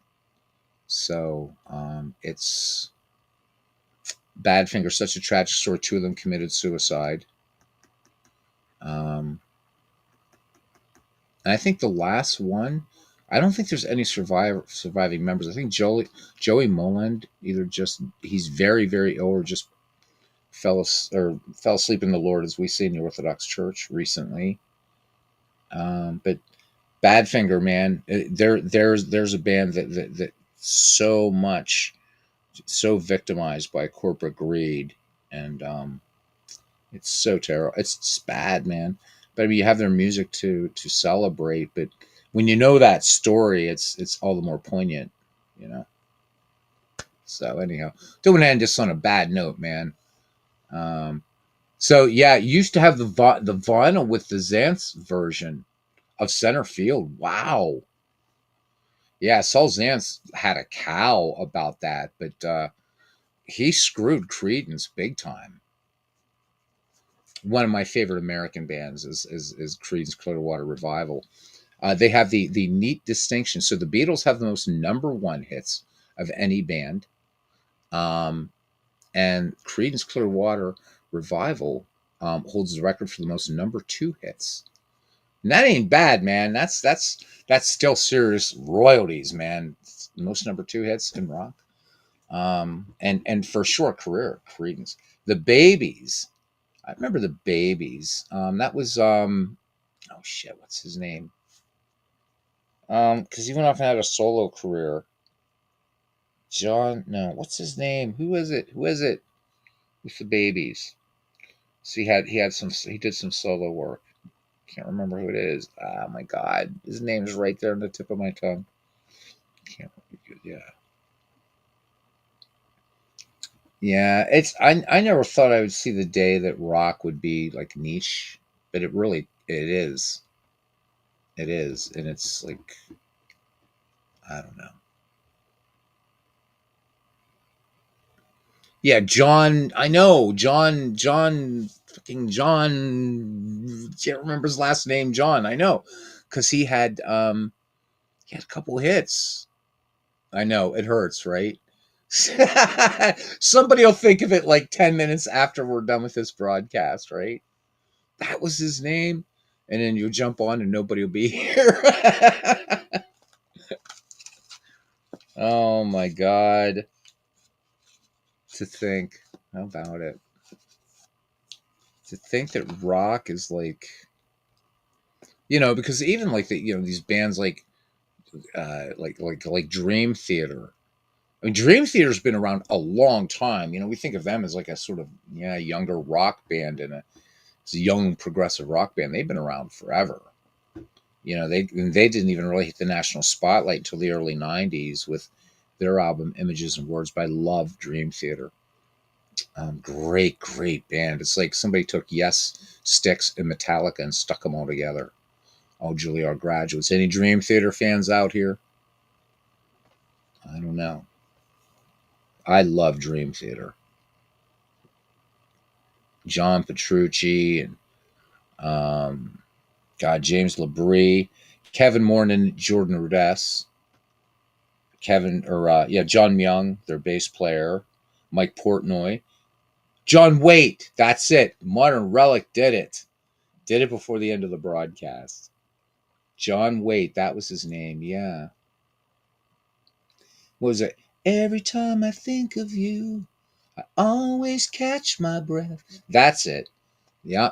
So it's Badfinger, such a tragic story. Two of them committed suicide. Um, and I think the last one, I don't think there's any surviving members. I think Joey Mullen either just, he's very, very ill, or just fell asleep in the Lord, as we say in the Orthodox Church recently. But Badfinger, man, there's a band that so victimized by corporate greed, and it's so terrible. It's just bad, man. But I mean, you have their music to celebrate. But when you know that story, it's all the more poignant, you know. So anyhow, don't want to end this on a bad note, man. Um, so yeah, you used to have the vinyl with the Zantz version of Center Field. Wow. Yeah, Saul Zaentz had a cow about that, but he screwed Creedence big time. One of my favorite American bands is Creedence Clearwater Revival. They have the neat distinction. So the Beatles have the most number one hits of any band, um, and Creedence Clearwater Revival holds the record for the most number two hits. And that ain't bad, man. That's still serious royalties, man. Most number two hits in rock. And for a short career, Creedence. The Babies. I remember the Babies. That was oh shit, what's his name? Because he went off and had a solo career. John, no, what's his name? Who is it? Who is it? With the Babies. So he did some solo work. Can't remember who it is. Oh my god, his name's right there on the tip of my tongue. Can't. Yeah. Yeah, I never thought I would see the day that rock would be like niche, but it is. It is, and it's like, I don't know. Yeah, John. I know John. Fucking John. Can't remember his last name. John. I know, because he had a couple hits. I know it hurts, right? Somebody will think of it like 10 minutes after we're done with this broadcast, right? That was his name, and then you'll jump on and nobody will be here. Oh my god! To think, how about it? To think that rock is like, because even like these bands like Dream Theater. I mean, Dream Theater's been around a long time. We think of them as like a sort of younger rock band, and it's a young progressive rock band. They've been around forever. They didn't even really hit the national spotlight until the early '90s with their album Images and Words. But I love Dream Theater. Great band. It's like somebody took Yes, Styx, and Metallica and stuck them all together. Oh, Juilliard graduates. Any Dream Theater fans out here? I don't know. I love Dream Theater. John Petrucci and James LaBrie, Kevin Morton, Jordan Rudess, John Myung, their bass player, Mike Portnoy, John Waite. That's it. Modern Relic did it. Did it before the end of the broadcast. John Waite, that was his name. Yeah. What was it? Every time I think of you, I always catch my breath. That's it. Yeah.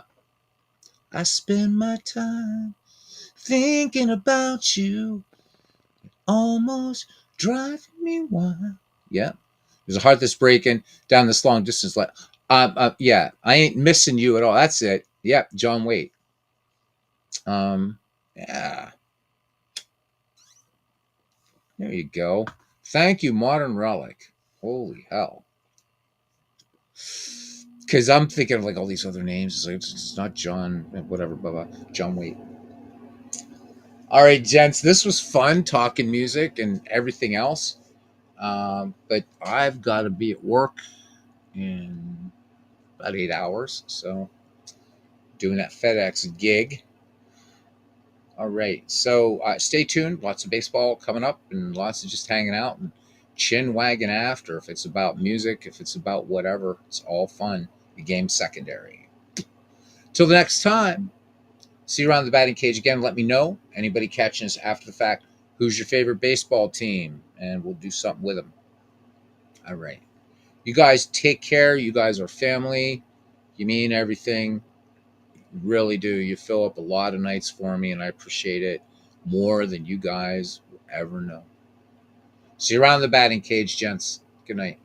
I spend my time thinking about you, almost driving me wild. Yeah. There's a heart that's breaking down this long distance. Yeah, I ain't missing you at all. That's it. Yep, John Waite. Yeah. There you go. Thank you, Modern Relic. Holy hell. Because I'm thinking of like all these other names. It's not John, whatever, blah, blah. John Waite. All right, gents, this was fun talking music and everything else. But I've got to be at work in about 8 hours. So doing that FedEx gig. All right. So stay tuned. Lots of baseball coming up and lots of just hanging out and chin wagging after. If it's about music, if it's about whatever, it's all fun. The game's secondary. Till the next time, see you around the batting cage again. Let me know. Anybody catching us after the fact, who's your favorite baseball team? And we'll do something with them. All right. You guys take care. You guys are family. You mean everything. You really do. You fill up a lot of nights for me, and I appreciate it more than you guys will ever know. See you around the batting cage, gents. Good night.